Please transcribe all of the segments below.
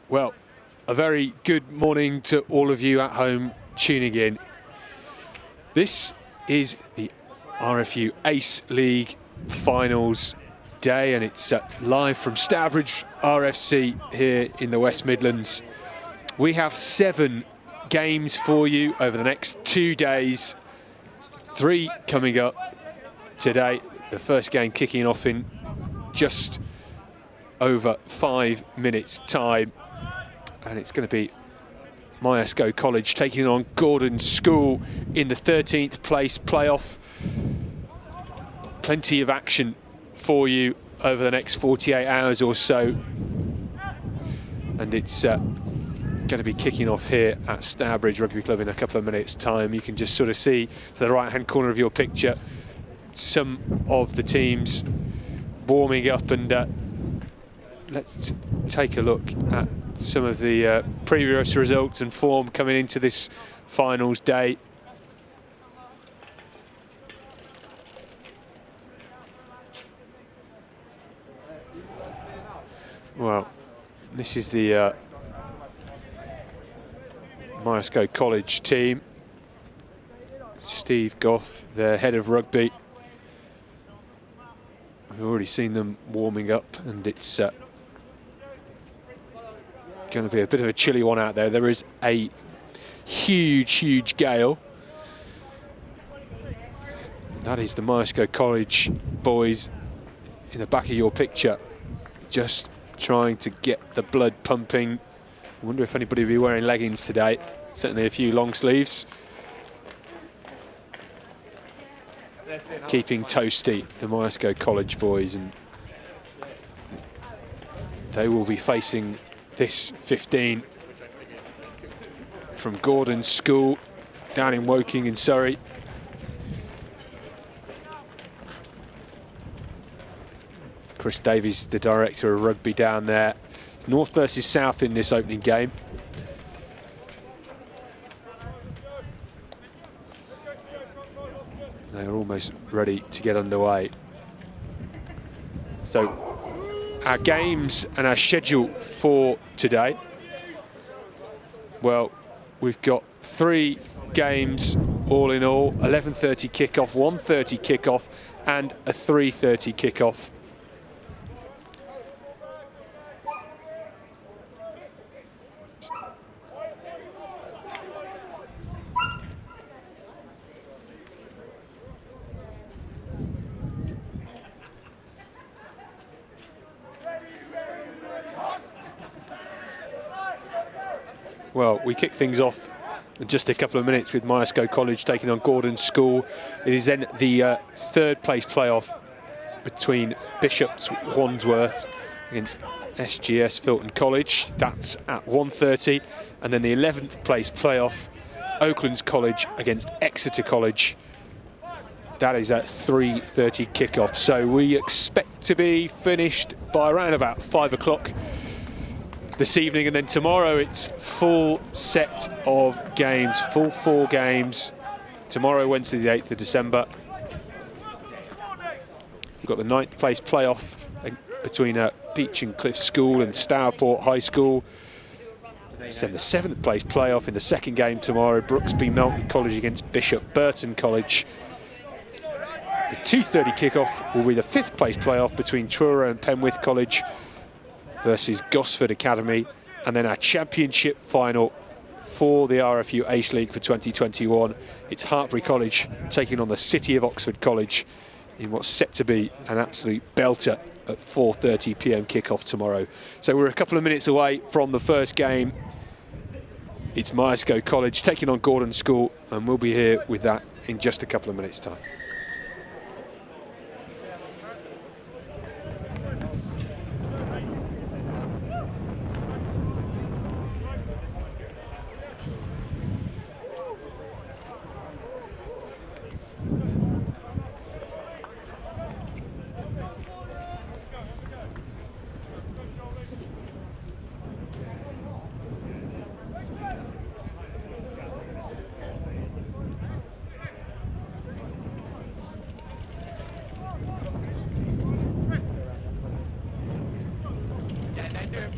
Well, a very good morning to all of you at home tuning in. This is the RFU Ace League finals day, and it's live from Stourbridge RFC here in the West Midlands. We have 7 games for you over the next 2 days, 3 coming up today. The first game kicking off in just over 5 minutes time, and it's going to be Myerscough College taking on Gordon School in the 13th place playoff. Plenty of action for you over the next 48 hours or so, and it's going to be kicking off here at Stourbridge Rugby Club in a couple of minutes time. You can just sort of see to the right hand corner of your picture some of the teams warming up, and let's take a look at some of the previous results and form coming into this finals day. Well, this is the Myerscough College team. Steve Goff, their head of rugby. We've already seen them warming up, and it's going to be a bit of a chilly one out there. There is a huge gale. That is the Myerscough College boys in the back of your picture, just trying to get the blood pumping. I wonder if anybody will be wearing leggings today. Certainly a few long sleeves. Keeping toasty, the Myerscough College boys, and they will be facing this 15 from Gordon School down in Woking in Surrey. Chris Davies, the director of rugby down there. It's North versus South in this opening game. They're almost ready to get underway. So our games and our schedule for today. Well, we've got 3 games all in all: 11:30 kickoff, 1:30 kickoff, and a 3:30 kickoff. Well, we kick things off in just a couple of minutes with Myerscough College taking on Gordon School. It is then the 3rd place playoff between Bishop's Wandsworth against SGS Filton College. That's at 1:30. And then the 11th place playoff, Oaklands College against Exeter College. That is at 3:30 kickoff. So we expect to be finished by around about 5 o'clock this evening, and then tomorrow it's full set of games, full 4 games. Tomorrow, Wednesday the 8th of December. We've got the 9th place playoff between Beach and Cliff School and Stourport High School. It's then the 7th place playoff in the 2nd game tomorrow, Brooksby Melton College against Bishop Burton College. The 2:30 kickoff will be the 5th place playoff between Truro and Penwith College versus Gosford Academy, and then our championship final for the RFU Ace League for 2021. It's Hartpury College taking on the City of Oxford College in what's set to be an absolute belter at 4:30 PM kickoff tomorrow. So we're a couple of minutes away from the first game. It's Myerscough College taking on Gordon School, and we'll be here with that in just a couple of minutes' time.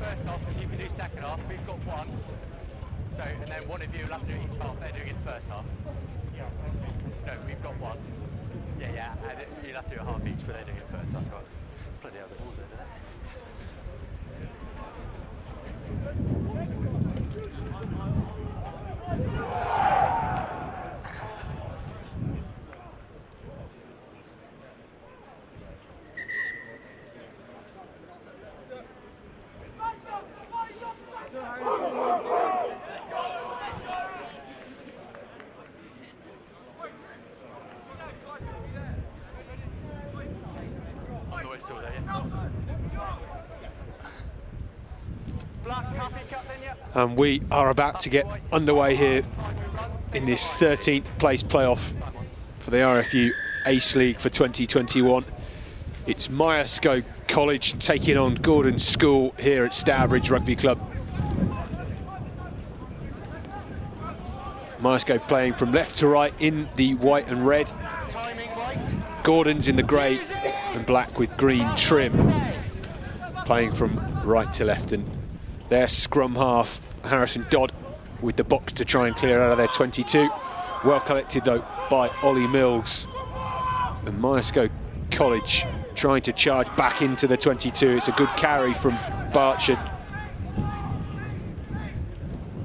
first half, and you can do second half. We've got one. So, and then one of you will have to do each half. They're doing it first half. No, we've got one. Yeah, and you'll have to do a half each, but they're doing it first. That's right. Bloody hell, the ball's over there. On the whistle there, yeah. Black coffee cup then, yeah. And we are about to get underway here in this 13th place playoff for the RFU Ace League for 2021. It's Myerscough College taking on Gordon School here at Stourbridge Rugby Club. Myerscough playing from left to right in the white and red. Gordon's in the grey and black with green trim, playing from right to left. And their scrum half, Harrison Dodd, with the box to try and clear out of their 22. Well collected though by Ollie Mills. And Myerscough College trying to charge back into the 22. It's a good carry from Barchard.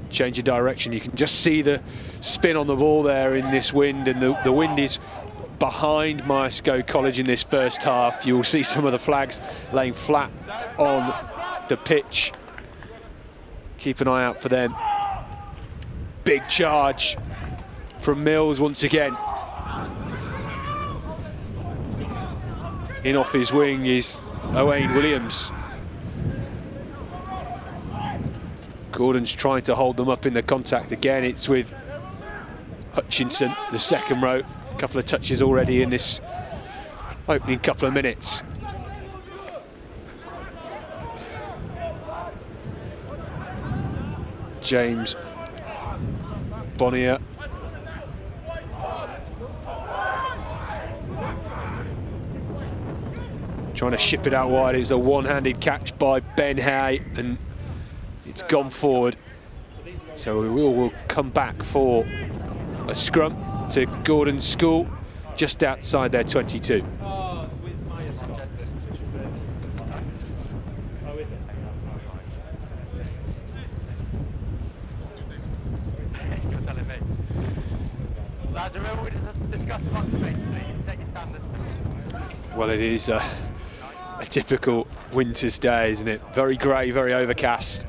Change of direction. You can just see the spin on the ball there in this wind, and the wind is behind Myerscough College in this first half. You will see some of the flags laying flat on the pitch. Keep an eye out for them. Big charge from Mills once again. In off his wing is Owain Williams. Gordon's trying to hold them up in the contact again. It's with Hutchinson, the second row. A couple of touches already in this opening couple of minutes. James Bonnier. Trying to ship it out wide. It was a one-handed catch by Ben Hay, and it's gone forward. So we will come back for a scrum to Gordon School, just outside their 22. Well, it is a typical winter's day, isn't it? Very grey, very overcast.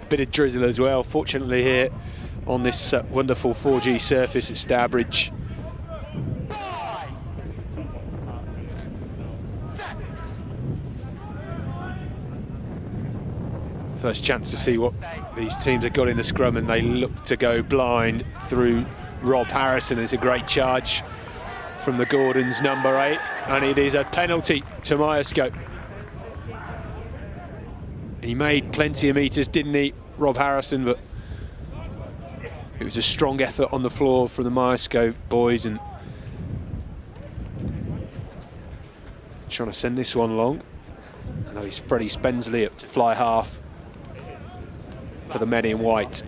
A bit of drizzle as well, fortunately, here on this wonderful 4G surface at Stourbridge. First chance to see what these teams have got in the scrum, and they look to go blind through Rob Harrison. It's a great charge from the Gordons, number 8, and it is a penalty to Myerscough. He made plenty of metres, didn't he, Rob Harrison, but it was a strong effort on the floor from the Myerscough boys, and trying to send this one long. And that is Freddie Spensley at fly half for the men in white.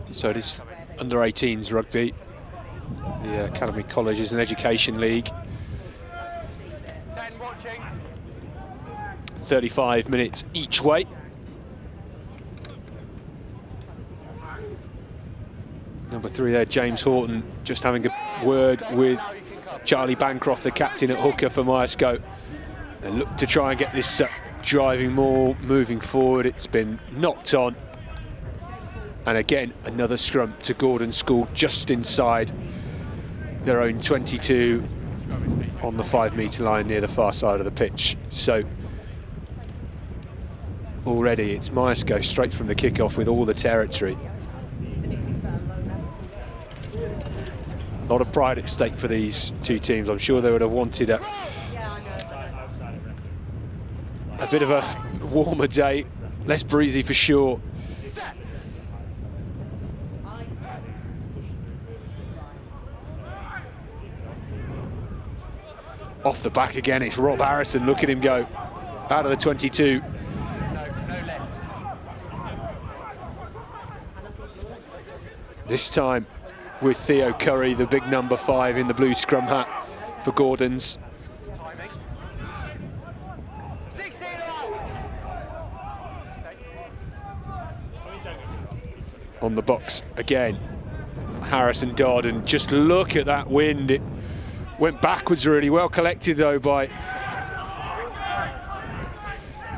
So it is under 18s rugby. The Academy Colleges and Education League. 35 minutes each way. Number 3 there, James Horton, just having a word with Charlie Bancroft, the captain at hooker for Myerscough. They look to try and get this driving more, moving forward. It's been knocked on. And again, another scrum to Gordon School, just inside their own 22 on the 5-metre line near the far side of the pitch. So already it's Myerscough straight from the kickoff with all the territory. A lot of pride at stake for these two teams. I'm sure they would have wanted a bit of a warmer day, less breezy for sure. Off the back again, it's Rob Harrison. Look at him go out of the 22. No left. This time with Theo Curry, the big number 5 in the blue scrum hat for Gordons. Timing. 16 On the box again, Harrison Dodd, and just look at that wind. It went backwards really well collected though by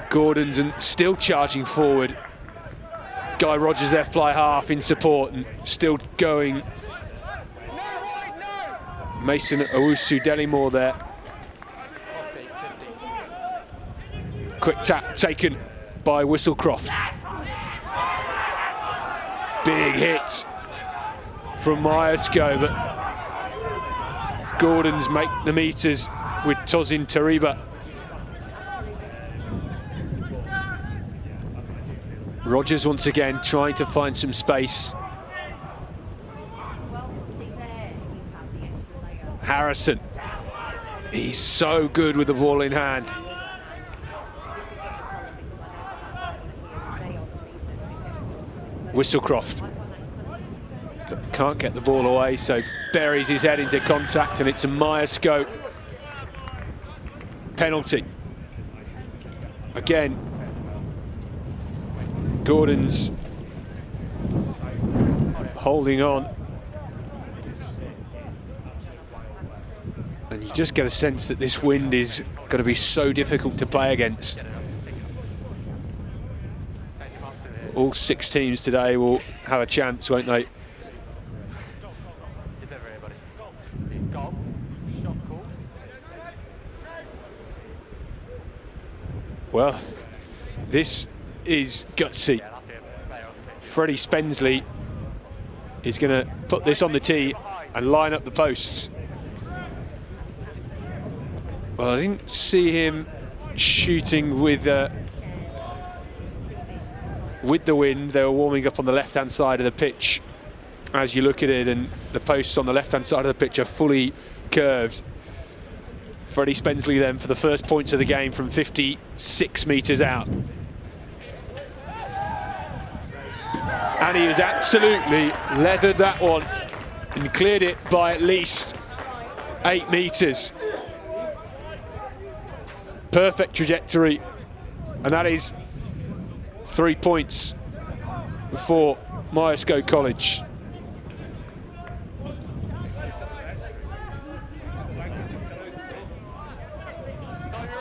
Gordons, and still charging forward. Guy Rogers there, fly half in support, and still going. No wide, no. Mason Owusu Delimore there. Quick tap taken by Whistlecroft. Big hit from Myerscough, but Gordons make the meters with Tozin Tariba. Rogers once again trying to find some space. Harrison, he's so good with the ball in hand. Whistlecroft can't get the ball away, so buries his head into contact, and it's a Myerscough penalty. Again, Gordon's holding on, and you just get a sense that this wind is going to be so difficult to play against. All 6 teams today will have a chance, won't they? Is everybody? Goal. Shot called. Well, this is gutsy. Freddie Spensley is going to put this on the tee and line up the posts. Well, I didn't see him shooting with the wind. They were warming up on the left-hand side of the pitch as you look at it, and the posts on the left-hand side of the pitch are fully curved. Freddie Spensley then for the first points of the game from 56 metres out. And he has absolutely leathered that one and cleared it by at least 8 metres. Perfect trajectory, and that is 3 points for Myerscough College.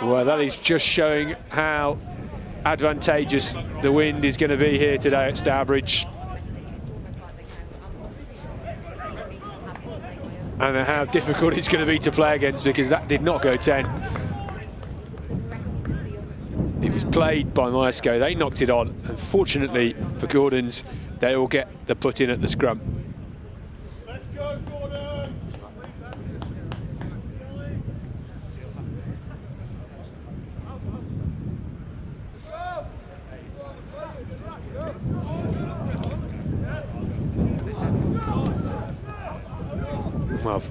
Well, that is just showing how advantageous the wind is going to be here today at Stourbridge, and how difficult it's going to be to play against, because that did not go 10. It was played by Myerscough, they knocked it on. Unfortunately for Gordons, they all get the put in at the scrum. Let's go, Gordon! Well,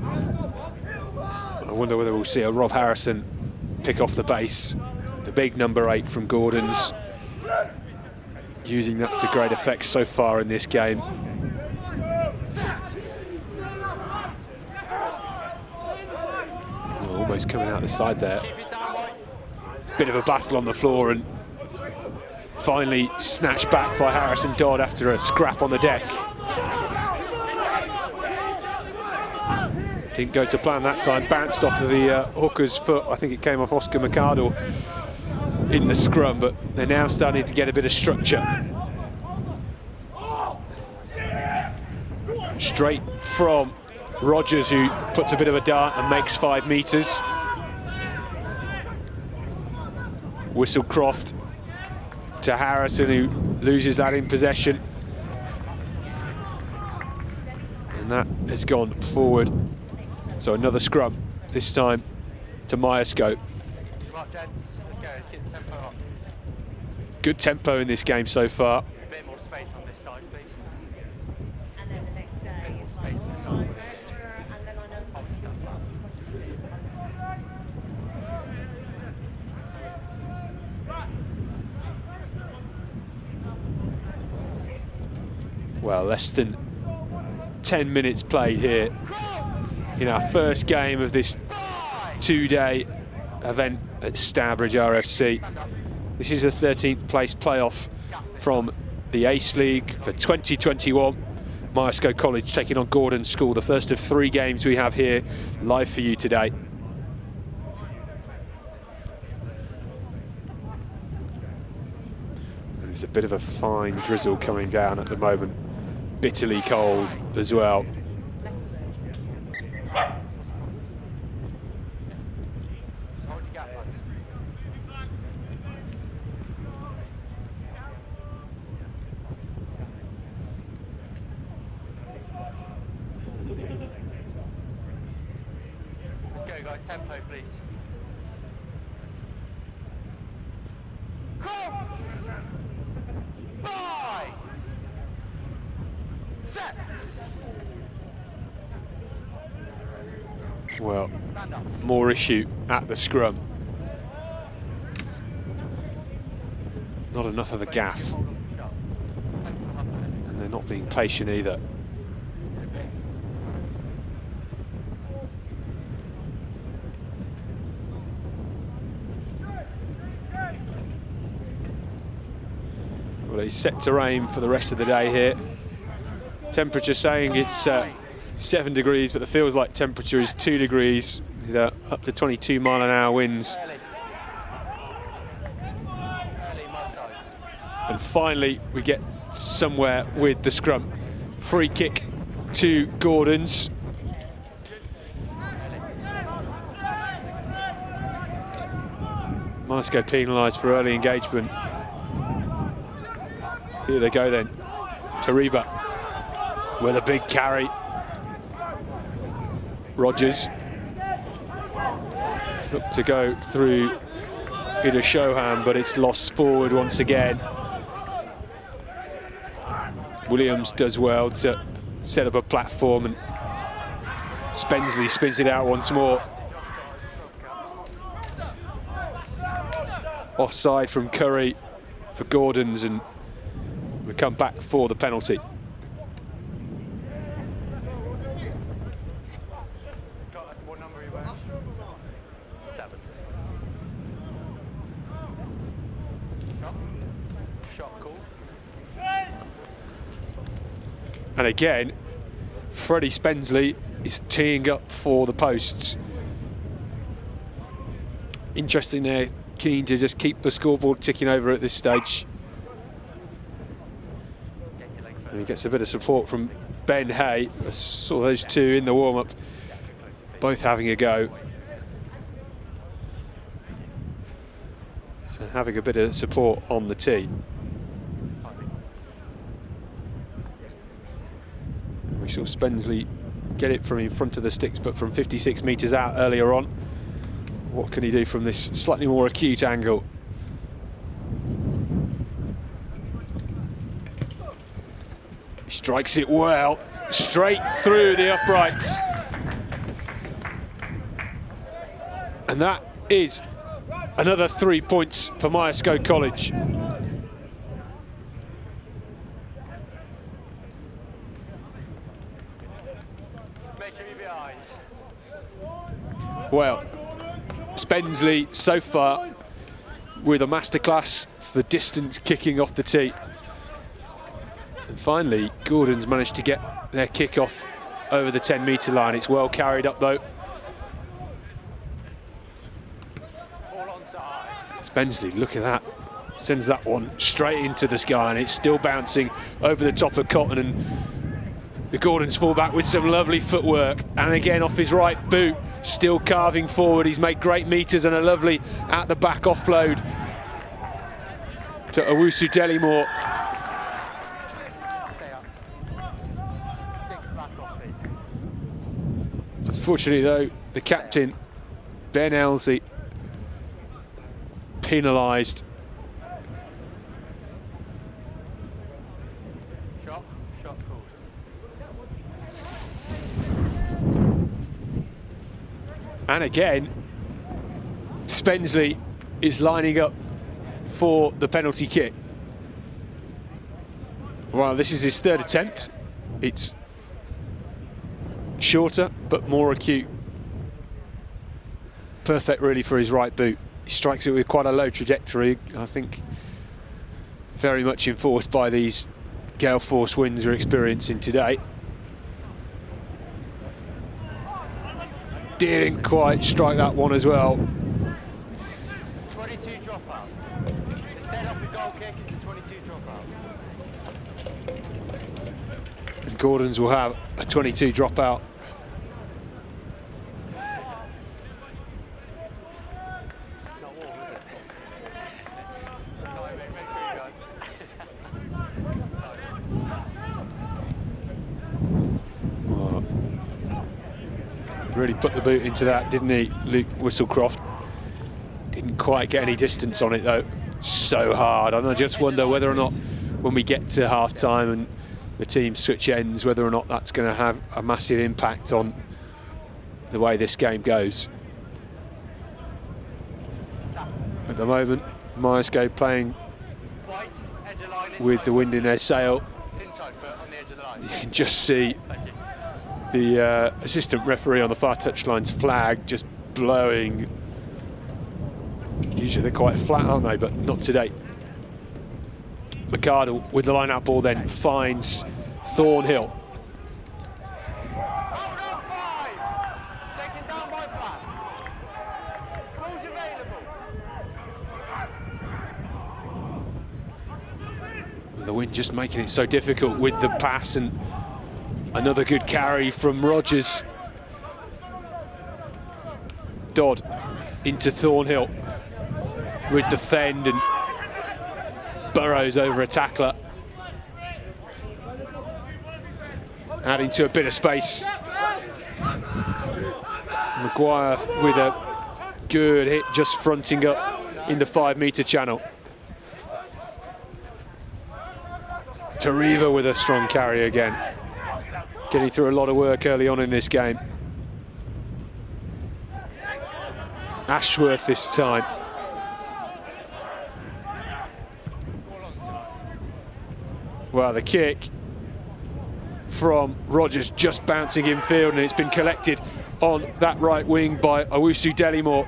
I wonder whether we'll see a Rob Harrison pick off the base. The big number 8 from Gordons, using that to great effect so far in this game. Oh, almost coming out the side there. Bit of a battle on the floor, and finally snatched back by Harrison Dodd after a scrap on the deck. Didn't go to plan that time, bounced off of the hooker's foot. I think it came off Oscar Mercado in the scrum, but they're now starting to get a bit of structure. Straight from Rogers, who puts a bit of a dart and makes 5 metres. Whistlecroft to Harrison, who loses that in possession. And that has gone forward. So another scrum, this time to Myerscough. Right, gents, let's go, let's get the tempo up. Good tempo in this game so far. There's a bit more space on this side, please. And then the next day, More space on this side. and then I know. well, less than 10 minutes played here in our first game of this two-day event at Stourbridge RFC. This is the 13th place playoff from the Ace League for 2021. Myerscough College taking on Gordon School, the first of 3 games we have here live for you today. And there's a bit of a fine drizzle coming down at the moment, bitterly cold as well. Guys, tempo, please. Bind. Set. Well, more issue at the scrum. Not enough of a gap. And they're not being patient either. Well, he's set to rain for the rest of the day here. Temperature saying it's 7 degrees, but the feels like temperature is 2 degrees, with up to 22-mile-an-hour winds. And finally, we get somewhere with the scrum. Free kick to Gordons. Myerscough penalised for early engagement. Here they go then. Tariba with a big carry. Rogers looked to go through Ida Shoham, but it's lost forward once again. Williams does well to set up a platform, and Spensley spins it out once more. Offside from Curry for Gordons, and we come back for the penalty. What number are you wearing? 7. Shot called. And again, Freddie Spensley is teeing up for the posts. Interesting, they're keen to just keep the scoreboard ticking over at this stage. And he gets a bit of support from Ben Hay. I saw those two in the warm-up, both having a go. And having a bit of support on the tee. We saw Spensley get it from in front of the sticks, but from 56 metres out earlier on. What can he do from this slightly more acute angle? He strikes it well, straight through the uprights. And that is another 3 points for Myerscough College. Well, Spensley so far with a masterclass for distance kicking off the tee. And finally, Gordon's managed to get their kick off over the 10-metre line. It's well carried up though. Spensley, look at that. Sends that one straight into the sky, and it's still bouncing over the top of Cotton, and the Gordon's fullback with some lovely footwork, and again off his right boot, still carving forward. He's made great metres and a lovely at the back offload to Owusu Delimore. Unfortunately though, the captain, Ben Elsie, penalised. Shot called. And again, Spensley is lining up for the penalty kick. Well, this is his third attempt. It's shorter, but more acute. Perfect, really, for his right boot. He strikes it with quite a low trajectory, I think. Very much enforced by these gale force winds we're experiencing today. Didn't quite strike that one as well. 22 dropout. It's dead off a goal kick, it's a 22 dropout. And Gordon's will have a 22 dropout. Not warm, is it? Sorry, mate, make sure you guys. Oh. Really put the boot into that, didn't he, Luke Whistlecroft? Didn't quite get any distance on it though. So hard. And I just wonder whether or not when we get to half time and the team switch ends, whether or not that's going to have a massive impact on the way this game goes. At the moment, Myerscough playing White, edge of line, with the wind in their sail. inside foot on the edge of the line. You can just see Thank you. the assistant referee on the far touchline's flag just blowing. Usually they're quite flat, aren't they? But not today. McArdle with the line-out ball then finds Thornhill. Hold on, 5! Taken down by Black. Ball's available. The wind just making it so difficult with the pass, and another good carry from Rogers. Dodd into Thornhill. With the fend and burrows over a tackler. Adding to a bit of space. Maguire with a good hit, just fronting up in the 5-metre channel. Tariva with a strong carry again. Getting through a lot of work early on in this game. Ashworth this time. Well, the kick from Rogers just bouncing infield, and it's been collected on that right wing by Owusu Delimore.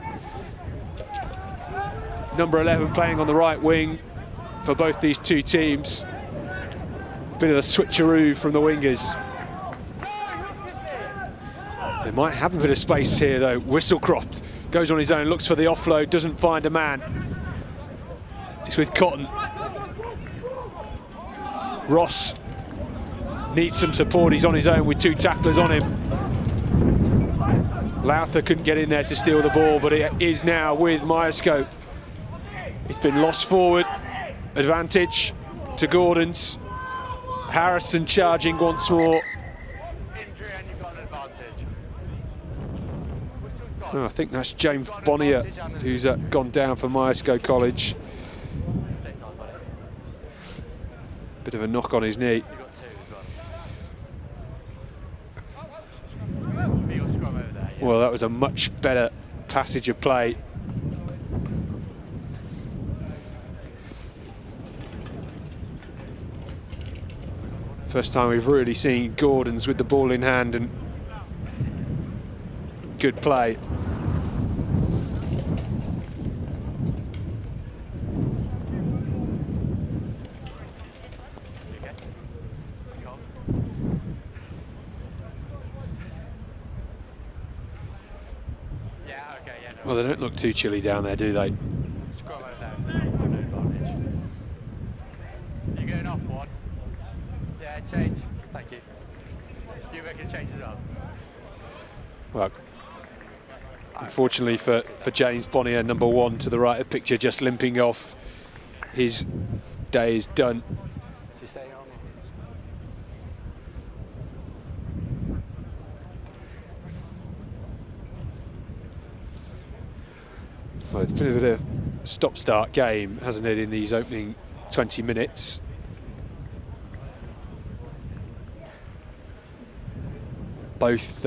Number 11 playing on the right wing for both these two teams. Bit of a switcheroo from the wingers. They might have a bit of space here though. Whistlecroft goes on his own, looks for the offload, doesn't find a man. It's with Cotton. Ross needs some support, he's on his own with two tacklers on him. Lowther couldn't get in there to steal the ball, but it is now with Myerscough. It's been lost forward, advantage to Gordon's. Harrison charging once more. Injury and you've got an advantage. Oh, I think that's James Bonnier who's gone down for Myerscough College. Take time, buddy. Bit of a knock on his knee. You've got 2 as well. Be your scrum over there, yeah. Well, that was a much better passage of play. First time we've really seen Gordon's with the ball in hand and good play. Okay. It's cold. Yeah, okay, yeah. No, Well, they don't look too chilly down there, do they? scrum over there. No advantage. You going off one? Yeah, change. Thank you. You make a change as well. Well, unfortunately for James Bonnier, number 1 to the right of picture, just limping off. His day is done. Is he staying on? Well, it's been a bit of a stop-start game, hasn't it, in these opening 20 minutes. Both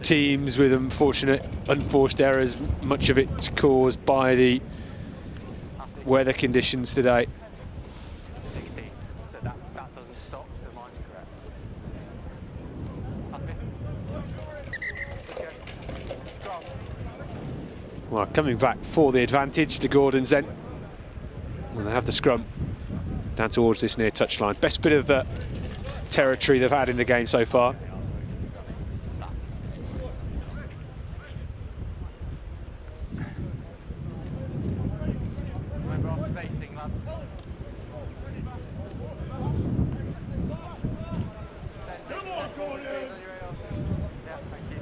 teams with unfortunate, unforced errors, much of it caused by the weather conditions today. 16. So that Well, coming back for the advantage to Gordon's then. And they have the scrum down towards this near touchline. Best bit of territory they've had in the game so far. Remember our spacing, lads. 10 seconds forward, please, on your radar. Yeah, thank you.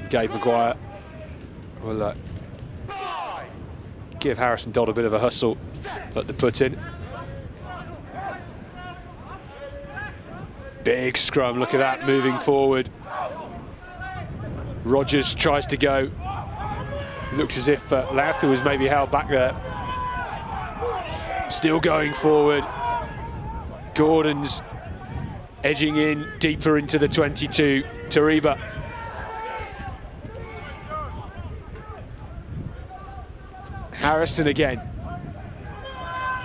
Gabe Maguire will give Harrison Dodd a bit of a hustle at the put-in. Big scrum, look at that, moving forward. Rogers tries to go. Looks as if Lowther was maybe held back there. Still going forward. Gordon's edging in deeper into the 22. Tariba. Harrison again.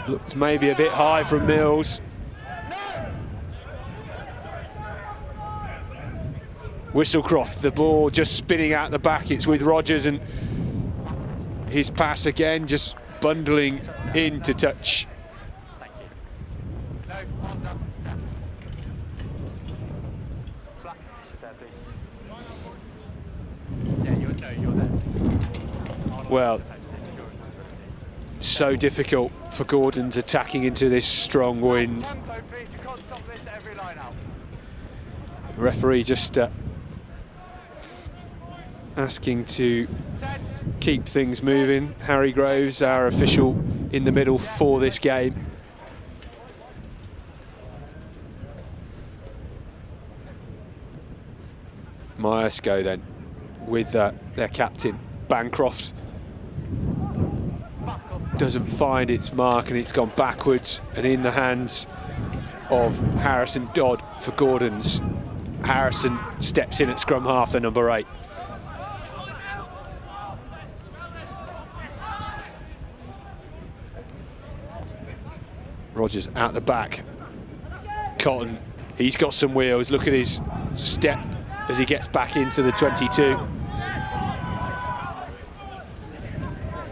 Looked maybe a bit high from Mills. Whistlecroft, the ball just spinning out the back. It's with Rogers, and his pass again just bundling in to touch. Thank you. No, on that step. Black, just there, please. Yeah, you're there. Well, so difficult for Gordon's attacking into this strong wind. Tempo, please. You can't stop this every line out. Referee just asking to keep things moving. Harry Groves, our official in the middle for this game. Myerscough then with their captain Bancroft. Doesn't find its mark, and it's gone backwards and in the hands of Harrison Dodd for Gordon's. Harrison steps in at scrum half, the number 8. Rogers out the back. Cotton, he's got some wheels. Look at his step as he gets back into the 22.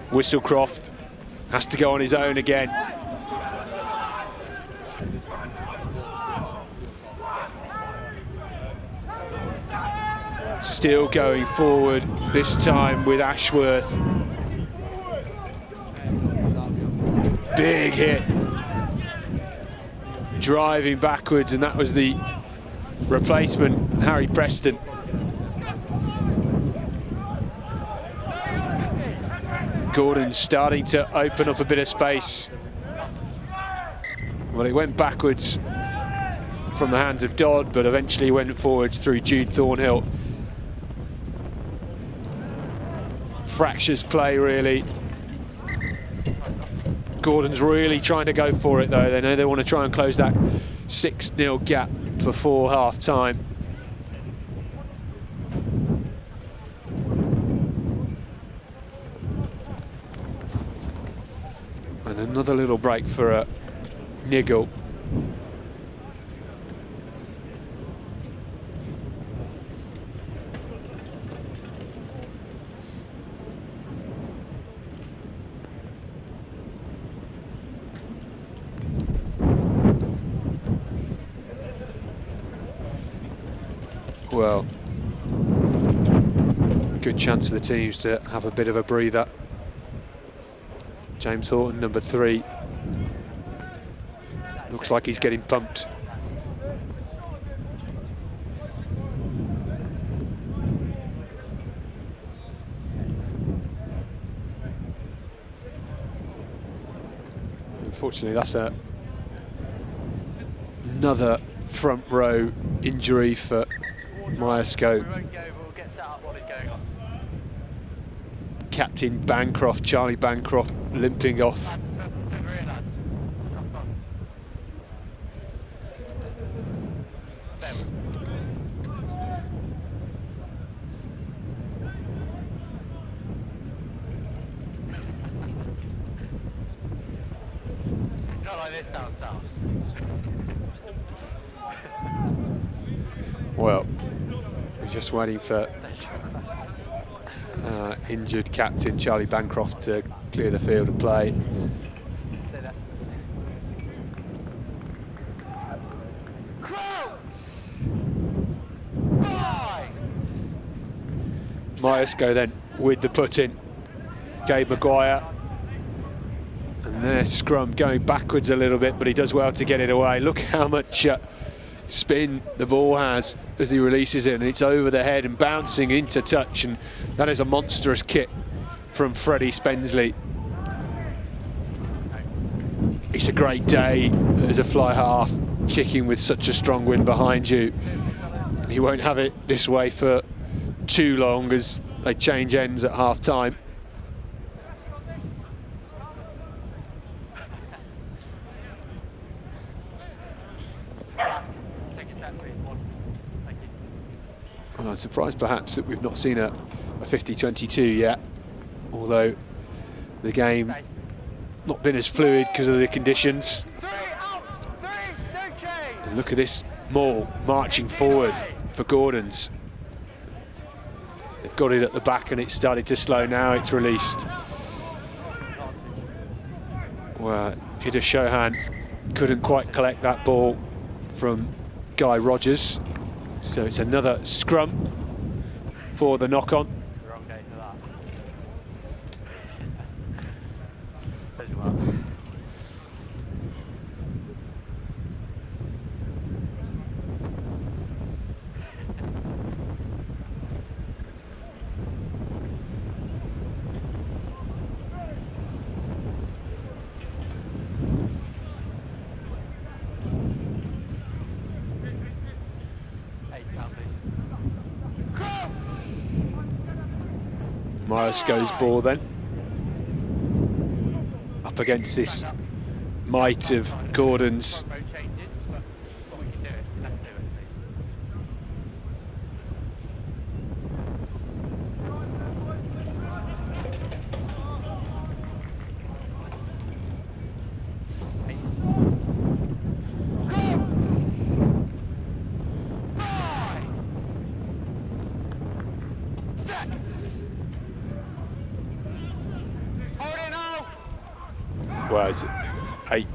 Whistlecroft has to go on his own again. Still going forward, this time with Ashworth. Big hit. Driving backwards, and that was the replacement, Harry Preston. Gordon's starting to open up a bit of space. Well, it went backwards from the hands of Dodd, but eventually went forwards through Jude Thornhill. Fractures play, really. Gordon's really trying to go for it, though. They know they want to try and close that 6-0 gap before half-time. And another little break for Nigel. Well, good chance for the teams to have a bit of a breather. James Horton, number 3. Looks like he's getting pumped. Unfortunately, that's another front row injury for Myerscough. We won't go, we'll get set up what is going on. Captain Bancroft, Charlie Bancroft, limping off. Lads, over here, lads. Come on. There we It's not like this down south. Well, as Just waiting for injured captain Charlie Bancroft to clear the field of play. Stay there. Crouch! Bind! Myerscough then with the put-in. Gabe Maguire. And their scrum going backwards a little bit, but he does well to get it away. Look how much spin the ball has as he releases it, and it's over the head and bouncing into touch, and that is a monstrous kick from Freddie Spensley. It's a great day as a fly half, kicking with such a strong wind behind you. He won't have it this way for too long as they change ends at half time. Well, I'm surprised perhaps that we've not seen a 50-22 yet, although the game not been as fluid because of the conditions. And look at this maul marching forward for Gordons. They've got it at the back and it's started to slow now, it's released. Well, Ida Shohan couldn't quite collect that ball from Guy Rogers. So it's another scrum for the knock-on. Wrong day for that. As well. Myerscough's ball then. Up against this might of Gordon's. Well, it's 8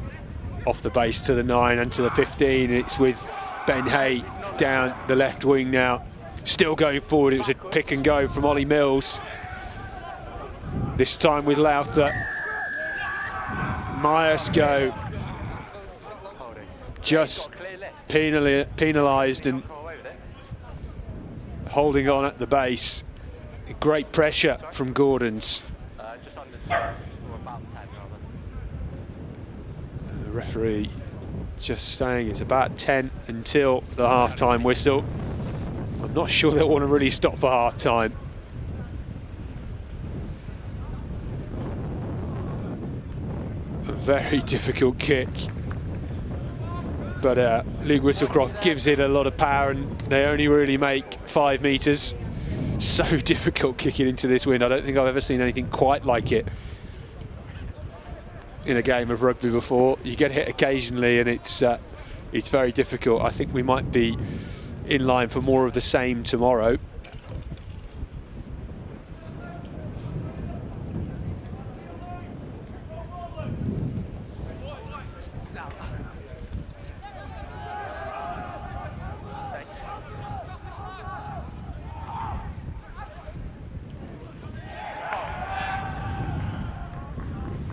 off the base to the 9 and to the 15. It's with Ben Hay down the left wing now. Still going forward. It was a pick and go from Ollie Mills. This time with Lowther. Myerscough just penalised and holding on at the base. Great pressure from Gordons. Just under 10, or about 10 rather. The referee just saying it's about 10 until the half-time whistle. I'm not sure they'll want to really stop for half-time. A very difficult kick. But Luke Whistlecroft gives it a lot of power and they only really make 5 metres. So difficult kicking into this wind. I don't think I've ever seen anything quite like it in a game of rugby before. You get hit occasionally and it's very difficult. I think we might be in line for more of the same tomorrow.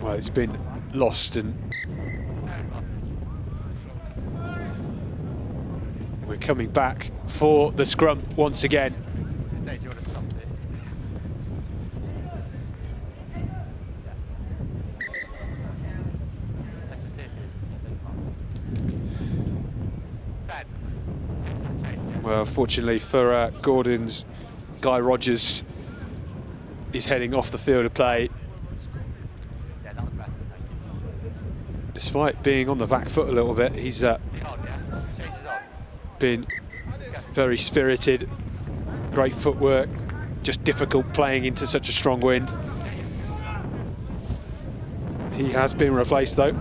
Well, it's been lost and we're coming back for the scrum once again. Well, fortunately for Gordon's, Guy Rogers is heading off the field of play. Despite being on the back foot a little bit, he's been very spirited, great footwork, just difficult playing into such a strong wind. He has been replaced though.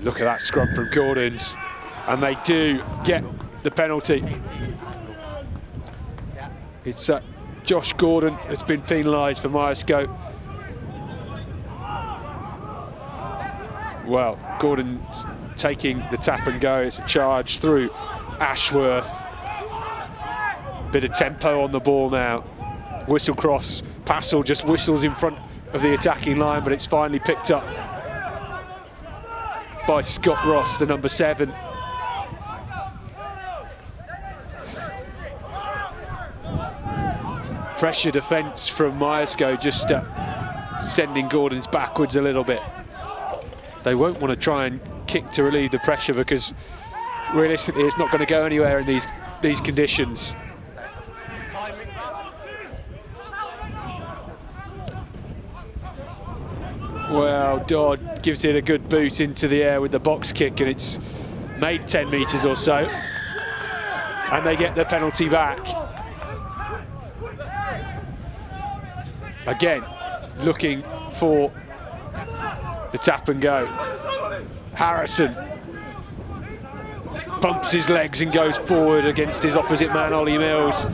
Look at that scrum from Gordons, and they do get the penalty. It's Josh Gordon that's been penalised for Myerscough. Well, Gordon's taking the tap and go. It's a charge through Ashworth. Bit of tempo on the ball now. Whistle cross. Passel just whistles in front of the attacking line, but it's finally picked up by Scott Ross, the number 7. Pressure defence from Myerscough, just sending Gordons backwards a little bit. They won't want to try and kick to relieve the pressure, because realistically it's not going to go anywhere in these conditions. Well, Dodd gives it a good boot into the air with the box kick, and it's made 10 metres or so, and they get the penalty back. Again, looking for the tap and go. Harrison bumps his legs and goes forward against his opposite man, Ollie Mills.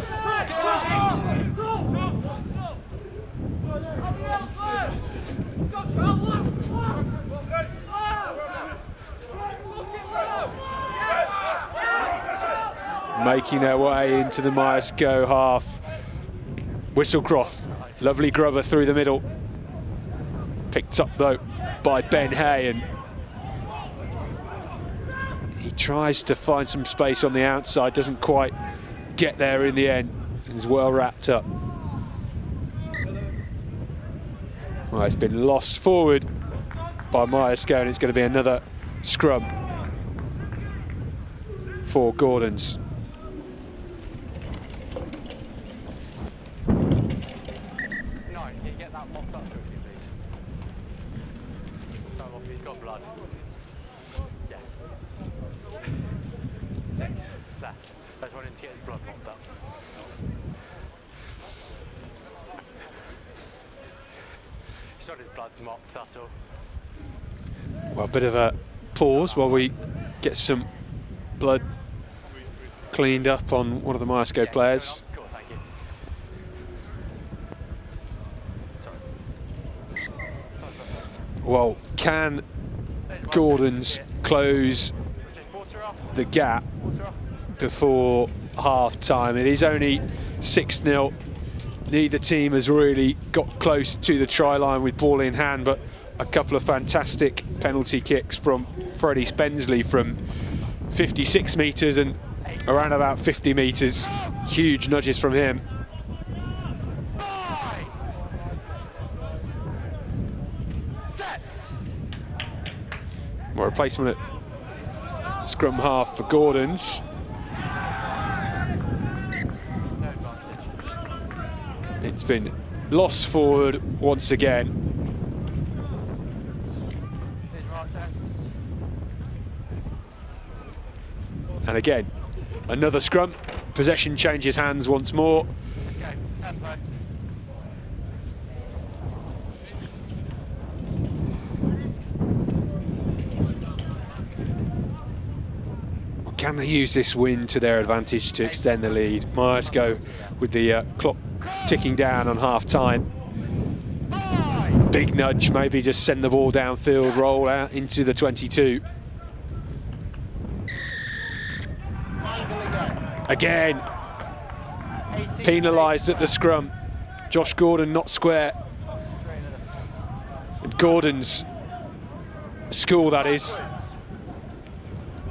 Making their way into the Myerscough half. Whistlecroft, lovely grubber through the middle. Picked up though by Ben Hay, and he tries to find some space on the outside, doesn't quite get there in the end. He's well wrapped up. Well, it's been lost forward by Myerscough, and it's going to be another scrum for Gordons. Blood. Yeah. 6 left. I just wanted to get his blood mopped up. It's not his blood mopped, that's all. Well, a bit of a pause while we get some blood cleaned up on one of the Myerscough players. Cool, thank you. Sorry. Well, can Gordons close the gap before half-time? It is only 6-0. Neither team has really got close to the try line with ball in hand, but a couple of fantastic penalty kicks from Freddie Spensley from 56 metres and around about 50 metres. Huge nudges from him. Well, replacement at scrum half for Gordons. It's been lost forward once again. And again, another scrum. Possession changes hands once more. Can they use this win to their advantage to extend the lead? Myerscough with the clock ticking down on half-time. Big nudge, maybe just send the ball downfield, roll out into the 22. Again, penalised at the scrum. Josh Gordon not square. And Gordon's school, that is,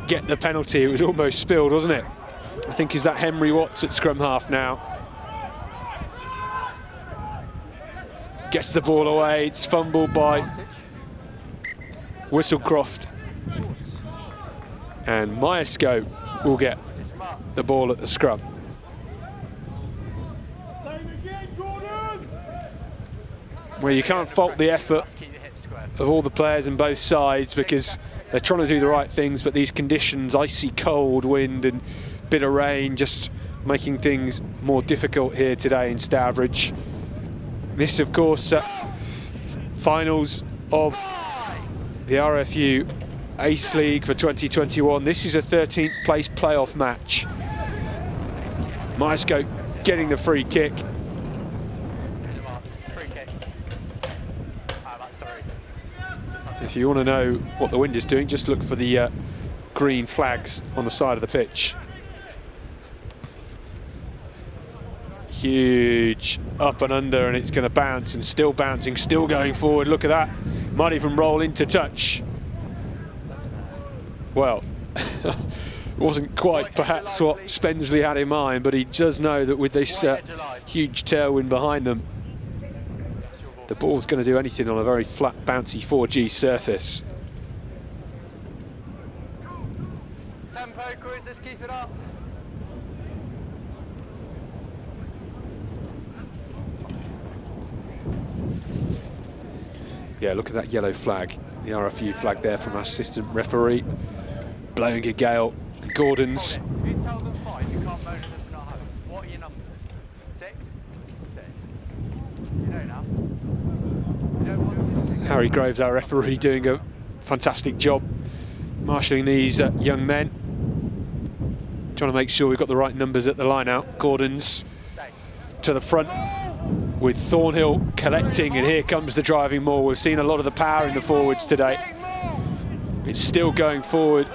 get the penalty. It was almost spilled, wasn't it? I think is that Henry Watts at scrum half now. Gets the ball away. It's fumbled by Whistlecroft, and Myerscough will get the ball at the scrum. Well, you can't fault the effort of all the players on both sides, because they're trying to do the right things, but these conditions, icy cold wind and bit of rain, just making things more difficult here today in Stourbridge. This, of course, finals of the RFU Ace League for 2021. This is a 13th place playoff match. Myerscough getting the free kick. Free kick. About 3. If you want to know what the wind is doing, just look for the green flags on the side of the pitch. Huge up and under, and it's going to bounce, and still bouncing, still going forward. Look at that. Might even roll into touch. Well, wasn't quite perhaps what Spensley had in mind, but he does know that with this huge tailwind behind them, the ball's going to do anything on a very flat, bouncy 4G surface. Tempo, Quids, let's keep it up. Yeah, look at that yellow flag, the RFU flag there from our assistant referee. Blowing a gale. Gordon's. If you tell them 5, you can't moan at them for not having. What are your numbers? 6? 6. You know now. You know what? Harry Groves, our referee, doing a fantastic job marshalling these young men. Trying to make sure we've got the right numbers at the line out. Gordon's to the front with Thornhill collecting, and here comes the driving maul. We've seen a lot of the power in the forwards today. It's still going forward.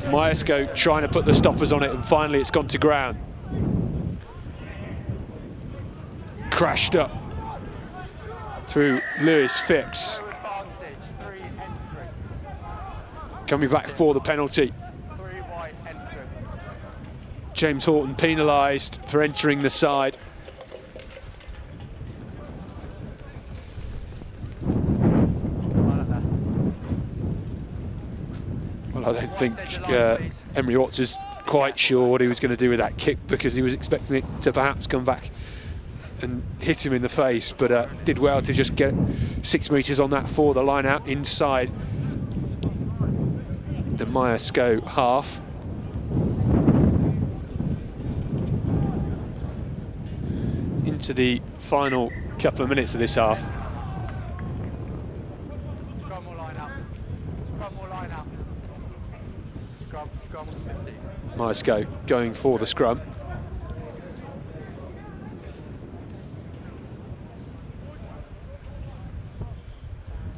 Myerscough trying to put the stoppers on it, and finally it's gone to ground. Crashed up through Lewis Phipps. Coming back for the penalty. James Horton penalised for entering the side. Well, I don't think Emery Watts is quite sure what he was going to do with that kick, because he was expecting it to perhaps come back and hit him in the face, but did well to just get 6 metres on that for the line out inside the Myerscough half. Into the final couple of minutes of this half. Scrum or line out. Scrum or line out. Scrum 50. Myerscough going for the scrum.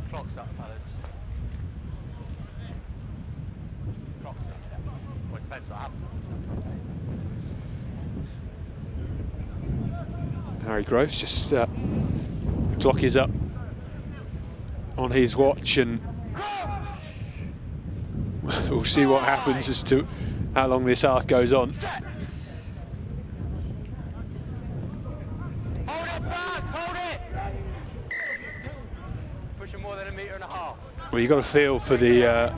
Clock's up, fellas. Clock's up, yeah. Well, it depends what happens. Harry Groves just the clock is up on his watch, and we'll see what happens as to how long this half goes on. Hold it back, hold it! Pushing more than 1.5 meters. Well, you've got to feel for the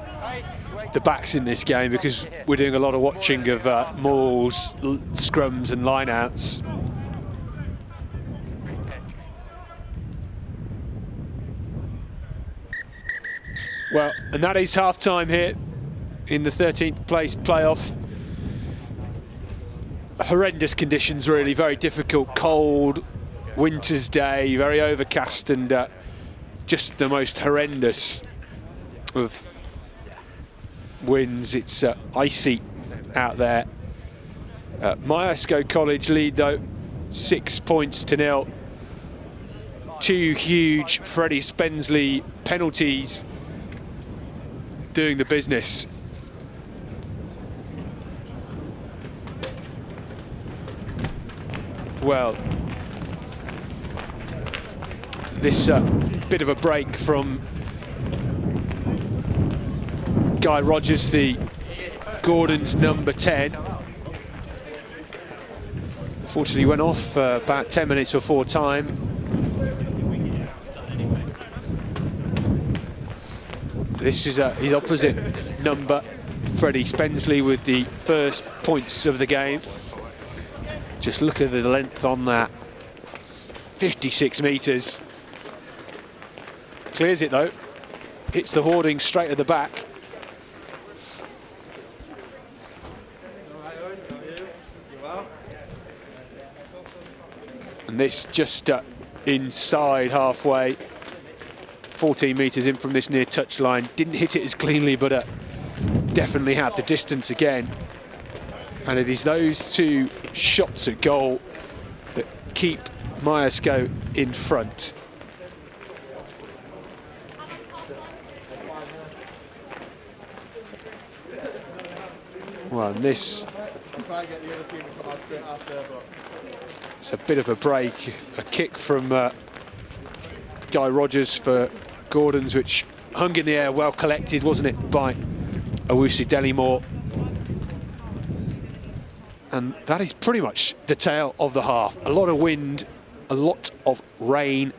backs in this game, because we're doing a lot of watching of mauls, scrums and line-outs. Well, and that is half-time here in the 13th place playoff. Horrendous conditions, really, very difficult, cold winter's day, very overcast, and just the most horrendous of winds. It's icy out there. Myerscough College lead though, 6 points to 0. 2 huge Freddie Spensley penalties doing the business. Well, this bit of a break from Guy Rogers, the Gordon's number 10. Unfortunately went off about 10 minutes before time. This is his opposite number, Freddie Spensley, with the first points of the game. Just look at the length on that. 56 metres. Clears it though. Hits the hoarding straight at the back. And this just inside halfway. 14 metres in from this near touchline. Didn't hit it as cleanly, but definitely had the distance again. And it is those two shots at goal that keep Myerscough in front. Well, and this, it's a bit of a break. A kick from Guy Rogers for Gordons, which hung in the air, well collected, wasn't it, by Owusu Dellimore. And that is pretty much the tale of the half. A lot of wind, a lot of rain,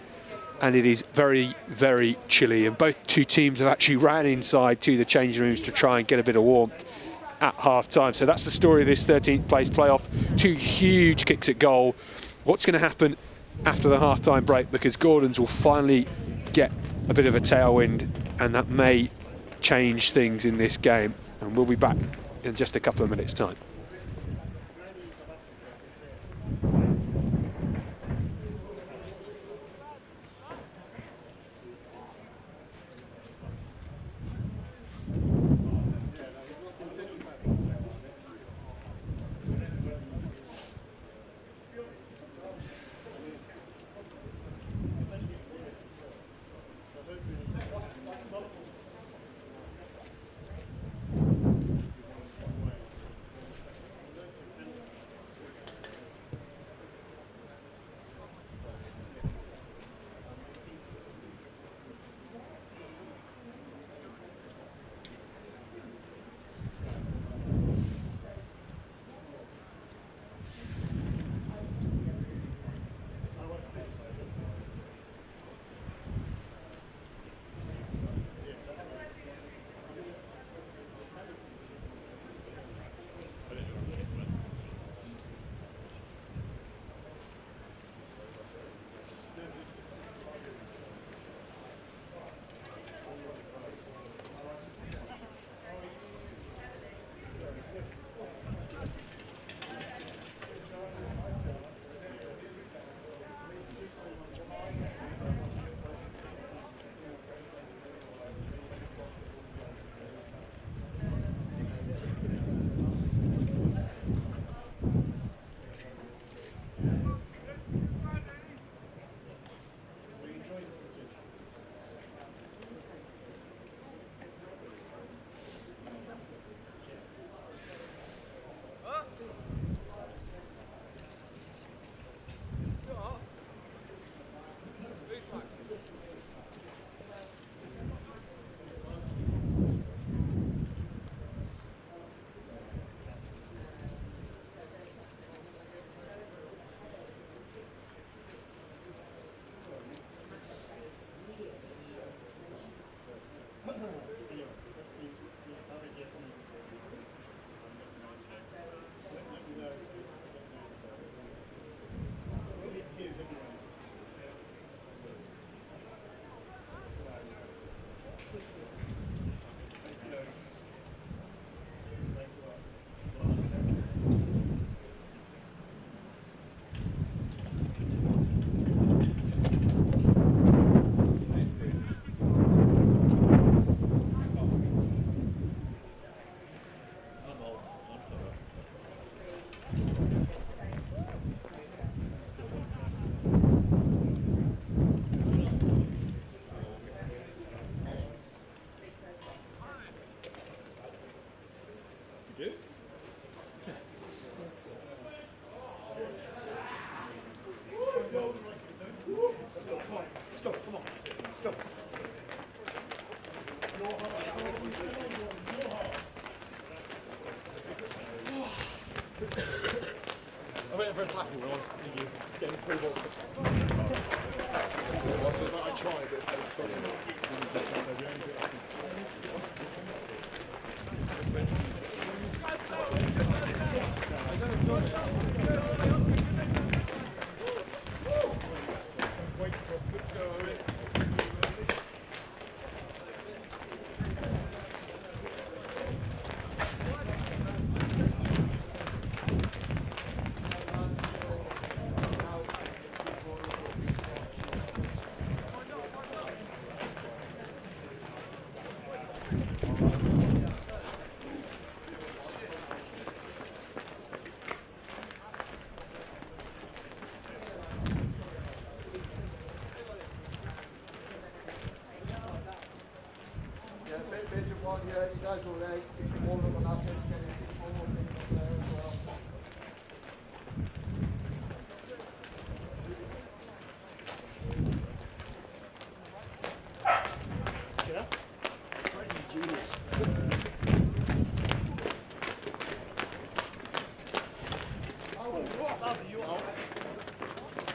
and it is very, very chilly. And both two teams have actually ran inside to the changing rooms to try and get a bit of warmth at half-time. So that's the story of this 13th place playoff. Two huge kicks at goal. What's going to happen after the half-time break? Because Gordons will finally get a bit of a tailwind, and that may change things in this game. And we'll be back in just a couple of minutes' time.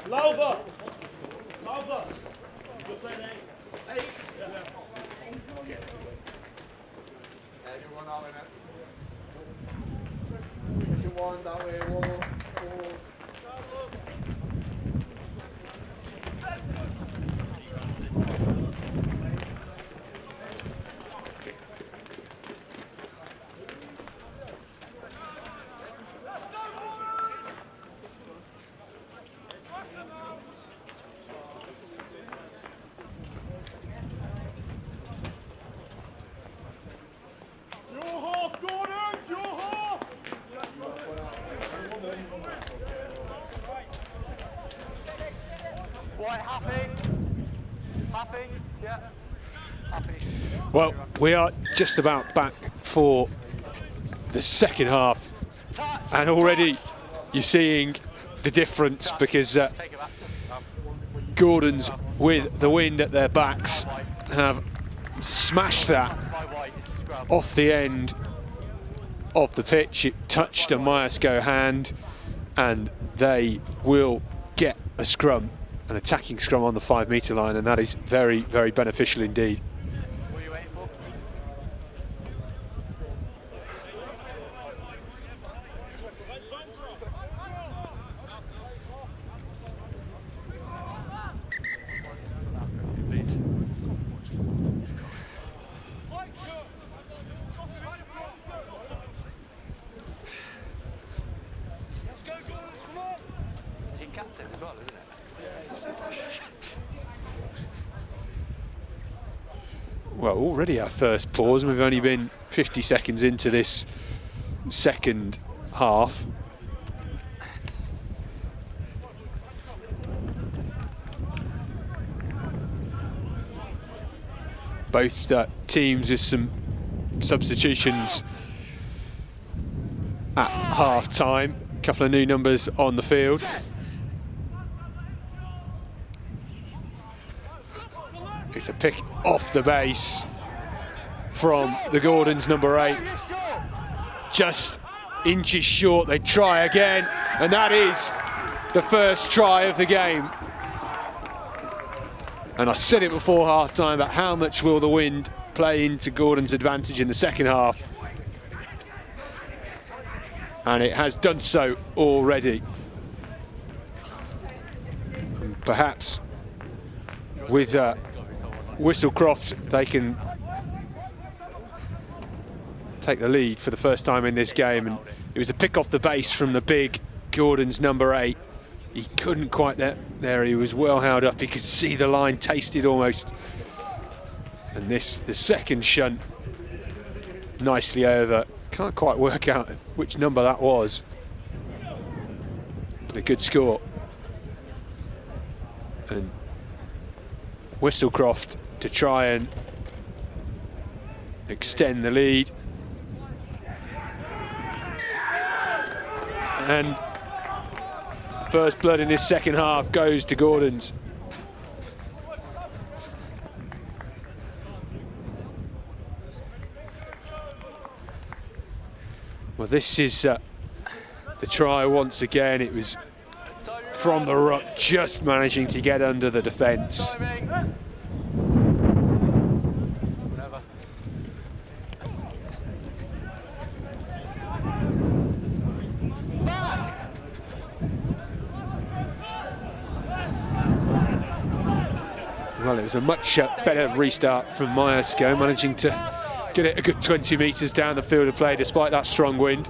Lauber! Lauber! White, happy? Happy? Yeah. Happy. Well, we are just about back for the second half, and already you're seeing the difference because Gordon's, with the wind at their backs, have smashed that off the end of the pitch. It touched a Myerscough hand, and they will get a scrum, an attacking scrum on the 5 metre line, and that is very, very beneficial indeed. What are you waiting for? Please. He's your captain as well, isn't it? Well, already our first pause, and we've only been 50 seconds into this second half. Both teams with some substitutions at half time. A couple of new numbers on the field. It's a pick off the base from the Gordons, number 8. Just inches short. They try again, and that is the first try of the game. And I said it before half-time, but how much will the wind play into Gordon's advantage in the second half? And it has done so already. And perhaps with Whistlecroft, they can take the lead for the first time in this game. And it was a pick off the base from the big Gordon's number 8. He couldn't quite there. He was well held up. He could see the line tasted almost. And the second shunt, nicely over. Can't quite work out which number that was. But a good score. And Whistlecroft to try and extend the lead. And first blood in this second half goes to Gordon's. Well, this is the try once again. It was from the ruck, just managing to get under the defence. Well, it was a much better restart from Myerscough, managing to get it a good 20 metres down the field of play despite that strong wind.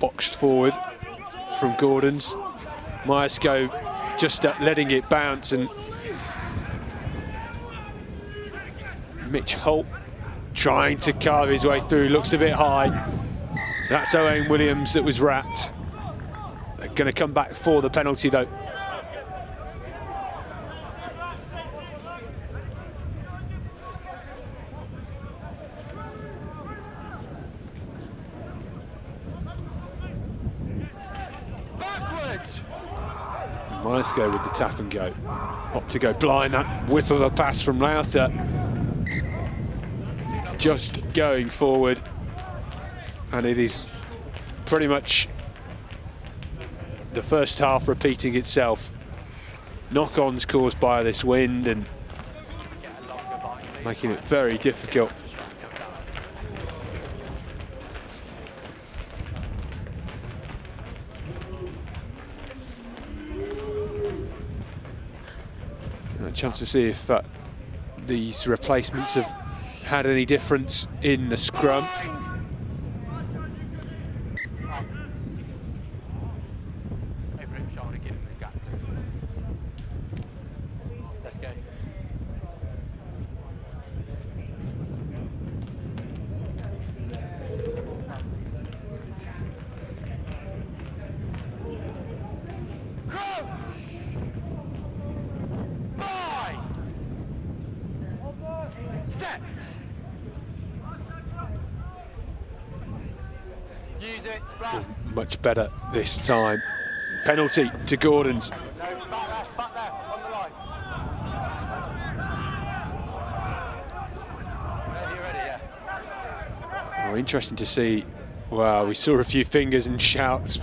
Boxed forward from Gordon's. Myerscough just letting it bounce, and Mitch Holt trying to carve his way through, looks a bit high. That's Owen Williams that was wrapped. They're going to come back for the penalty though. Backwards! Myerscough with the tap and go. Opt to go blind, that whiff of a pass from Lowther. Just going forward. And it is pretty much the first half repeating itself. Knock-ons caused by this wind and making it very difficult. A chance to see if these replacements have had any difference in the scrum. Let's go. Set. Use it. Black. Much better this time. Penalty to Gordons. No, back there, on the line. Whenever you're ready, yeah. Oh, interesting to see. Wow, we saw a few fingers and shouts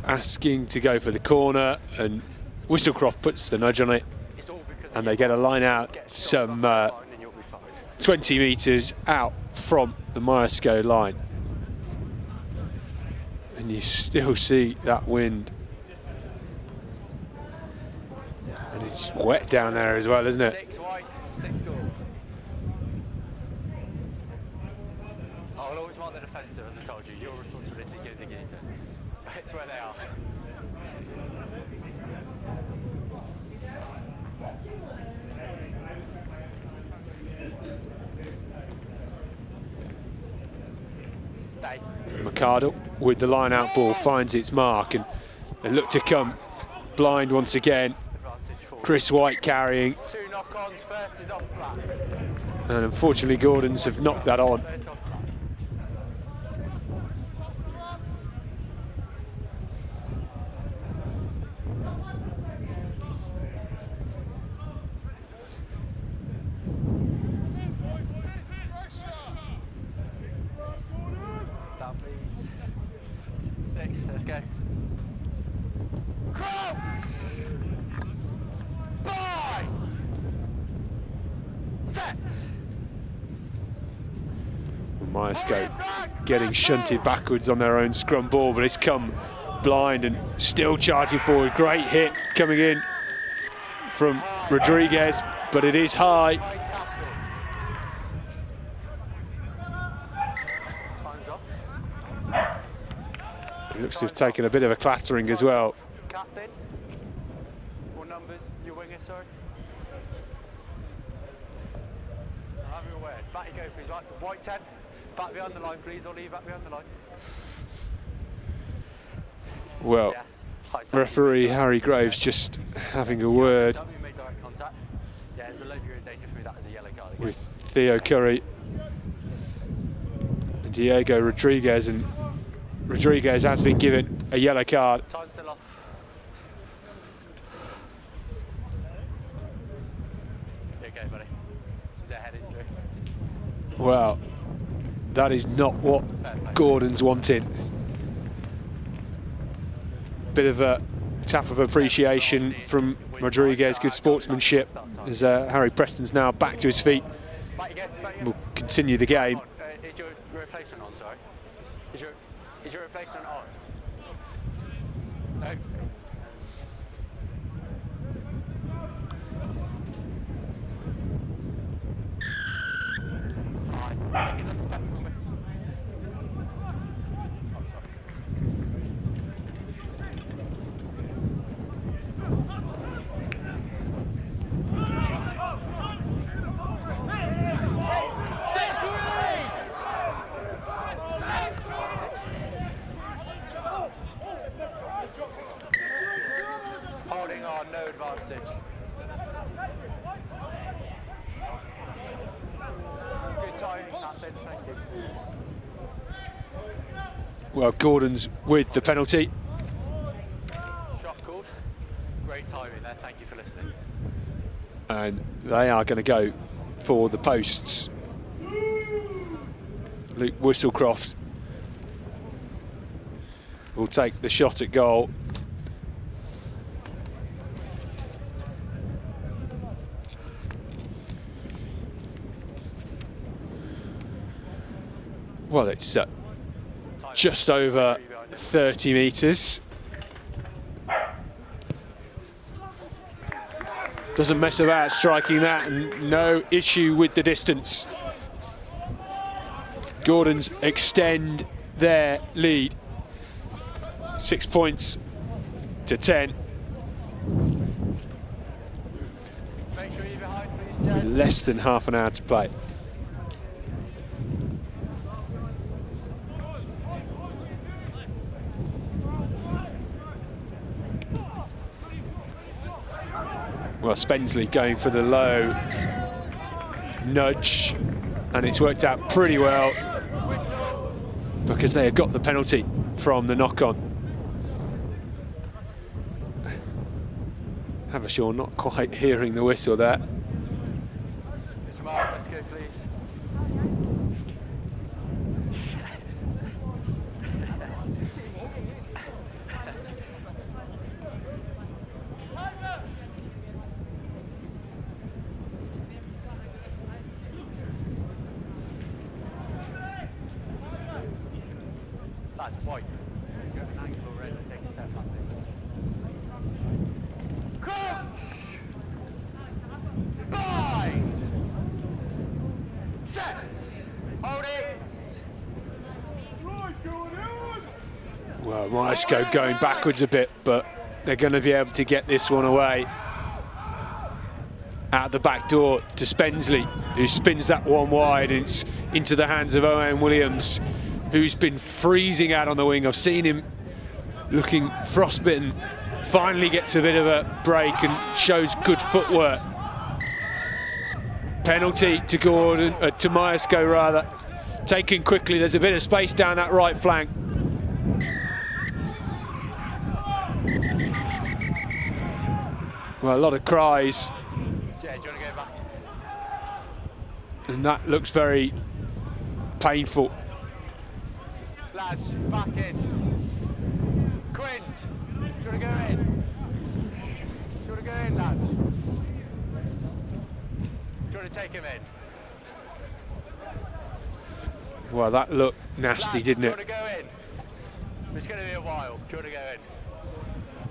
asking to go for the corner, and Whistlecroft puts the nudge on it, and they get a line out some 20 metres out from the Myerscough line. And you still see that wind. And it's wet down there as well, isn't it? 6 white, 6 goal. I'll always want the defensive, as I told you. Your responsibility to get the gator. It's where they are. Stay. McArdle with the line out ball finds its mark, and they look to come blind once again. Chris White carrying. 2 knock-ons, first is off black. And unfortunately Gordons have knocked that on. Down please. 6, let's go. Crouch! Bind! Set! Myerscough getting shunted backwards on their own scrum ball, but it's come blind and still charging forward. Great hit coming in from Rodriguez, but it is high. Time's off. He looks to have taken a bit of a clattering as well. Captain. What numbers? Your winger, sorry. I'll have your word. Back you go, please. Right. White 10. Back behind the line, please. Or leave back behind the line. Well, Yeah. High 10. referee Harry Graves just having a word Don't make direct contact. Yeah, there's a low degree of danger for me. That is a yellow card again. with Theo Curry and Diego Rodriguez, and Rodriguez has been given a yellow card. Time's still off. You okay, buddy? Is that head injury? Well, that is not what Gordon's wanted. Bit of a tap of appreciation from Rodriguez, good sportsmanship, as Harry Preston's now back to his feet. Back you go. Back you go. We'll continue the game. Is your replacement on, sorry? Is your replacement on? No. Alright, take another step for me. Oh, sorry. Take race! message. Good timing, captain, thank you. Well, Gordon's with the penalty. Shot called. Great timing there, thank you for listening. And they are going to go for the posts. Luke Whistlecroft will take the shot at goal. Well, it's just over 30 metres. Doesn't mess about striking that, and no issue with the distance. Gordons extend their lead. 6 points to 10. Make sure you're behind, please, Jed. Less than half an hour to play. Well, Spensley going for the low nudge, and it's worked out pretty well because they have got the penalty from the knock-on. Havishore not quite hearing the whistle there. Mr. Mark, let's go, please. That's white. Go an angle already, take a step like this. Crouch! Bind! Set! Hold it! Well, Myerscough going backwards a bit, but they're going to be able to get this one away. Out the back door to Spensley, who spins that one wide, and it's into the hands of Owen Williams, who's been freezing out on the wing. I've seen him looking frostbitten, finally gets a bit of a break and shows good footwork. Penalty to Gordon, to Myerscough rather, taken quickly. There's a bit of space down that right flank. Well, a lot of cries. Jed, do you want to go back? And that looks very painful. Lads, back in. Quint, do you want to go in? Do you want to go in, lads? Do you want to take him in? Well, that looked nasty, Lads, didn't do you it? want to go in? It's going to be a while. Do you want to go in?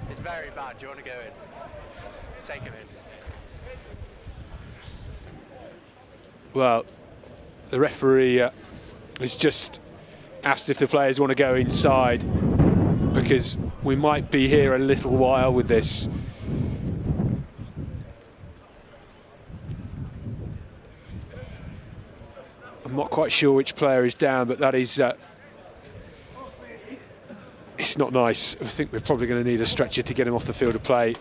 It's very bad. Do you want to go in? Take him in. Well, the referee has just asked if the players want to go inside, because we might be here a little while with this. I'm not quite sure which player is down, but that is it's not nice. I think we're probably going to need a stretcher to get him off the field of play.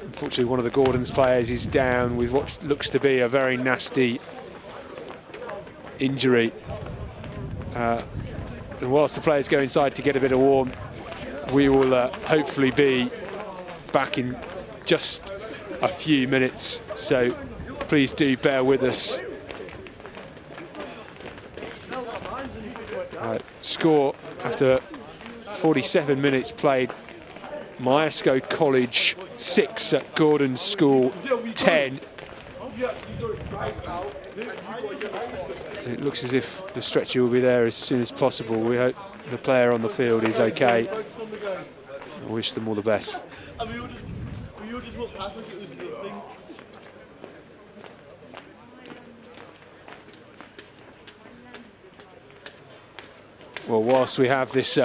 Unfortunately, one of the Gordon's players is down with what looks to be a very nasty injury. And whilst the players go inside to get a bit of warmth, we will hopefully be back in just a few minutes. So please do bear with us. Score after 47 minutes played: Myerscough College 6 at Gordon School 10. It looks as if the stretcher will be there as soon as possible. We hope the player on the field is okay. I wish them all the best. Well, whilst we have this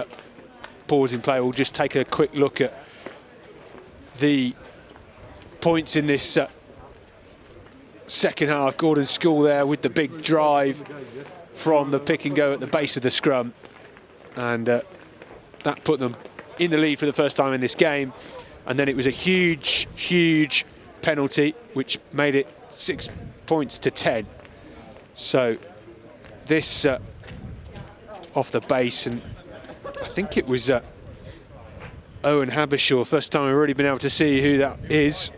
pause in play, we'll just take a quick look at the points in this second half. Gordon School there with the big drive from the pick and go at the base of the scrum, and that put them in the lead for the first time in this game. and then it was a huge penalty which made it 6 points to 10. So this off the base, and I think it was Owen Habershaw, first time we've really been able to see who that is.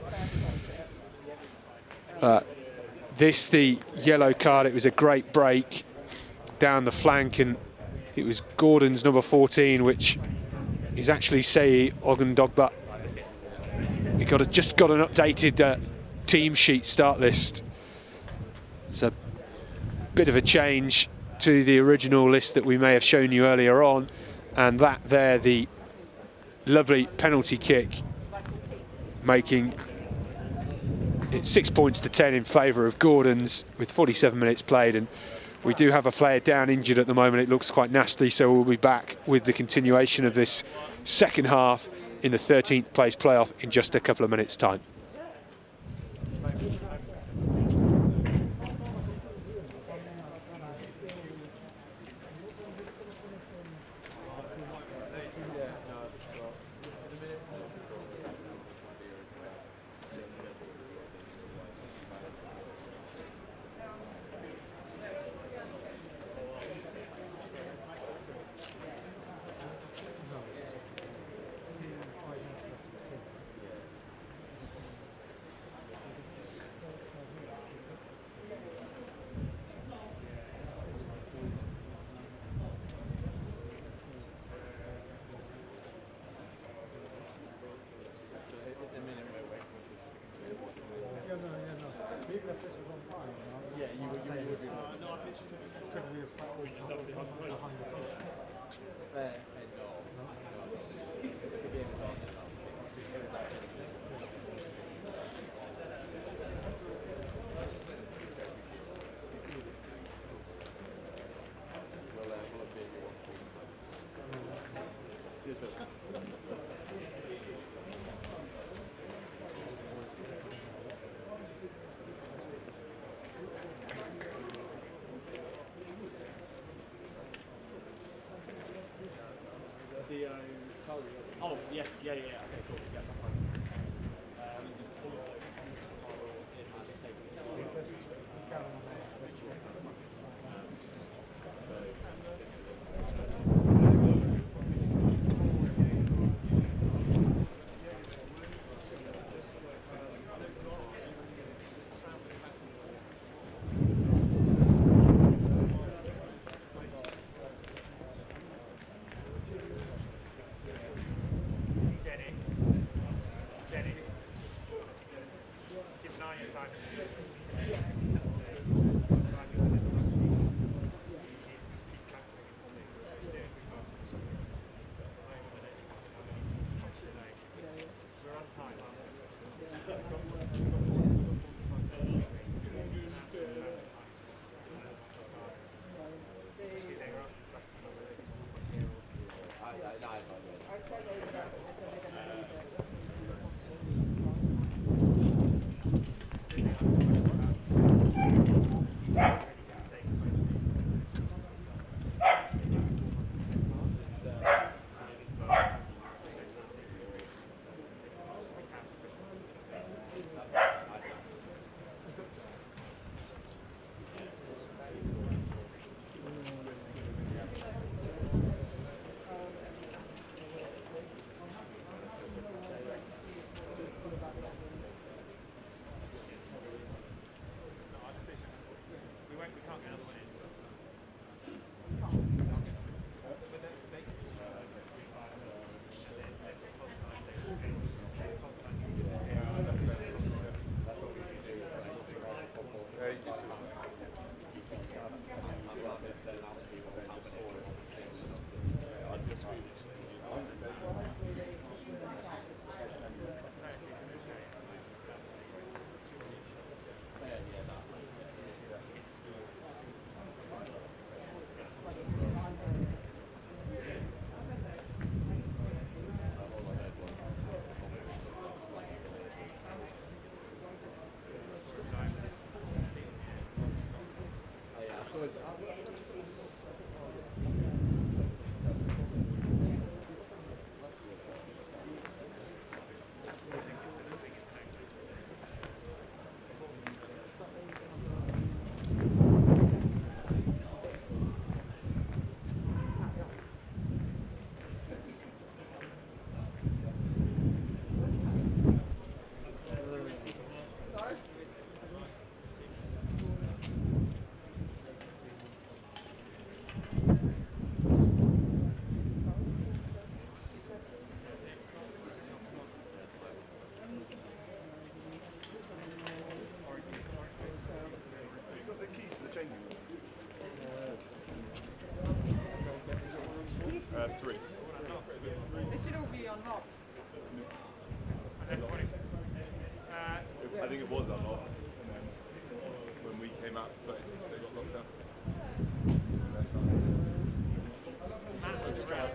The yellow card, it was a great break down the flank, and it was Gordon's number 14, which is actually Sei Ogundogba. We just got an updated team sheet start list. It's a bit of a change to the original list that we may have shown you earlier on, and that there, the lovely penalty kick, making it 6 points to 10 in favour of Gordon's with 47 minutes played. And we do have a player down injured at the moment. It looks quite nasty, so we'll be back with the continuation of this second half in the 13th place playoff in just a couple of minutes' time. Oh, yeah, okay, cool. Yeah, that's fine. 3. They should all be unlocked. I think it was unlocked, and then when we came out to play, they got locked up. Matt was around,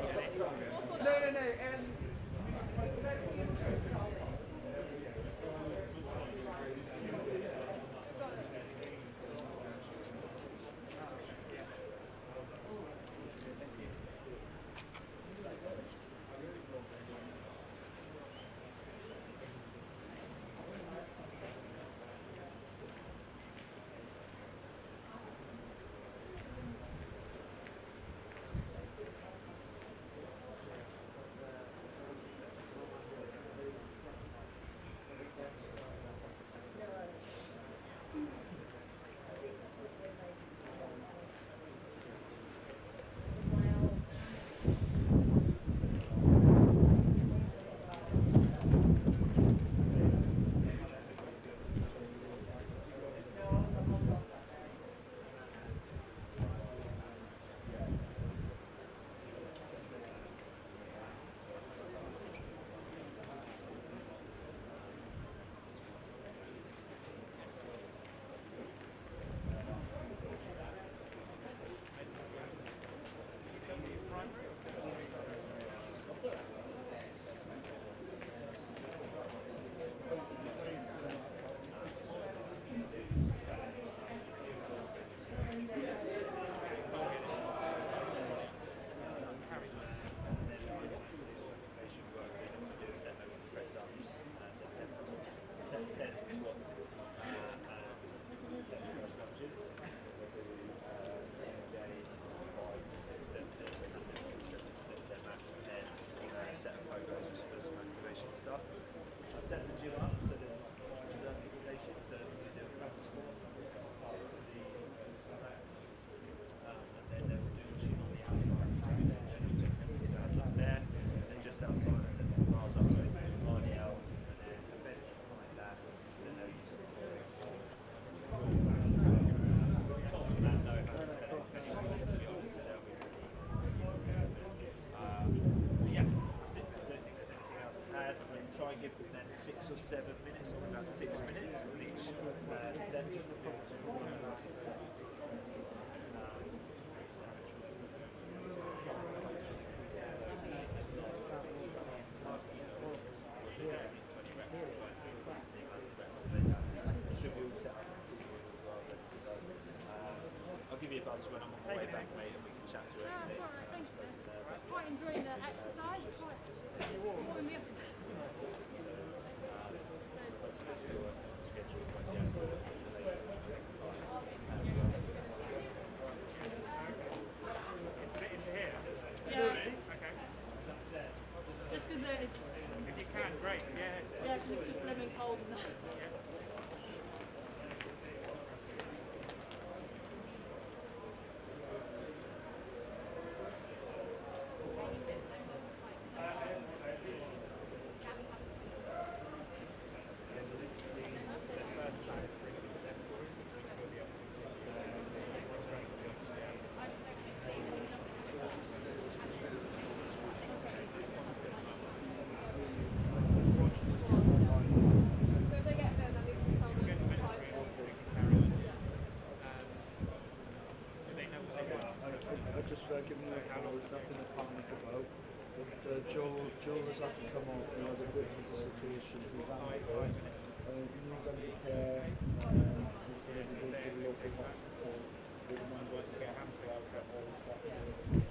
Enjoying the exercise. Warming me up. Yeah. Okay. Just because it's... If you can, great. Yeah. Yeah, because it's just living cold and that. Giving you a call, there's nothing to panic about. But Joel has had to come off, we had a bit of a situation with Amber. He needs under care, he's going to be going to the local hospital. With the man going to get hamper out, get all the stuff in.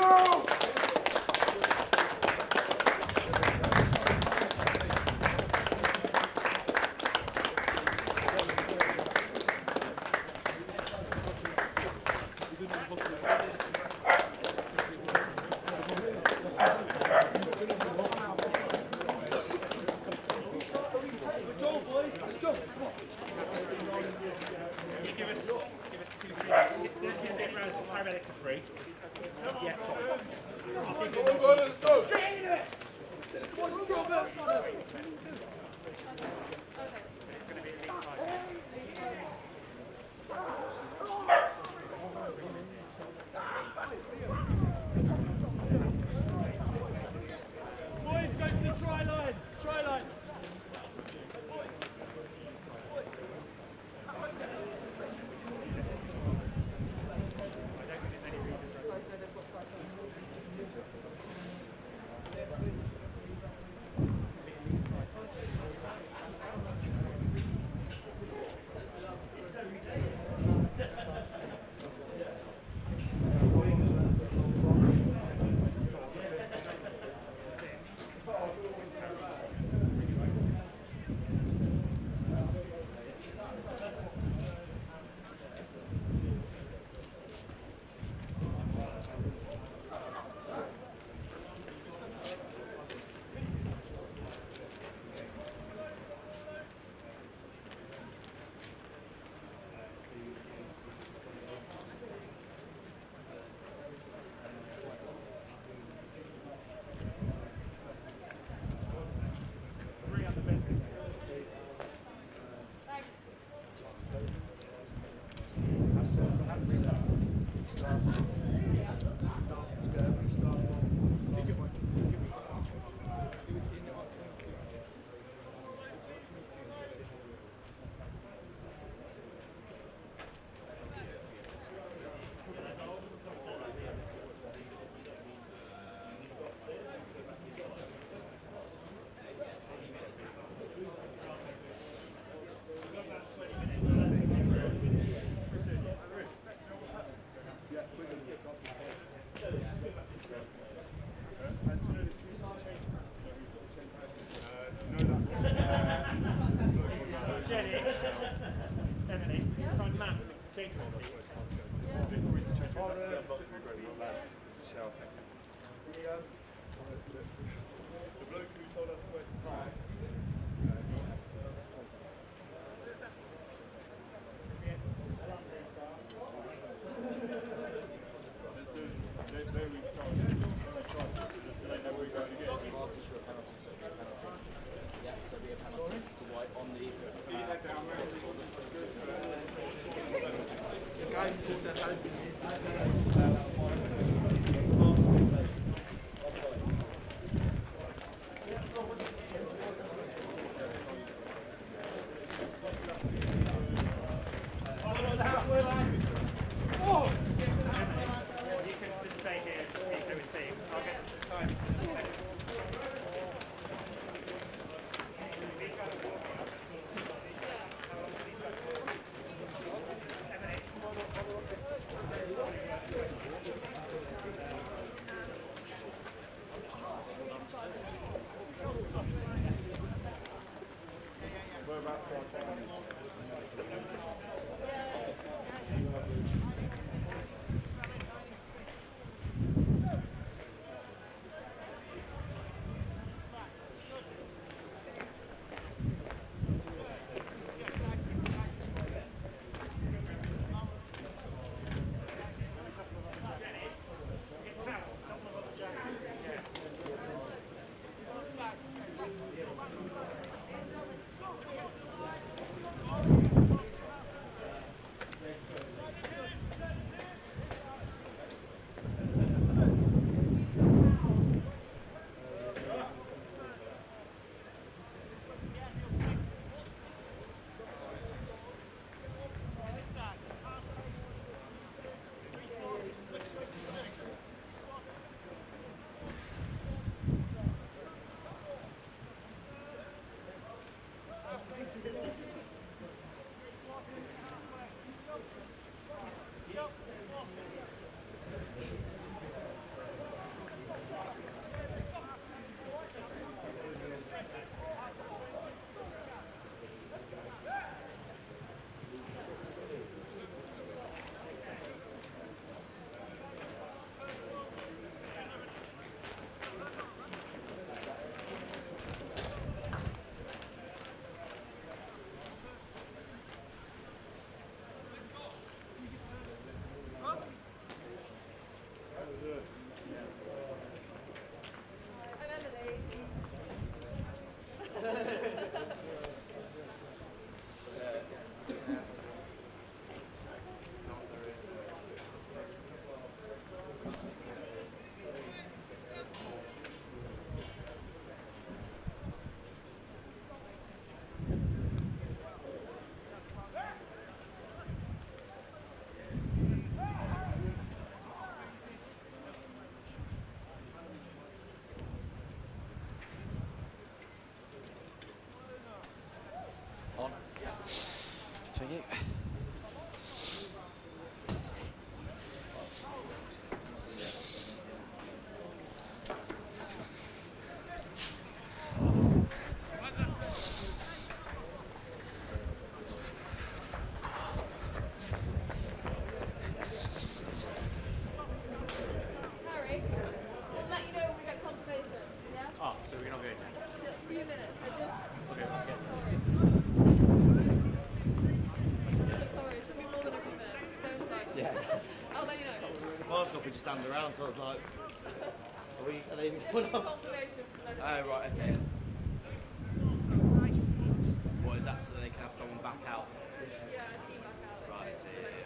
You can just stay here. turned around, so I was like, are they even going off? Oh, right, okay. What is that, so they can have someone back out? Yeah, a team back out. Right, I see, yeah.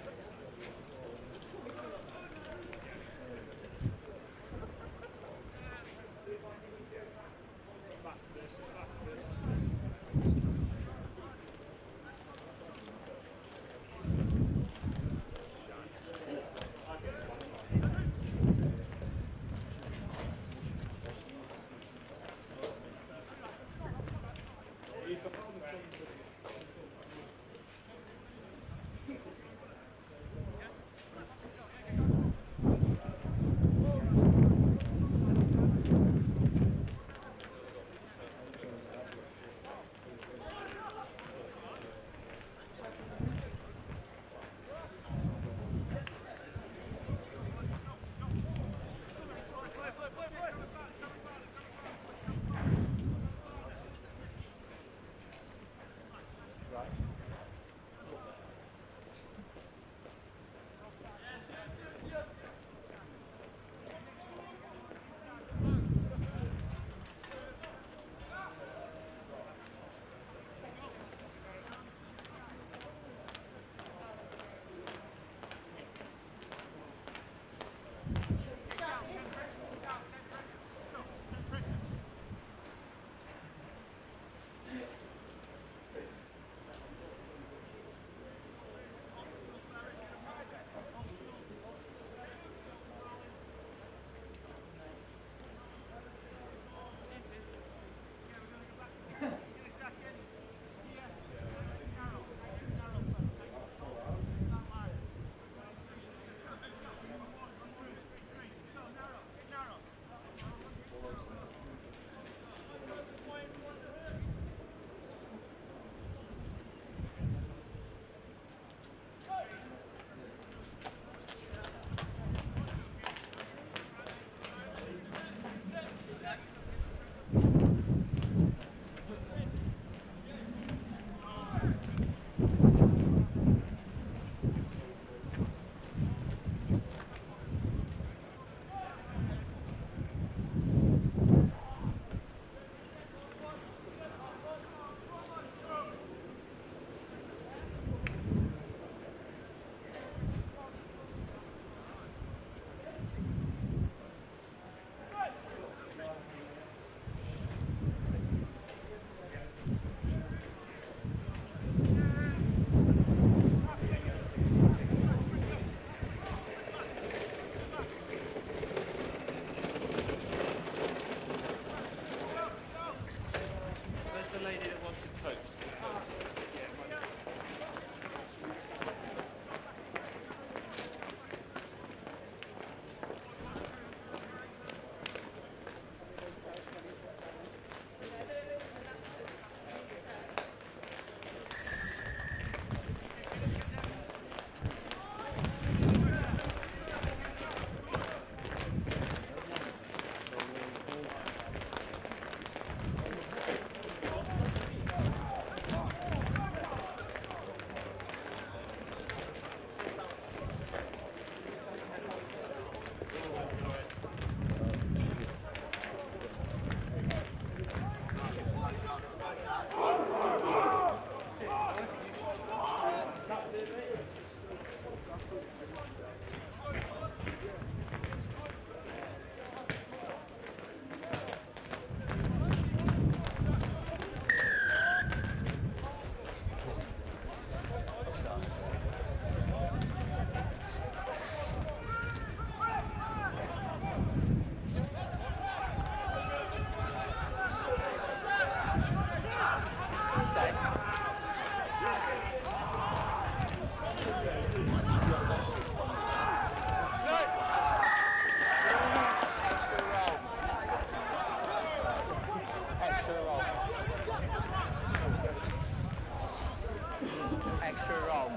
Extra roll.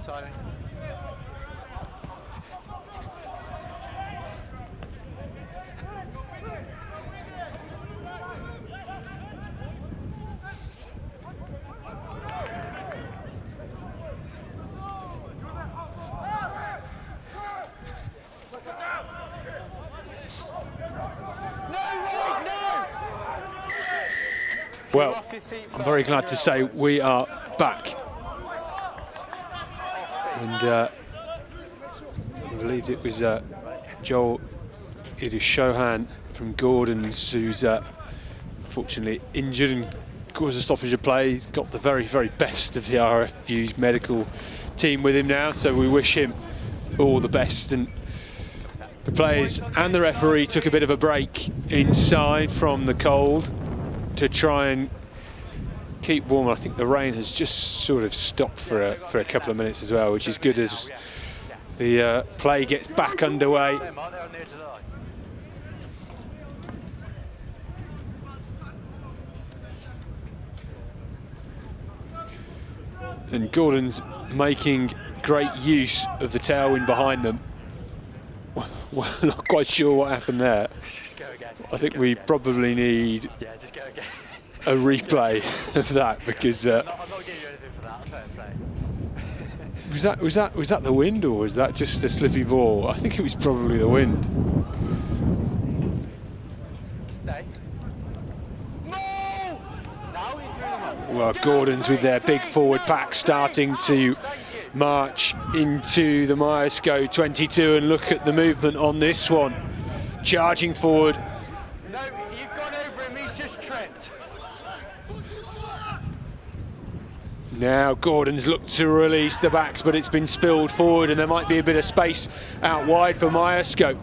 Timing. Well, I'm very glad to say we are back. And I believe it was Joel Idushohan from Gordon's who's unfortunately injured and caused a stoppage of play. He's got the very, very best of the RFU's medical team with him now, so we wish him all the best. And the players and the referee took a bit of a break inside from the cold to try and keep warm. I think the rain has just sort of stopped for a couple of minutes as well, which is good as the play gets back underway. And Gordon's making great use of the tailwind behind them. Well, not quite sure what happened there. Just go again. I think we probably need Just go again. a replay of that because I'm not giving you anything for that. Fair play. was that the wind or was that just a slippy ball? I think it was probably the wind. Stay. No! Now he's doing it. Well, Gordon's with their big forward pack starting to march into the Myerscough 22, and look at the movement on this one. Charging forward. No, you've gone over him, he's just tripped. Now Gordon's looked to release the backs, but it's been spilled forward and there might be a bit of space out wide for Myerscough.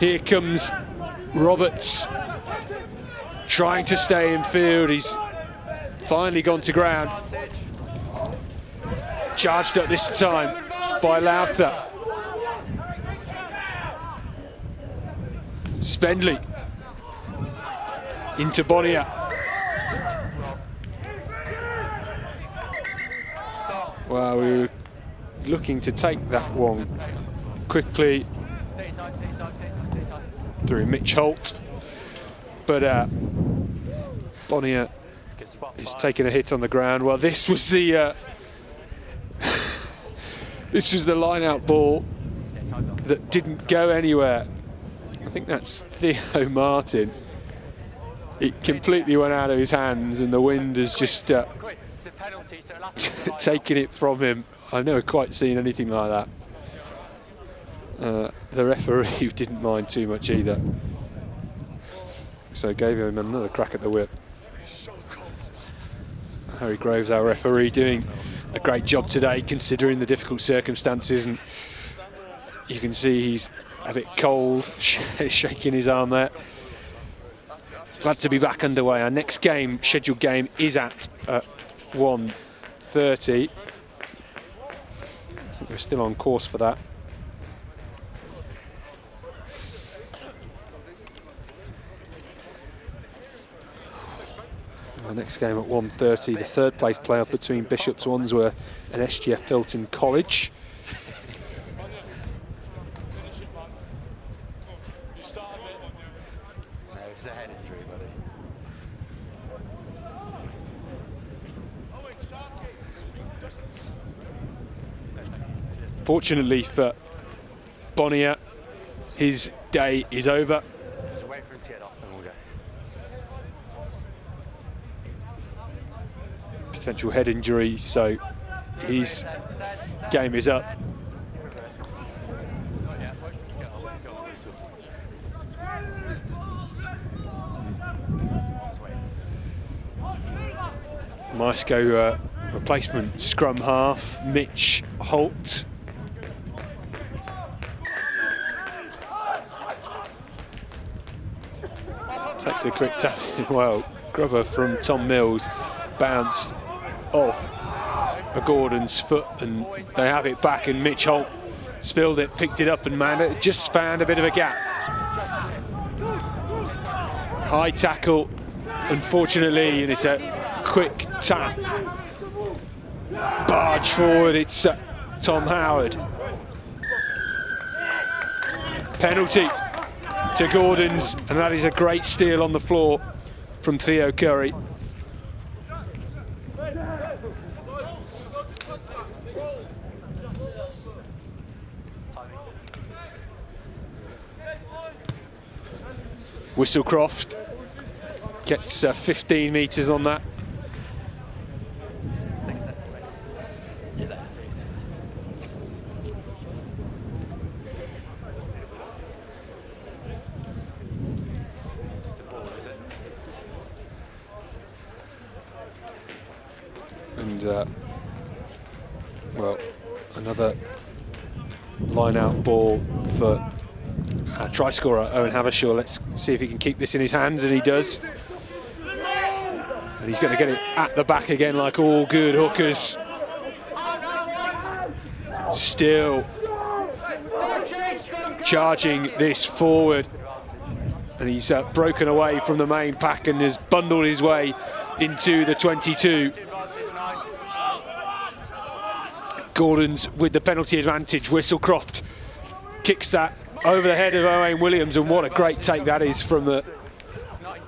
Here comes Roberts trying to stay in field. He's finally gone to ground. Charged up this time by Lowther. Spendley into Bonnier. Well, we were looking to take that one quickly through Mitch Holt, but Bonnier is taking a hit on the ground. Well, this was the this was the line-out ball that didn't go anywhere. I think that's Theo Martin. It completely went out of his hands and the wind has just taken it from him. I've never quite seen anything like that. The referee didn't mind too much either, so gave him another crack at the whip. Harry Groves, our referee, doing a great job today considering the difficult circumstances, and you can see he's a bit cold, shaking his arm there. Glad to be back underway. Our next game, scheduled game, is at 1:30. I think we're still on course for that. Our next game at 1:30, the third place playoff between Bishop's Wandsworth and SGF Filton College. It's a head injury, buddy. Fortunately for Bonnier, his day is over. Just wait for him to get off and we'll go. Potential head injury, so his game is up. Myerscough replacement scrum half, Mitch Holt. Takes a quick tap. Well, grubber from Tom Mills bounced off a Gordon's foot and they have it back, and Mitch Holt spilled it, picked it up and just found a bit of a gap. High tackle, unfortunately, and it's a quick tap. Barge forward, it's Tom Howard. Penalty to Gordon's, and that is a great steal on the floor from Theo Curry. Whistlecroft Gets 15 metres on that. Take a step away. Yeah, there, please. Just a ball, is it? And well, another line-out ball for our try scorer Owen Havershaw. Let's see if he can keep this in his hands, and he does. And he's going to get it at the back again, like all good hookers. Still charging this forward, and he's broken away from the main pack and has bundled his way into the 22. Gordon's with the penalty advantage. Whistlecroft kicks that over the head of Owain Williams, and what a great take that is from the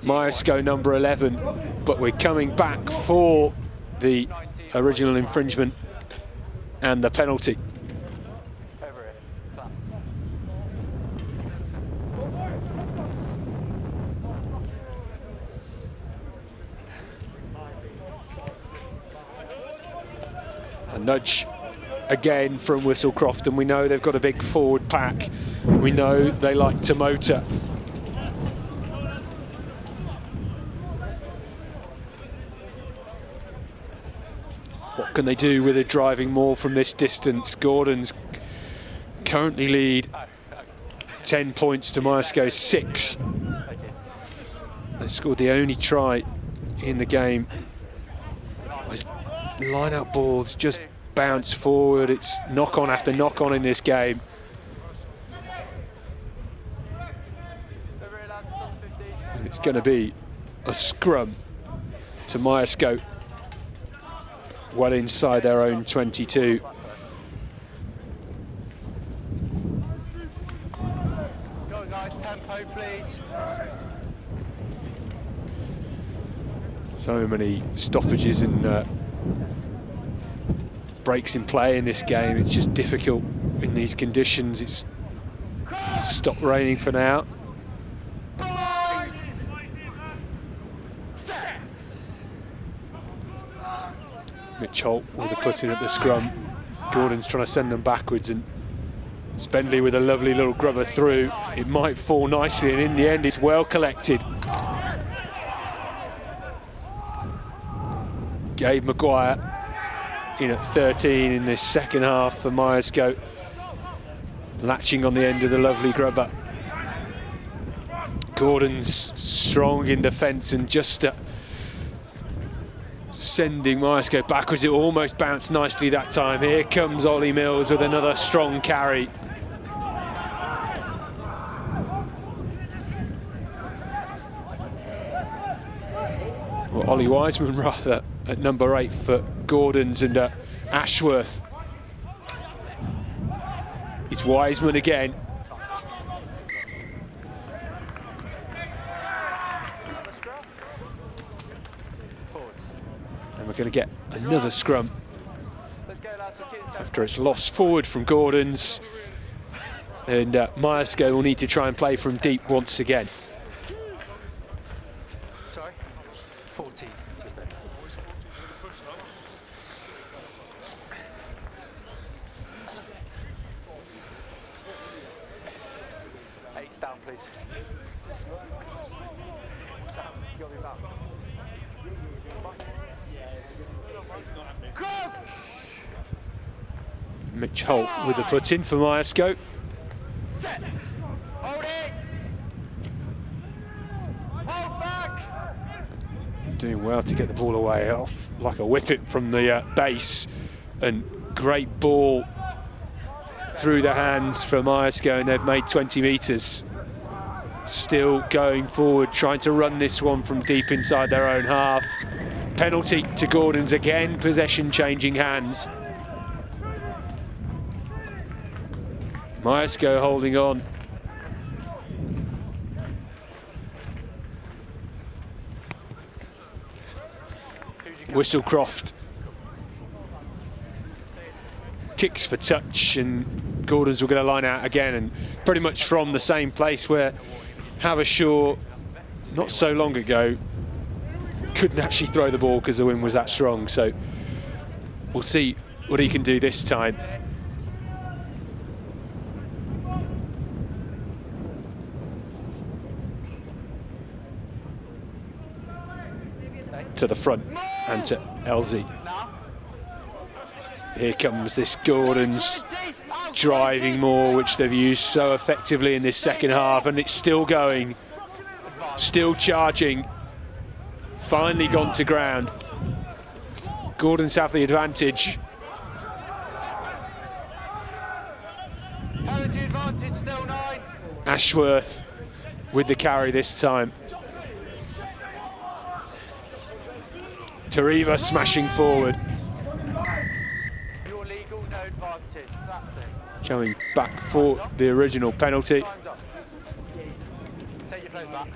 Myerscough number 11. But we're coming back for the original infringement and the penalty. Over it. Claps. A nudge again from Whistlecroft, and we know they've got a big forward pack. We know they like to motor. What can they do with a driving maul from this distance? Gordon's currently lead 10 points to Myerscough 6. They scored the only try in the game. Line-out balls just bounce forward. It's knock-on after knock-on in this game. And it's going to be a scrum to Myerscough, well inside their own 22. Go on, guys, tempo, please. So many stoppages and breaks in play in this game. It's just difficult in these conditions. It's stopped raining for now. Mitch Holt with a put in at the scrum. Gordon's trying to send them backwards, and Spendley with a lovely little grubber through. It might fall nicely, and in the end it's well collected. Gabe Maguire in at 13 in this second half for Myerscough, latching on the end of the lovely grubber. Gordon's strong in defence and just sending Myerscough backwards. It almost bounced nicely that time. Here comes Ollie Mills with another strong carry. Well, Ollie Wiseman rather at number 8 for Gordons, and Ashworth. It's Wiseman again. And we're going to get another scrum after it's lost forward from Gordons. And Myerscough will need to try and play from deep once again. Sorry? 14, just there. 8's down, please. You'll be back. Coach! Mitch Holt with the put in for Myerscough. Set! Hold it! Hold back! Doing well to get the ball away off like a whippet from the base, and great ball through the hands for Myerscough, and they've made 20 metres. Still going forward, trying to run this one from deep inside their own half. Penalty to Gordons again, possession changing hands. Myerscough holding on. Whistlecroft kicks for touch, and Gordons will get a line out again, and pretty much from the same place where Havershaw not so long ago couldn't actually throw the ball because the wind was that strong. So we'll see what he can do this time. To the front and to Elsie. Here comes this Gordon's driving more, which they've used so effectively in this second half, and it's still going, still charging. Finally gone to ground. Gordons have the advantage. Penalty advantage, still 9. Ashworth with the carry this time. Tariva smashing forward. You're legal, no advantage. That's it. Coming back for the original penalty. Time's up. Take your clothes back.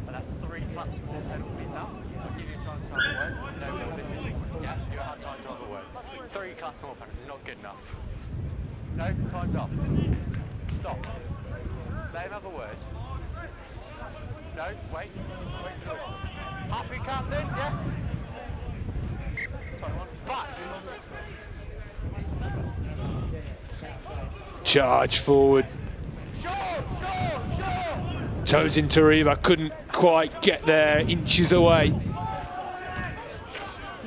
And that's 3 claps more penalties now. I'll give you a chance to have a word. No, this is yeah, you have time to have a word. 3 claps more penalties, not good enough. No, time's up. Stop. Let him have a word. No, wait for the whistle. Happy captain, yeah? Sorry, one. Back! Charge forward. Short! Toes in Tariva, couldn't quite get there, inches away.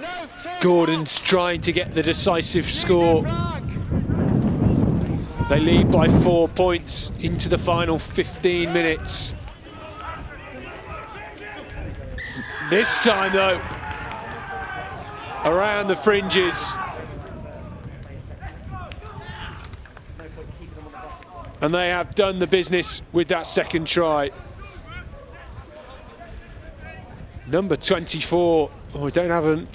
No, 2! Gordon's trying to get the decisive score. They lead by 4 points into the final 15 minutes. This time though, around the fringes. And they have done the business with that second try. Number 24, oh, we don't have a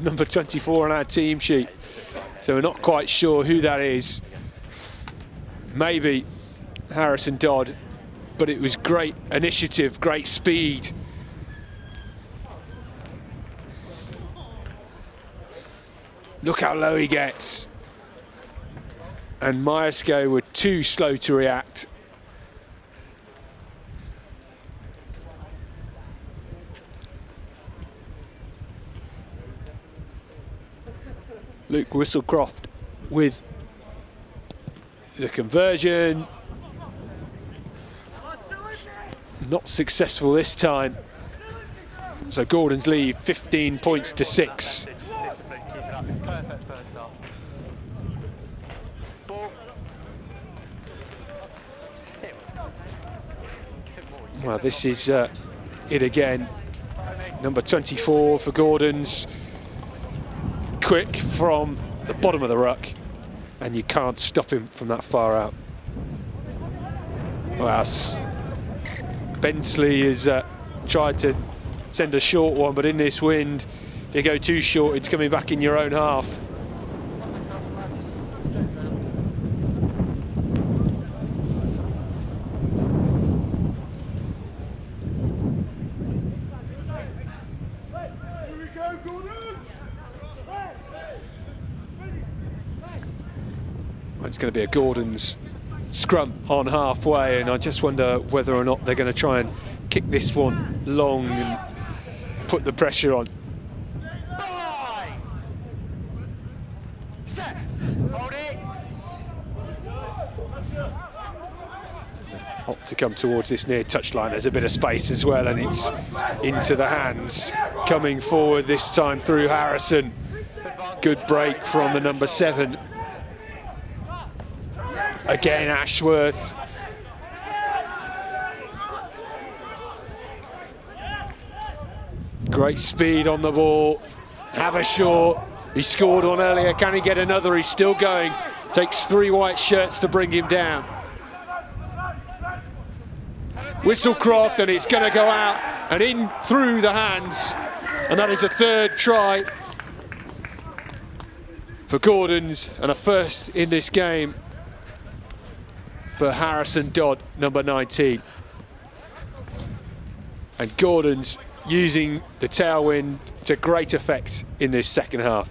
number 24 on our team sheet, so we're not quite sure who that is. Maybe Harrison Dodd, but it was great initiative, great speed. Look how low he gets. And Myerscough were too slow to react. Luke Whistlecroft with the conversion. Not successful this time. So Gordon's lead 15 points to 6. Discipline, keep it up. It's perfect first half. Ball. It was good. Well, this is it again. Number 24 for Gordon's. Quick from the bottom of the ruck, and you can't stop him from that far out. Well, Bensley has tried to send a short one, but in this wind, if you go too short, it's coming back in your own half. It's going to be a Gordon's scrum on halfway, and I just wonder whether or not they're going to try and kick this one long and put the pressure on. Five. Set. Hold it. Opt to come towards this near touchline. There's a bit of space as well, and it's into the hands. Coming forward this time through Harrison. Good break from the number 7. Again, Ashworth. Great speed on the ball. Habershaw, he scored one earlier. Can he get another? He's still going. Takes 3 white shirts to bring him down. Whistlecroft, and it's going to go out and in through the hands. And that is a 3rd try for Gordons, and a first in this game for Harrison Dodd, number 19. And Gordon's using the tailwind to great effect in this second half.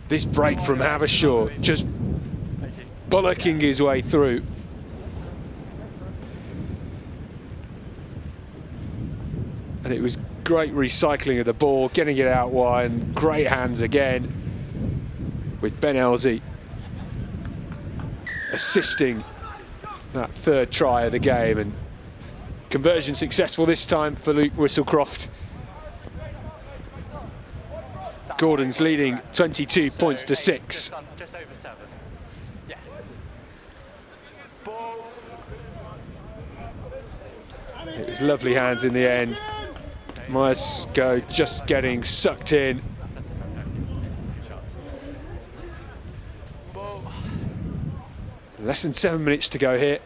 This break from Habershaw, just bullocking his way through. And it was great recycling of the ball, getting it out wide, and great hands again with Ben Elsie assisting that third try of the game, and conversion successful this time for Luke Whistlecroft. Gordon's leading 22 points to 6. Just over 7. Yeah. Ball. It was lovely hands in the end. Myerscough just getting sucked in. Ball. Less than 7 minutes to go here.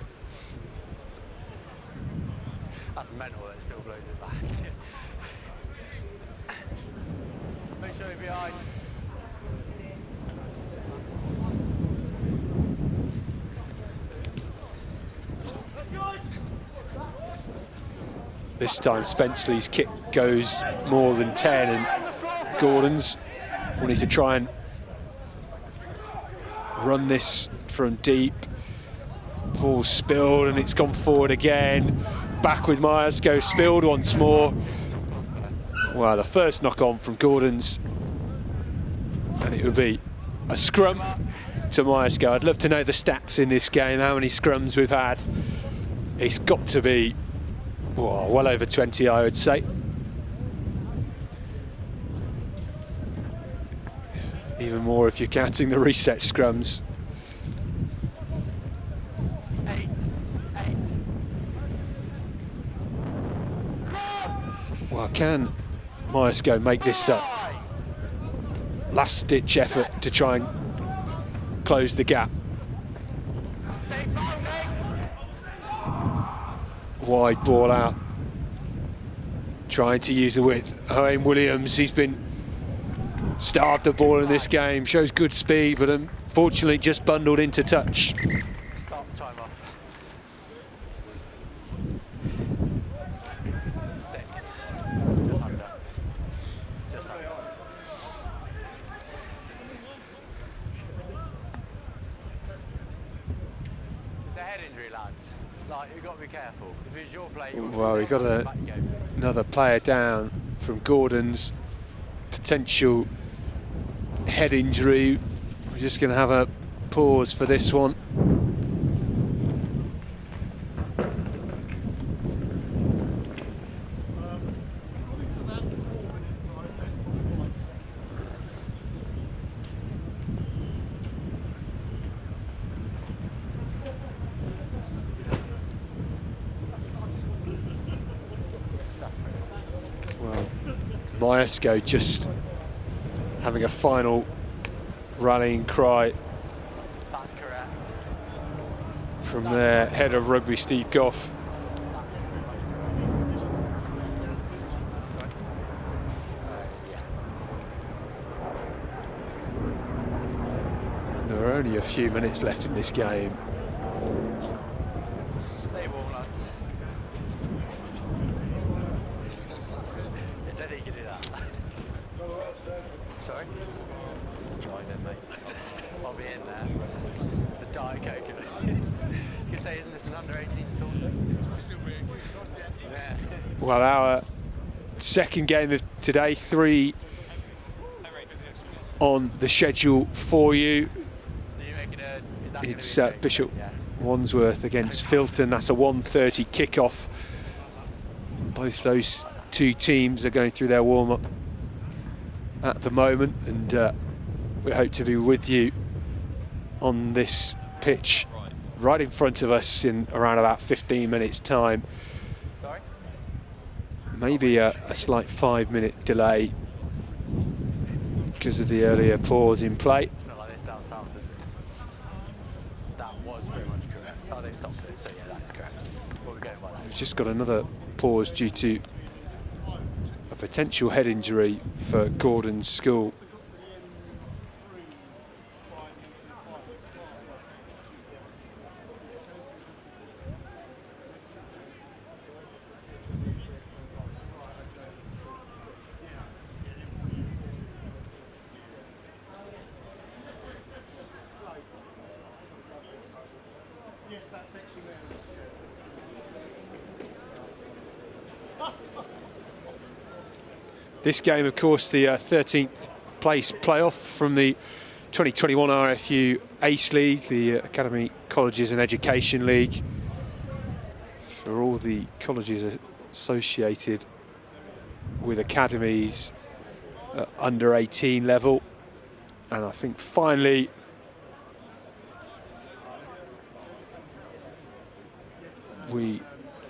That's mental that it still blows it back. Make sure you're behind. This time Spenceley's kick goes more than 10, and Gordon's wanting to try and run this from deep. Ball spilled and it's gone forward again. Back with Myerscough, spilled once more. Wow, the first knock on from Gordon's, and it would be a scrum to Myerscough. I'd love to know the stats in this game, how many scrums we've had. It's got to be well over 20, I would say. Even more if you're counting the reset scrums. 8. Well, can Myerscough make this up? Last-ditch effort to try and close the gap. Wide ball out, trying to use the width. Owen Williams, he's been starved of ball in this game, shows good speed, but unfortunately just bundled into touch. Stop, time off. 6. Just under. Just under. It's a head injury, lads. Like, you've got to be careful. If it's your play, Well, we've got another player down from Gordon's. Potential head injury. We're just going to have a pause for this one. Well, Myerscough just having a final rallying cry. That's correct. From their head of rugby, Steve Goff. There are only a few minutes left in this game. Stay warm, lads. I don't think you can do that. Sorry? Try then, mate. I'll be in there. The Diet Coke. You can say, isn't this an under-18s tournament? Yeah. Well, our second game of today, 3 on the schedule for you. It's Bishop Wandsworth against Filton. That's a 1:30 kickoff. Both those two teams are going through their warm-up at the moment, and we hope to be with you on this pitch right in front of us in around about 15 minutes time. Sorry? Maybe a slight 5-minute delay because of the earlier pause in play. It's not like this down south, is it? That was very much correct. Oh, they stopped it, so yeah, that is correct. We'll be going by that. We've just got another pause due to a potential head injury for Gordon's school. This game, of course, the 13th place playoff from the 2021 RFU ACE League, the Academy Colleges and Education League, for all the colleges associated with academies at under 18 level. And I think finally we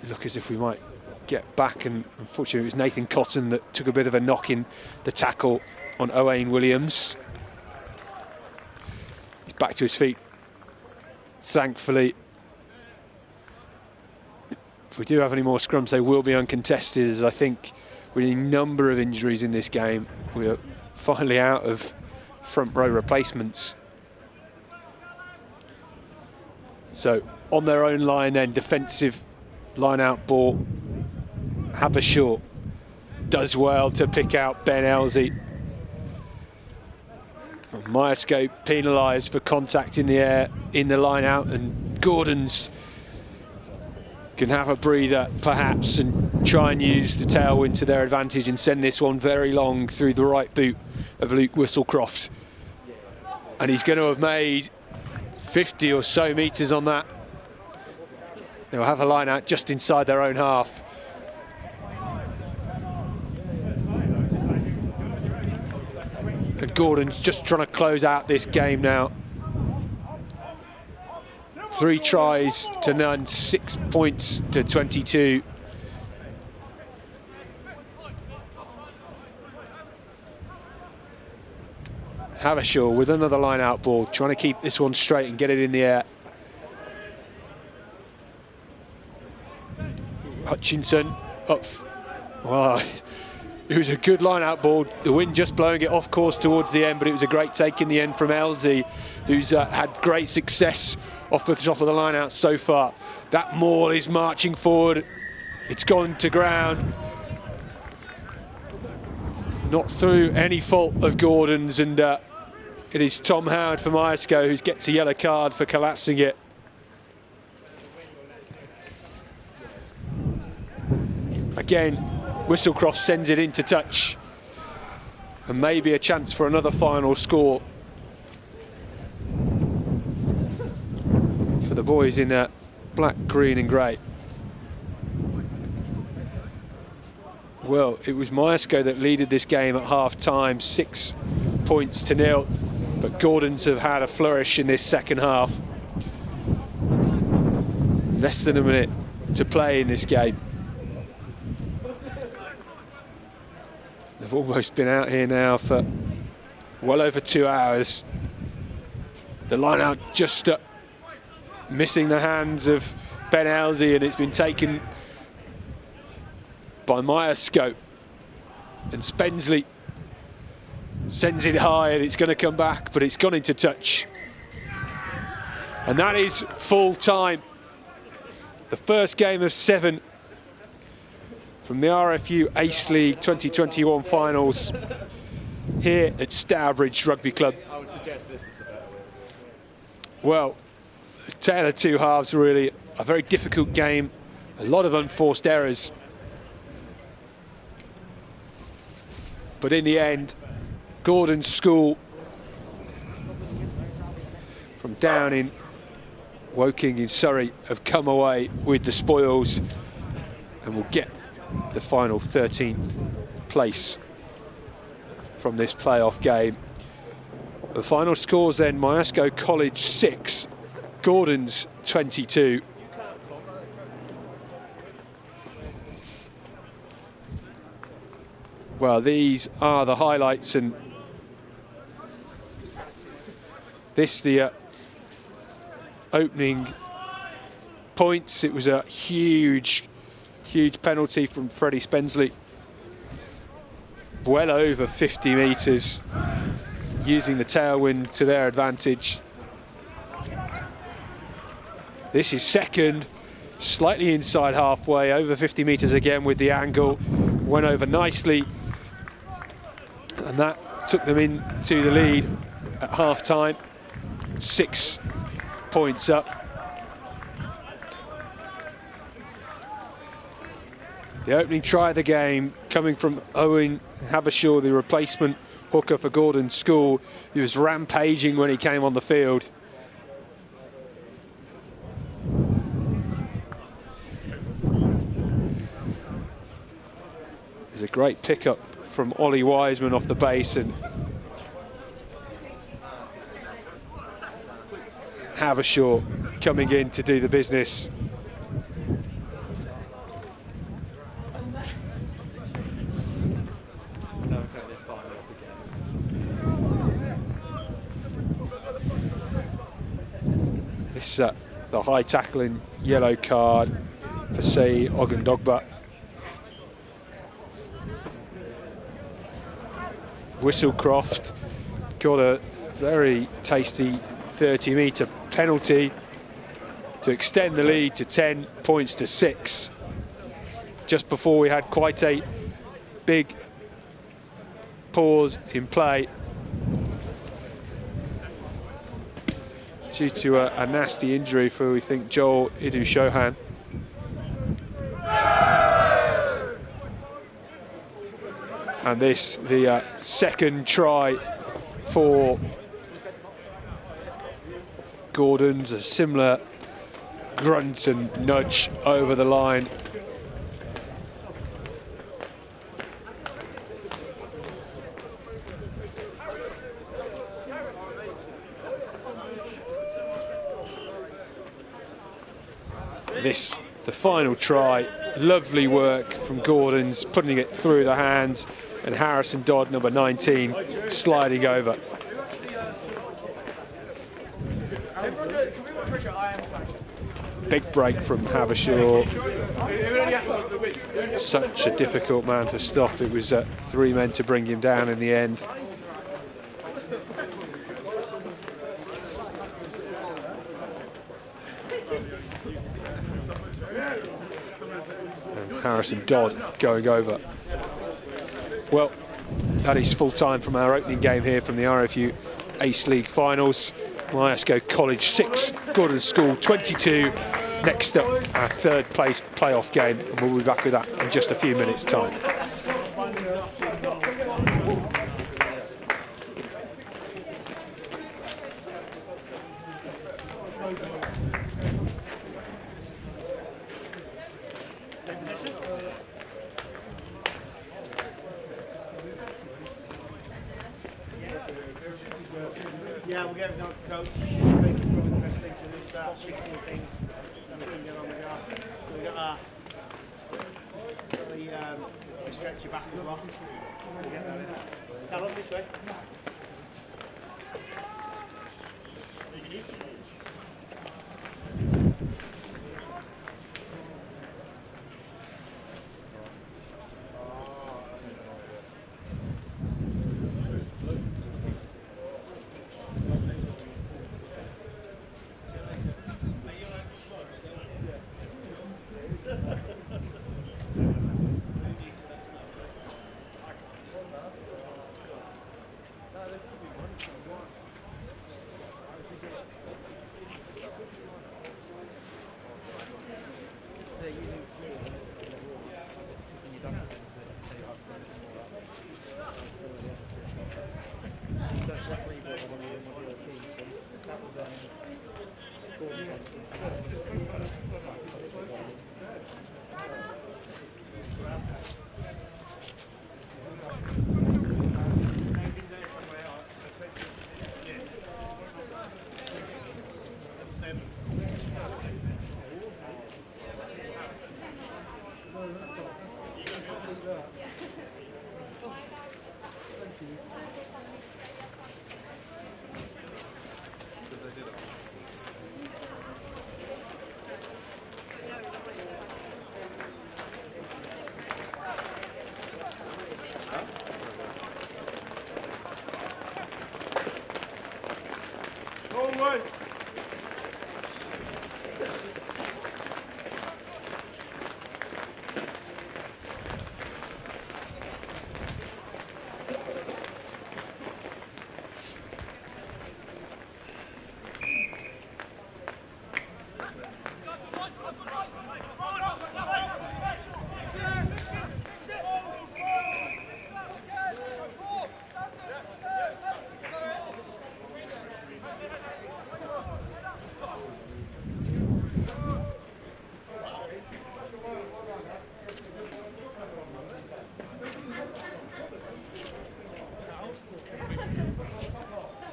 look as if we might get back, and unfortunately it was Nathan Cotton that took a bit of a knock in the tackle on Owain Williams. He's back to his feet, thankfully. If we do have any more scrums, they will be uncontested, as I think with a number of injuries in this game, we are finally out of front row replacements. So on their own line then, defensive line out ball. Habershaw does well to pick out Ben Elsie. Myerscough penalised for contact in the air in the line out, and Gordon's can have a breather perhaps and try and use the tailwind to their advantage and send this one very long through the right boot of Luke Whistlecroft. And he's going to have made 50 or so metres on that. They'll have a line out just inside their own half. And Gordon's just trying to close out this game now. 3 tries to none, 6 points to 22. Habershaw with another line out ball, trying to keep this one straight and get it in the air. Hutchinson up. Wow, it was a good line out ball. The wind just blowing it off course towards the end, but it was a great take in the end from Elsie, who's had great success off the top of the line out so far. That maul is marching forward. It's gone to ground. Not through any fault of Gordon's, and it is Tom Howard from Myerscough who gets a yellow card for collapsing it. Again, Whistlecroft sends it into touch, and maybe a chance for another final score for the boys in black, green and grey. Well, it was Myerscough that leaded this game at half-time, 6 points to 0, but Gordons have had a flourish in this second half. Less than a minute to play in this game. They've almost been out here now for well over 2 hours. The line out just missing the hands of Ben Elsie, and it's been taken by Myerscough, and Spensley sends it high, and it's going to come back, but it's gone into touch, and that is full time. The first game of 7 from the RFU ACE League 2021 finals here at Stourbridge Rugby Club. I would suggest this is the better way. Well, a tale of two halves really. A very difficult game, a lot of unforced errors. But in the end, Gordon's school from down in Woking in Surrey have come away with the spoils and will get the final 13th place from this playoff game. The final scores then: Myerscough College 6, Gordon's 22. Well, these are the highlights, and this the opening points. It was a huge penalty from Freddie Spensley, well over 50 metres, using the tailwind to their advantage. This is second, slightly inside halfway, over 50 metres again with the angle, went over nicely, and that took them into the lead at half-time, 6 points up. The opening try of the game coming from Owain Habershaw, the replacement hooker for Gordon School, he was rampaging when he came on the field. It was a great pickup from Ollie Wiseman off the base, and Habershaw coming in to do the business. This the high tackling yellow card for Say Ogundogba. Whistlecroft got a very tasty 30-metre penalty to extend the lead to 10 points to 6, just before we had quite a big pause in play due to a nasty injury for, we think, Joel Idu-Shohan. And this, the second try for Gordon's, a similar grunt and nudge over the line. This, the final try, lovely work from Gordon's, putting it through the hands, and Harrison Dodd, number 19, sliding over. Big break from Habershaw. Such a difficult man to stop. It was 3 men to bring him down in the end. And Harrison Dodd going over. Well, that is full time from our opening game here from the RFU Ace League Finals. Myerscough College 6, Gordon School 22. Next up, our third place playoff game, and we'll be back with that in just a few minutes' time. Yeah, we're getting on coach. I think it's probably the best thing to do, start shifting things and we can get on the go. So we got that. Really stretch your back as well. We'll get that in. Tell them this way.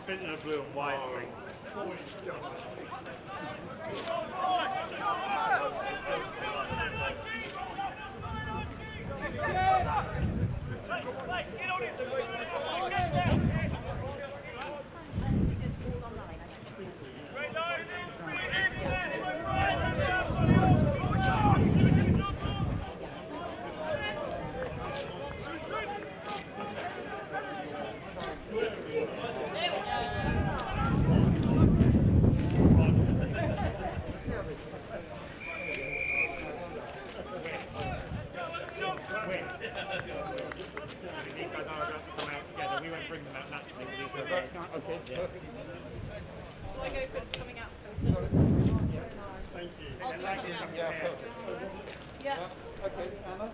Filton are blue and white, I think. These guys are about to come out together. We won't bring them out naturally, but these guys are. Okay, perfect. Shall I go for coming out? Thank you. I'll do coming out. Yeah. Okay, Anna.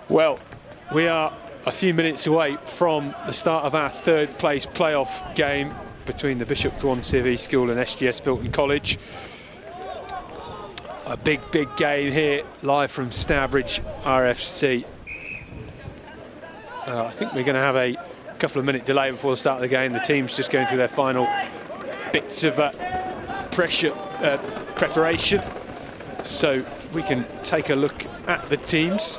Well, we are a few minutes away from the start of our third place playoff game between the Bishop Swan Civ School and SGS Filton College. A big game here, live from Stourbridge RFC. I think we're going to have a couple of minute delay before the start of the game. The team's just going through their final bits of preparation, so we can take a look at the teams.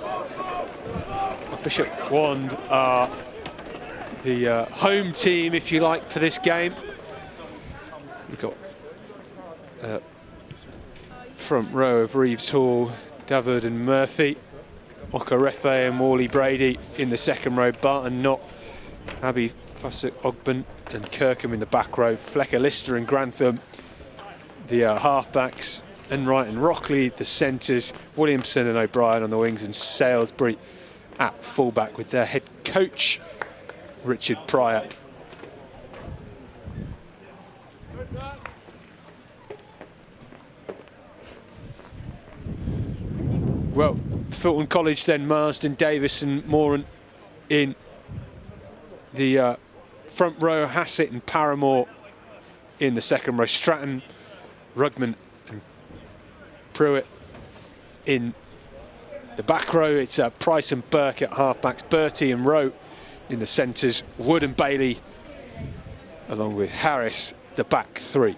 Bishop Wand are the home team, if you like, for this game. We've got front row of Reeves Hall, Davard and Murphy, Okarefe and Wally Brady in the second row, Barton Knott, Abbey Fussett Ogben and Kirkham in the back row, Flecker Lister and Grantham the halfbacks, Enright and Rockley the centres, Williamson and O'Brien on the wings, and Salisbury at fullback with their head coach Richard Pryor. Well, Filton College then, Marsden, Davis and Moran in the front row, Hassett and Paramore in the second row, Stratton, Rugman and Pruitt in the back row. It's Price and Burke at halfbacks, Bertie and Rowe in the centres, Wood and Bailey along with Harris, the back three.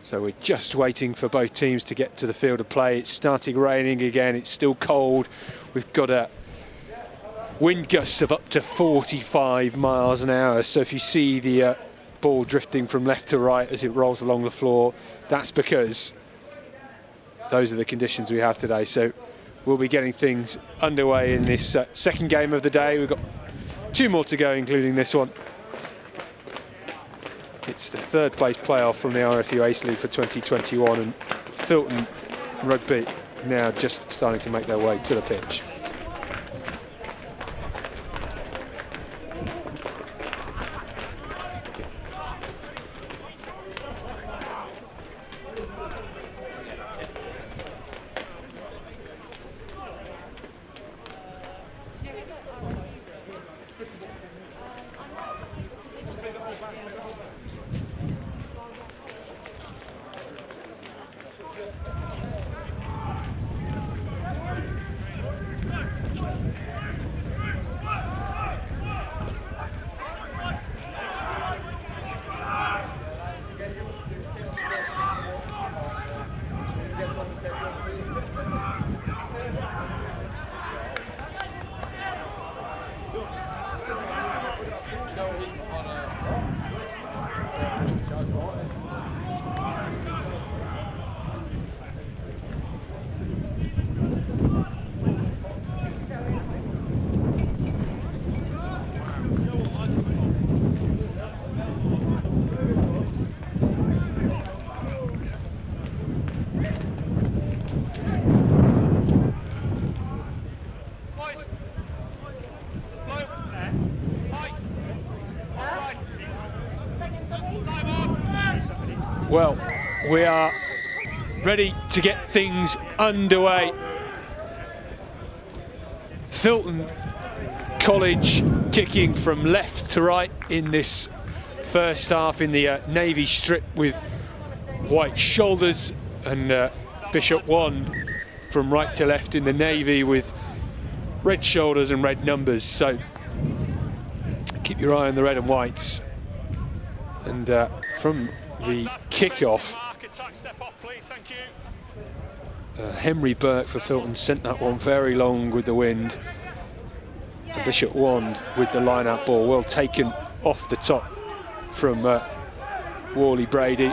So we're just waiting for both teams to get to the field of play. It's starting raining again, it's still cold. We've got a wind gusts of up to 45 miles an hour. So if you see the ball drifting from left to right as it rolls along the floor, that's because those are the conditions we have today. So we'll be getting things underway in this second game of the day. We've got 2 more to go, including this one. It's the third place playoff from the RFU Ace League for 2021, and Filton Rugby now just starting to make their way to the pitch. Well, we are ready to get things underway. Filton College kicking from left to right in this first half in the navy strip with white shoulders, and Bishop Wand from right to left in the navy with red shoulders and red numbers. So keep your eye on the red and whites. And from the kick-off, Henry Burke for Filton sent that one very long with the wind. And Bishop Wand with the line-out ball, well taken off the top from Worley Brady.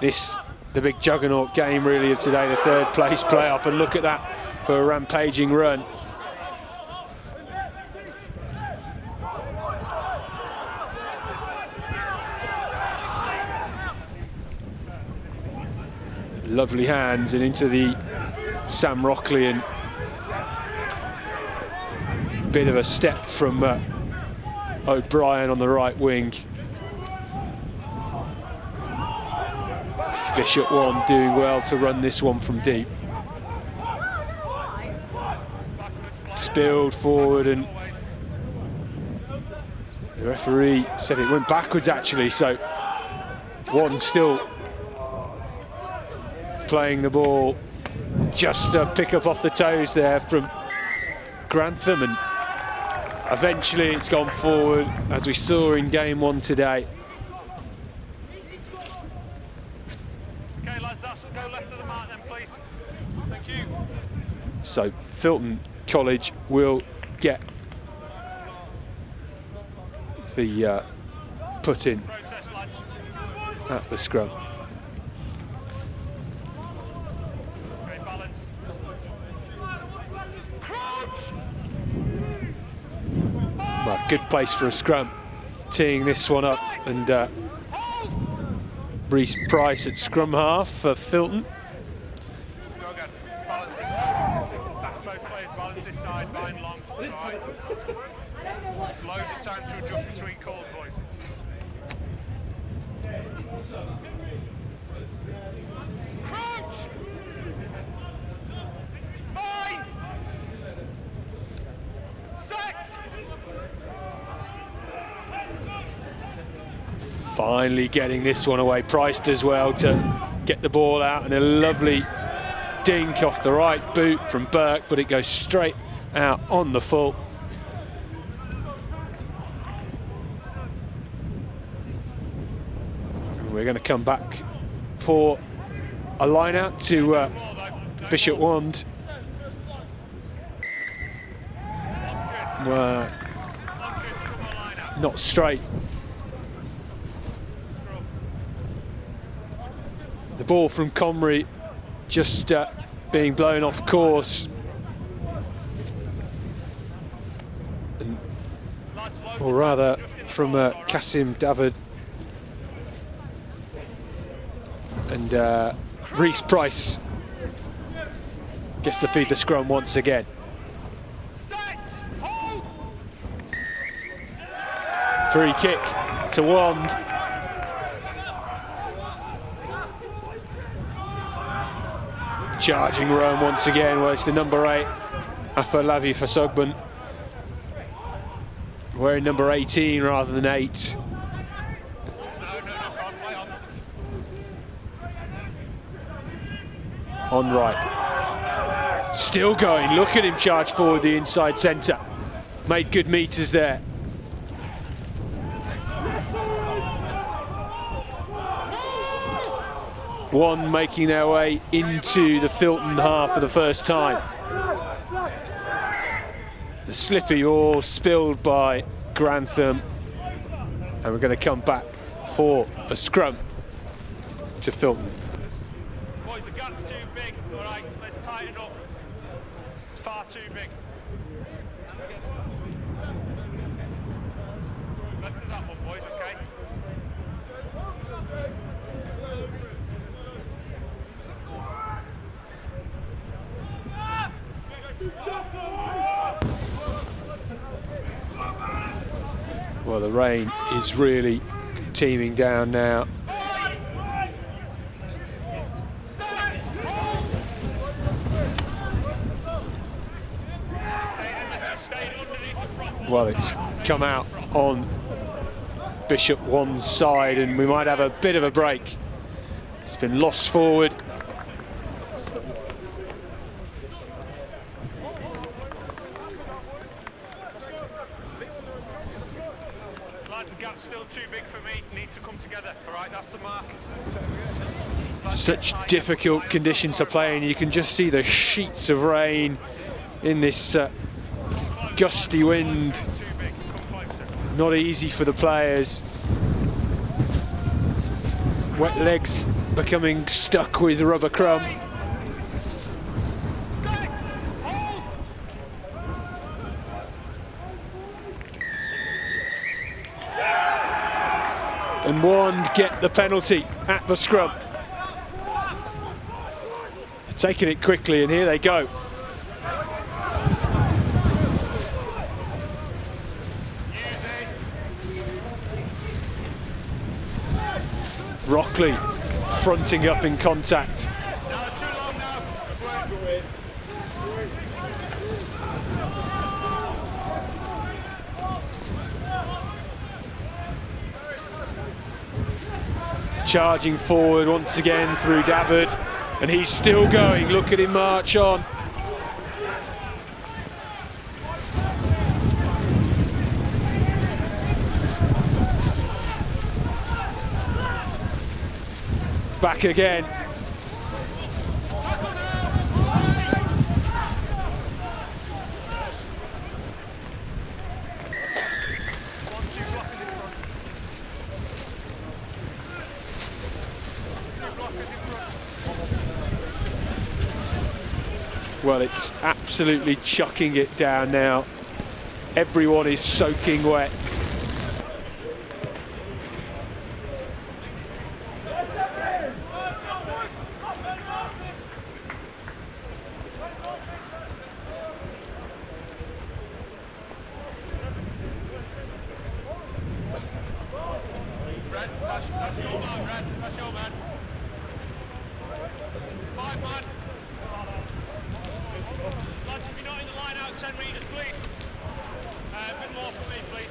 This, the big juggernaut game really of today, the third place playoff, and look at that for a rampaging run. Lovely hands and into the Sam Rockley, and bit of a step from O'Brien on the right wing. Bishop Wand doing well to run this one from deep. Spilled forward, and the referee said it went backwards actually, so Wand still playing the ball, just a pick up off the toes there from Grantham, and eventually it's gone forward as we saw in game one today. Okay lads, that's go left of the mark then please. Thank you. So Filton College will get the put in at the scrum. Well, good place for a scrum, teeing this one up, and Reece Price at scrum half for Filton. Go again. Balance this side. Both players balance this side, bind long. Right. Loads of time to adjust between calls, boys. Crouch! 5! Set! Finally getting this one away. Price does well to get the ball out, and a lovely dink off the right boot from Burke, but it goes straight out on the full. We're going to come back for a line out to Bishop Wand. Not straight. The ball from Comrie just being blown off course. Or rather from Kasim David. And Reece Price gets to feed the scrum once again. Free kick to Wand. Charging Rome once again. Well, it's the number 8, Afolabi Fasogban, wearing number 18 rather than 8. On right. Still going. Look at him charge forward the inside centre. Made good meters there. One making their way into the Filton half for the first time. The slippy ball spilled by Grantham. And we're going to come back for a scrum to Filton. Boys, the gap's too big. All right, let's tighten up. It's far too big. Left of that one, boys, okay? Well, the rain is really teeming down now. Well, it's come out on Bishop Wand's side, and we might have a bit of a break. It's been lost forward. Lads, the gap's still too big for me. Need to come together. All right, that's the mark. Such difficult conditions to play in. You can just see the sheets of rain in this gusty wind. Not easy for the players. Wet legs becoming stuck with rubber crumb. And Wand get the penalty at the scrum. Taking it quickly, and here they go. Rockley fronting up in contact. Charging forward once again through David, and he's still going. Look at him march on. Back again. Well, it's absolutely chucking it down now. Everyone is soaking wet. That's your man, Red. That's your man. 5 man. Lads, if you're not in the line out 10 metres, please. A bit more for me, please.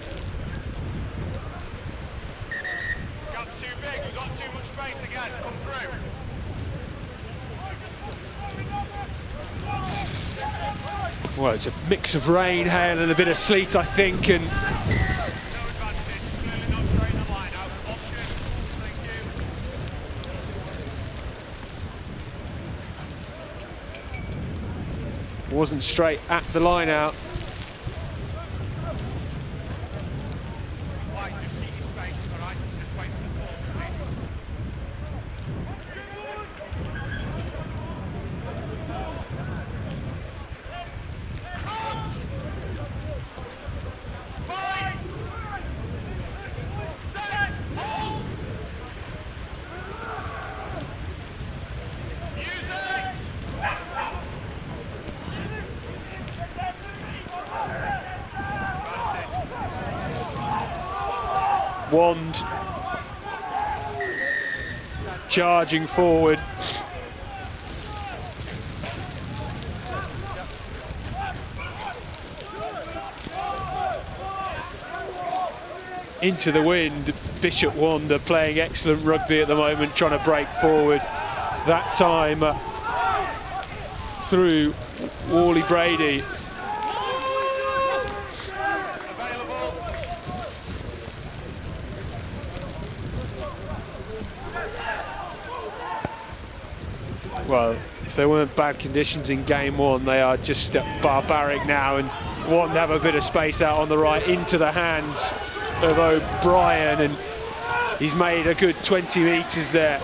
Gap's too big, we've got too much space again. Come through. Well, it's a mix of rain, hail and a bit of sleet, I think, and No advantage. Clearly not straight in the line out. Option. Thank you. wasn't straight at the line out. Right, just keep your space, alright? Just wait for the force, please. Crouch! Fight! Set! Hold! Use it! Wand charging forward. Into the wind, Bishop Wand playing excellent rugby at the moment, trying to break forward. That time through Wally Brady. Well, if there weren't bad conditions in game one, they are just barbaric now, and Wand have a bit of space out on the right into the hands of O'Brien, and he's made a good 20 metres there.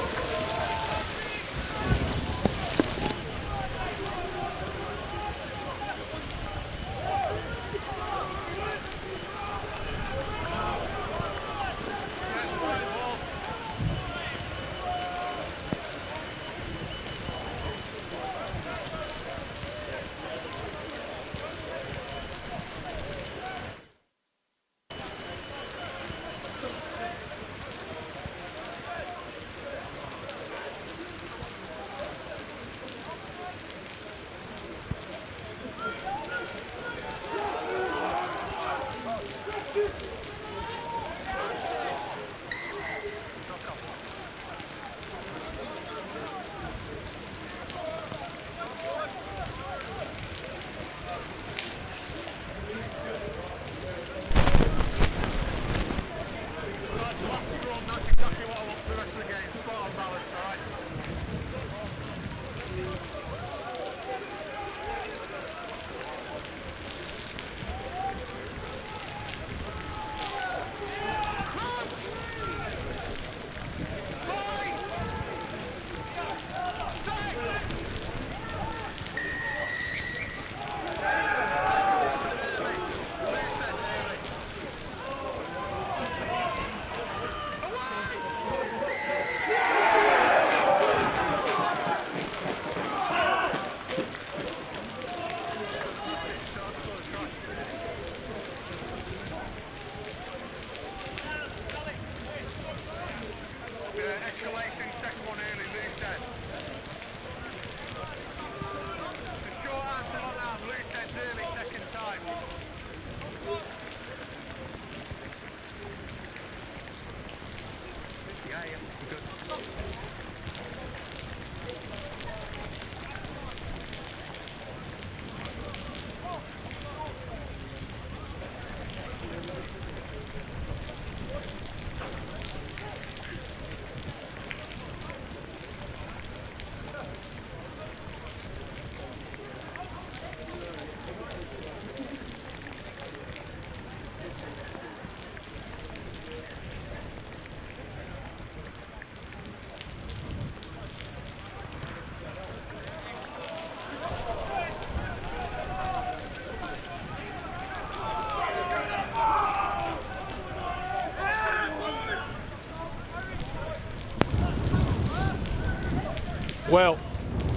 Well,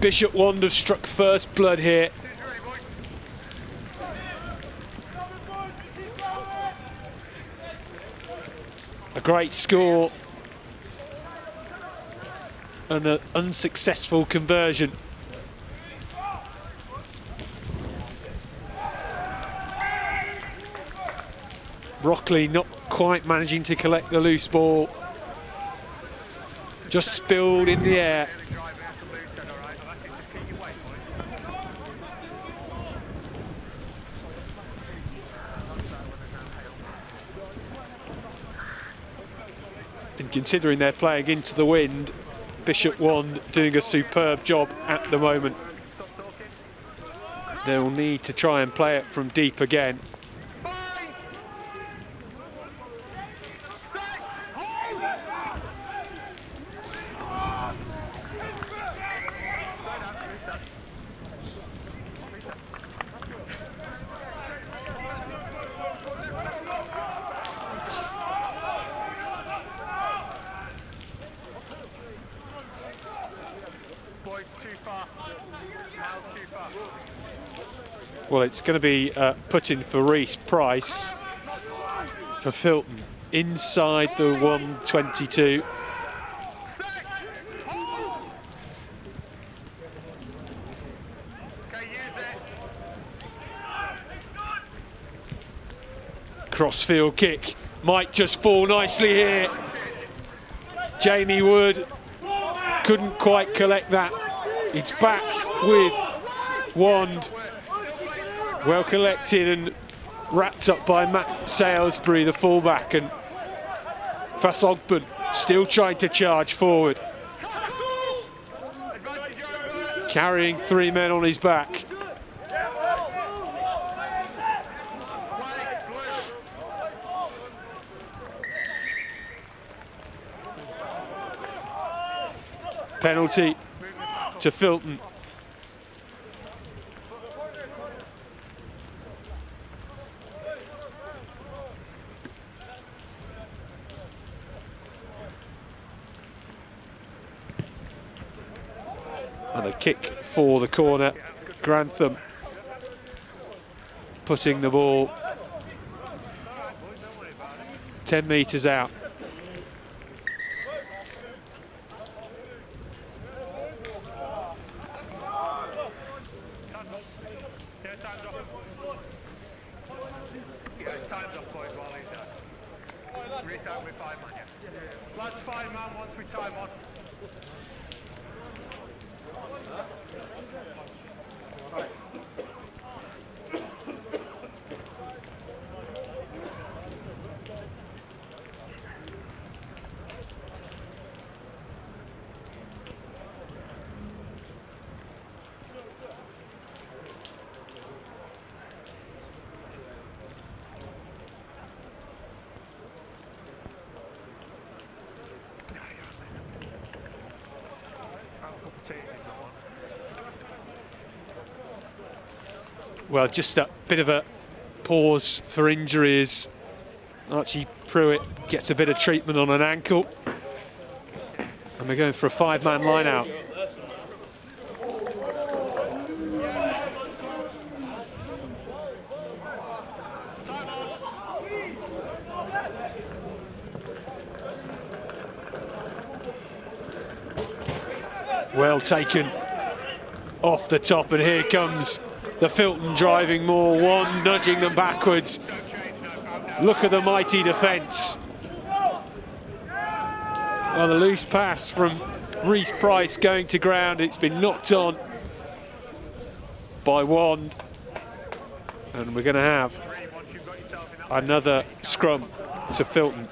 Bishop Wand have struck first blood here. A great score an unsuccessful conversion. Brockley not quite managing to collect the loose ball. Just spilled in the air. And considering they're playing into the wind, Bishop Wand doing a superb job at the moment. They'll need to try and play it from deep again. Well, it's going to be put in for Reese Price for Filton inside the 122. Crossfield kick might just fall nicely here. Jamie Wood couldn't quite collect that. It's back with Wand. Well collected and wrapped up by Matt Salisbury, the fullback, and Faslogburn still trying to charge forward. Carrying 3 men on his back. Penalty to Filton. And a kick for the corner. Grantham putting the ball 10 metres out. Restart with 5 man, yeah. Lads, 5 man once we time on. Well, just a bit of a pause for injuries. Archie Pruitt gets a bit of treatment on an ankle. And we're going for a 5-man line out. Well taken off the top, and here comes the Filton driving more, Wand nudging them backwards. Look at the mighty defence. Well, the loose pass from Reese Price going to ground. It's been knocked on by Wand. And we're going to have another scrum to Filton.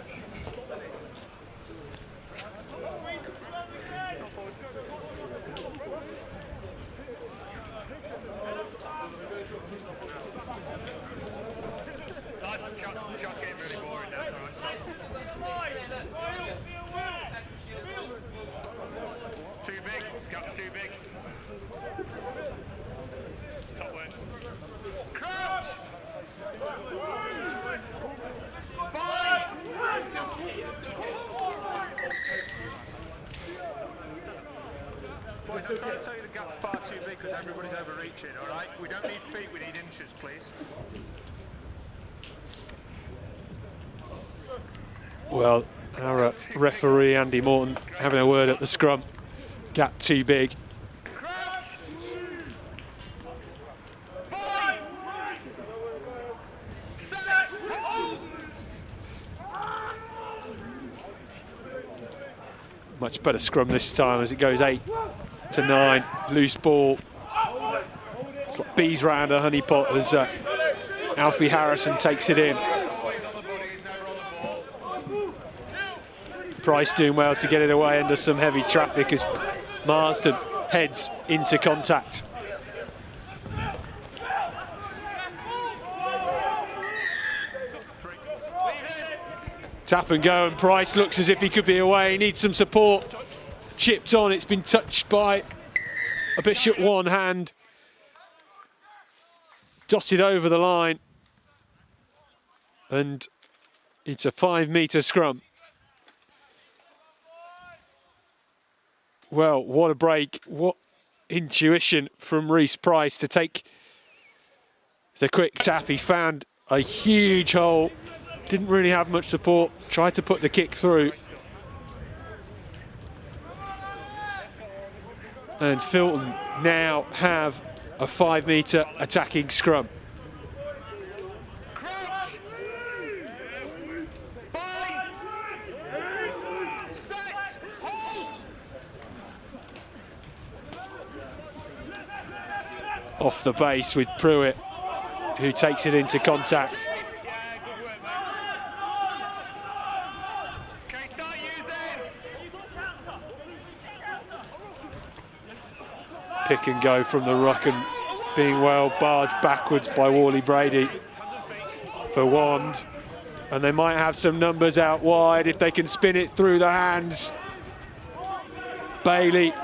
I'm trying to tell you the gap's far too big because everybody's overreaching, all right? We don't need feet, we need inches, please. Well, our referee, Andy Morton, having a word at the scrum. Gap too big. Much better scrum this time as it goes 8 to 9. Loose ball. It's like bees round a honey pot as Alfie Harrison takes it in. Price doing well to get it away under some heavy traffic as Marsden heads into contact. Tap and go, and Price looks as if he could be away. He needs some support. Chipped on, it's been touched by a Bishop one hand. Dotted over the line. And it's a 5-metre scrum. Well, what a break. What intuition from Reece Price to take the quick tap. He found a huge hole. Didn't really have much support. Tried to put the kick through. And Filton now have a 5-metre attacking scrum. Off the base with Pruitt, who takes it into contact. Pick and go from the ruck and being well barged backwards by Wally Brady for Wand. And they might have some numbers out wide if they can spin it through the hands. Bailey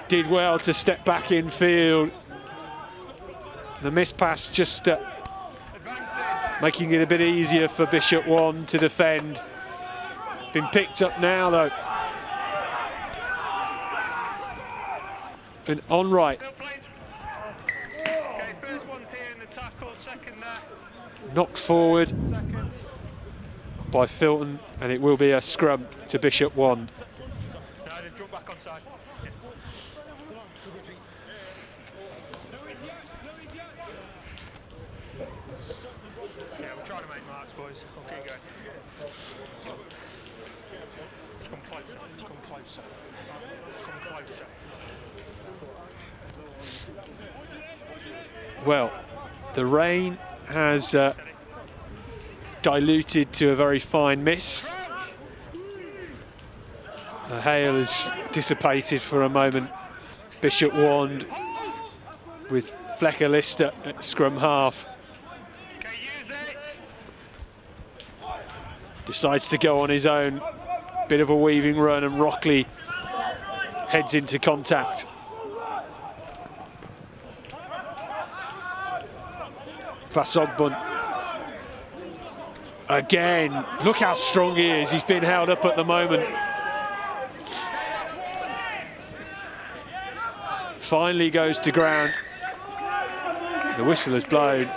did well to step back in field. The miss pass just making it a bit easier for Bishop One to defend. Been picked up now though. And on right. Okay, first one's here in the tackle, second there. Knocked forward by Filton, and it will be a scrum to Bishop One. No, then jump back onside. Yeah, we're trying to make marks, boys. I'll keep going. Just come closer, just come closer. Come closer. Well, the rain has diluted to a very fine mist. The hail has dissipated for a moment. Bishop Wand with Flecker Lister at scrum half. Decides to go on his own. Bit of a weaving run, and Rockley heads into contact. Vasogbun again. Look how strong he is. He's been held up at the moment. Finally goes to ground. The whistle has blown.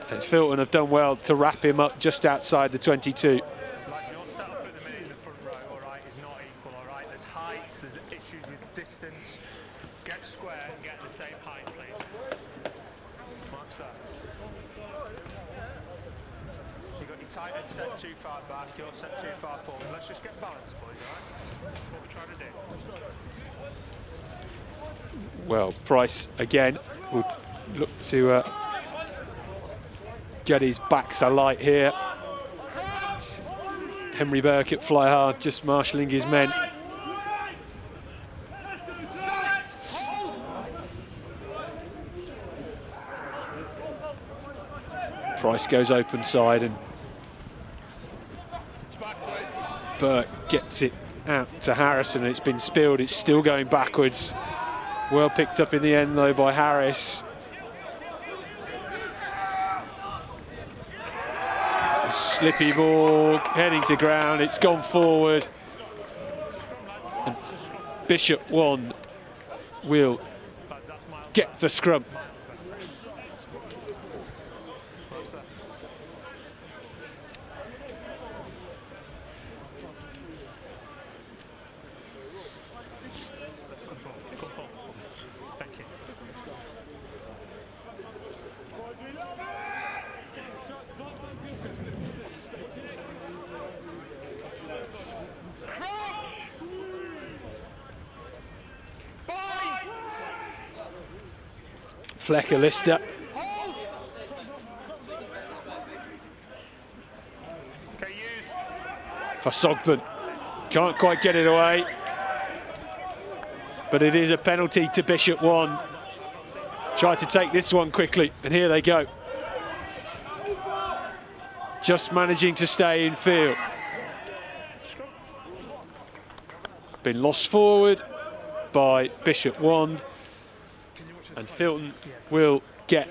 And Filton have done well to wrap him up just outside the 22. Lads, your setup at the minute in the front row, all right, is not equal, all right? There's heights, there's issues with distance. Get square and get the same height, please. Marks that. You've got your tight head set too far back, you're set too far forward. Let's just get balance, boys, all right? That's what we're trying to do. Well, Price again would look to get his backs alight here. Henry Burkett fly hard, just marshalling his men. Price goes open side and Burke gets it out to Harrison. It's been spilled, it's still going backwards. Well picked up in the end though by Harris. A slippy ball heading to ground, it's gone forward. And Bishop One will get the scrum. Flecker Lister. Okay, use. For Sogburn. Can't quite get it away. But it is a penalty to Bishop 1. Tried to take this one quickly, and here they go. Just managing to stay in field. Been lost forward by Bishop 1. And Filton will get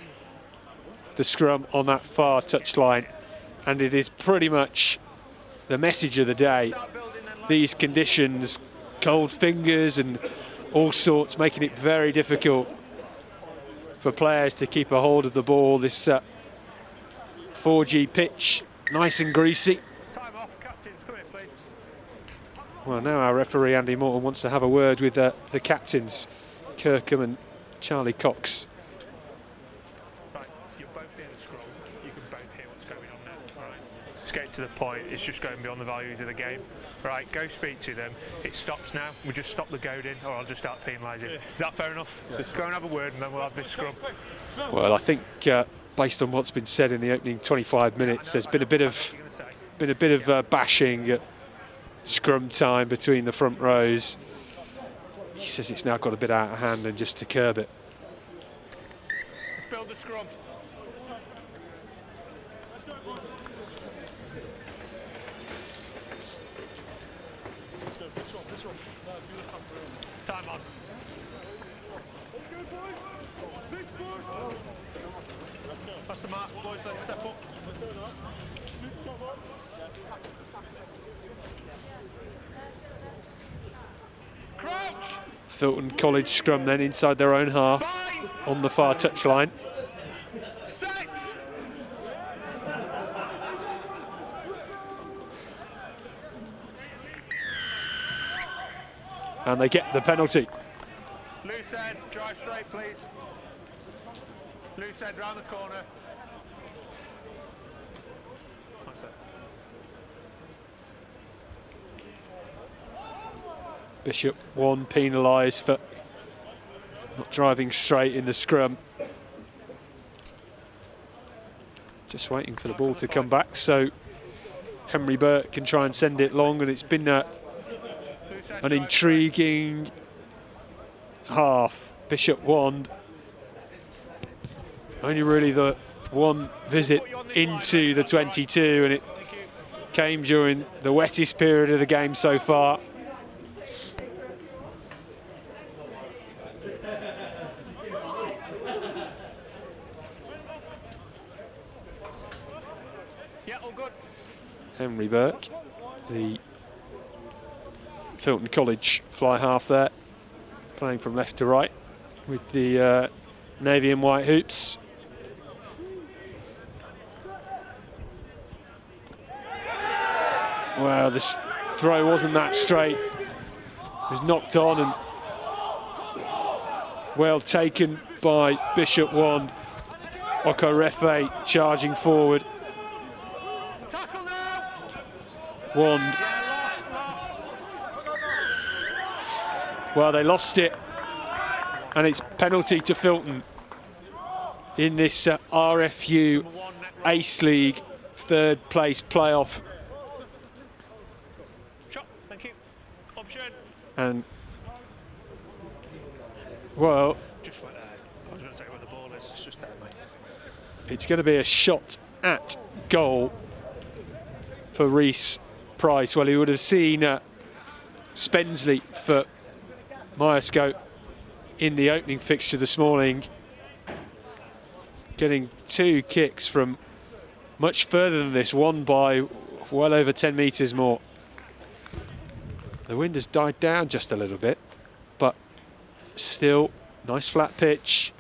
the scrum on that far touchline. And it is pretty much the message of the day. These conditions, cold fingers and all sorts, making it very difficult for players to keep a hold of the ball. This 4G pitch, nice and greasy. Time off, captains, come in, please. Well, now our referee Andy Morton wants to have a word with the captains, Kirkham and Charlie Cox. Right, you're both in the scrum. You can both hear what's going on now. Right. Let's get to the point. It's just going beyond the values of the game. Right, go speak to them. It stops now. We'll just stop the goading, or I'll just start penalising. Is that fair enough? Yeah. Go and have a word, and then we'll have this scrum. Well, I think based on what's been said in the opening 25 minutes, there's been a bit of bashing at scrum time between the front rows. He says it's now got a bit out of hand, and just to curb it. Let's build the scrum. Time on. That's the mark, boys. Let's step up. Crouch. Filton College scrum then inside their own half on the far touchline. Set. And they get the penalty. Loose end, drive straight, please. Loose end round the corner. That's it. Bishop 1 penalised for not driving straight in the scrum. Just waiting for the ball to come back so Henry Burke can try and send it long, and it's been an intriguing half. Bishop 1, only really the one visit into the 22, and it came during the wettest period of the game so far. Yeah, all good. Henry Burke, the Filton College fly half there, playing from left to right with the navy and white hoops. Well, this throw wasn't that straight. It was knocked on and well taken by Bishop 1. Okorefe charging forward. Tackle now. Wand. Yeah, lost. Well, they lost it, and it's penalty to Filton in this RFU Ace League third place playoff. Shot, thank you. Option. And well, Just went there. I was going to say where the ball is. It's just there, mate. it's going to be a shot at goal for Reese Price. Well, he would have seen Spensley for Myerscough in the opening fixture this morning, getting 2 kicks from much further than this, one by well over 10 metres more. The wind has died down just a little bit, but still nice flat pitch.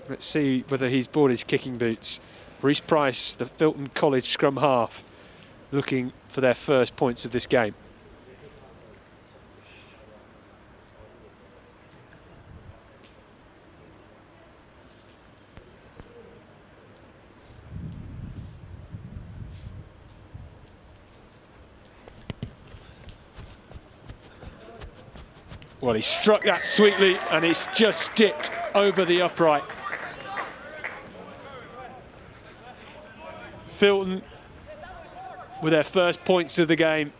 Let's see whether he's bought his kicking boots. Reese Price, the Filton College scrum half, looking for their first points of this game. Well, he struck that sweetly, and it's just dipped over the upright. Filton with their first points of the game.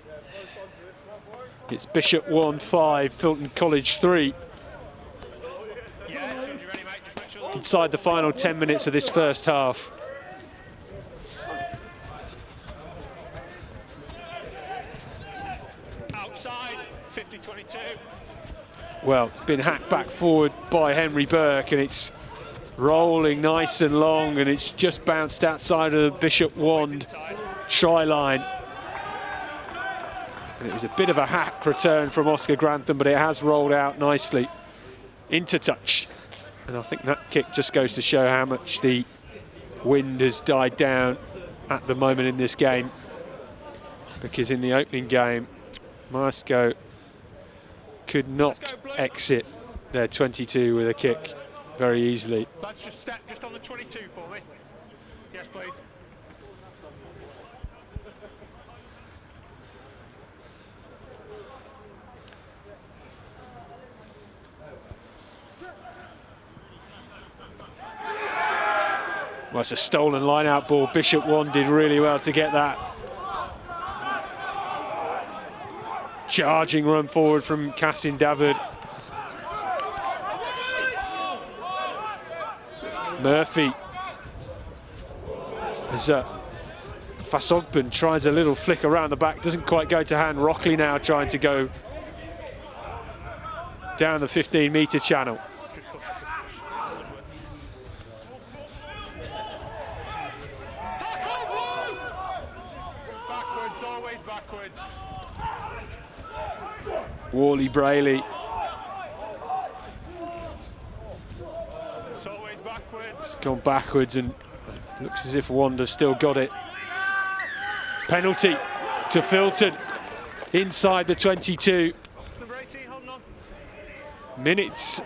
It's Bishop 1-5, Filton College 3. Inside the final 10 minutes of this first half. Outside, 50-22. Well, it's been hacked back forward by Henry Burke, and it's rolling nice and long, and it's just bounced outside of the Bishop Wand try line. And it was a bit of a hack return from Oscar Grantham, but it has rolled out nicely into touch. And I think that kick just goes to show how much the wind has died down at the moment in this game. Because in the opening game, Myerscough could not exit their 22 with a kick very easily. Lads, just step just on the 22 for me. Yes, please. Well, it's a stolen line-out ball. Bishop Wand did really well to get that. Charging run forward from Cassin Davard. Murphy. As Fasogban tries a little flick around the back, doesn't quite go to hand. Rockley now trying to go down the 15-metre channel. Backwards, always backwards. Wally Brayley. It's always backwards. It's gone backwards and looks as if Wand have still got it. Penalty to Filton inside the 22. Number 18, holding on. Minutes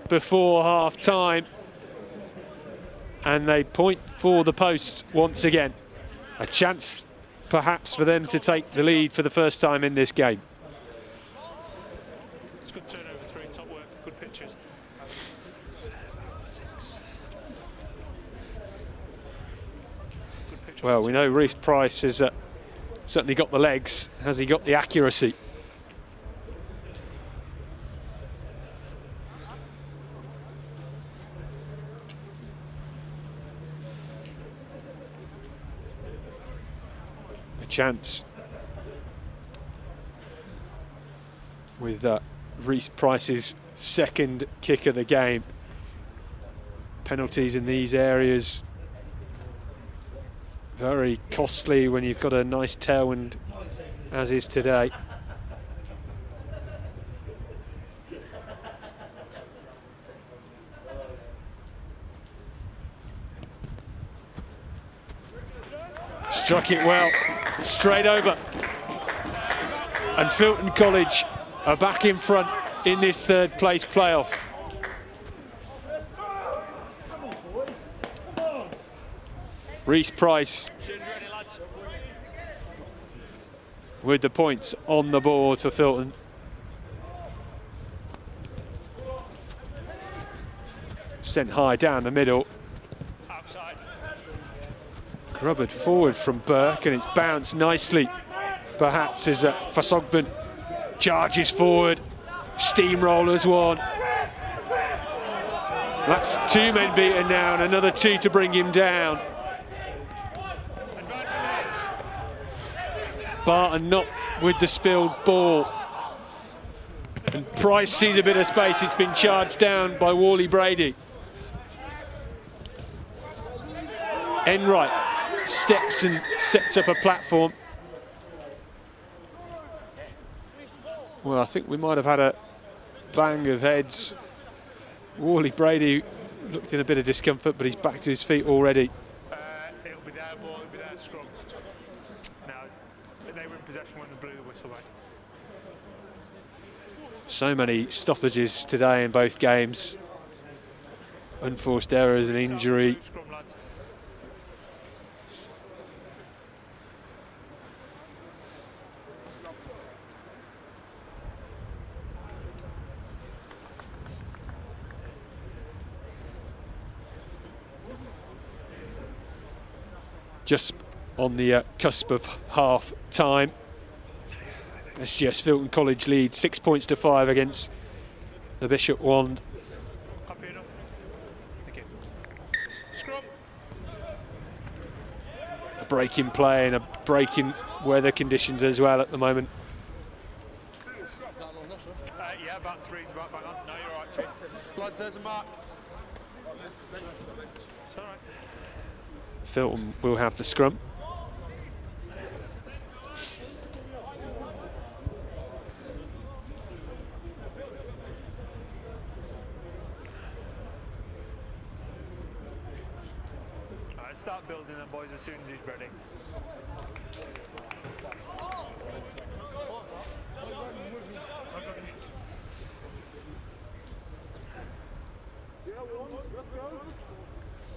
before half time. And they point for the post once again. A chance perhaps for them to take the lead for the first time in this game. It's good turnover, 3, top work, good pitches. Good pitch. Well, we know Reece Price has certainly got the legs. Has he got the accuracy? A chance with Reece Price's second kick of the game. Penalties in these areas very costly when you've got a nice tailwind, as is today. Struck it well, straight over. And Filton College are back in front in this third place playoff. Reece Price with the points on the board for Filton. Sent high down the middle. Outside. Grubbered forward from Burke, and it's bounced nicely. Perhaps as Fasogban charges forward, steamrollers one. That's 2 men beaten now, and another 2 to bring him down. Barton not with the spilled ball. And Price sees a bit of space. It's been charged down by Wally Brady. Enright steps and sets up a platform. Well, I think we might have had a bang of heads. Wally Brady looked in a bit of discomfort, but he's back to his feet already. It'll be their ball, it'll be their scrum. Now, they were in possession when they blew the whistle, right? So many stoppages today in both games. Unforced errors and injury. Scrum, lads. just on the cusp of half time. SGS Filton College leads 6 points to 5 against the Bishop Wand. Happy enough? Thank you. Scrum. A break in play and a break in weather conditions as well at the moment. Yeah, about 3's about bang on. No, you're all right, Chief. Lads, there's a mark. It's all right. Filton will have the scrum. Alright, start building them, boys, as soon as he's ready.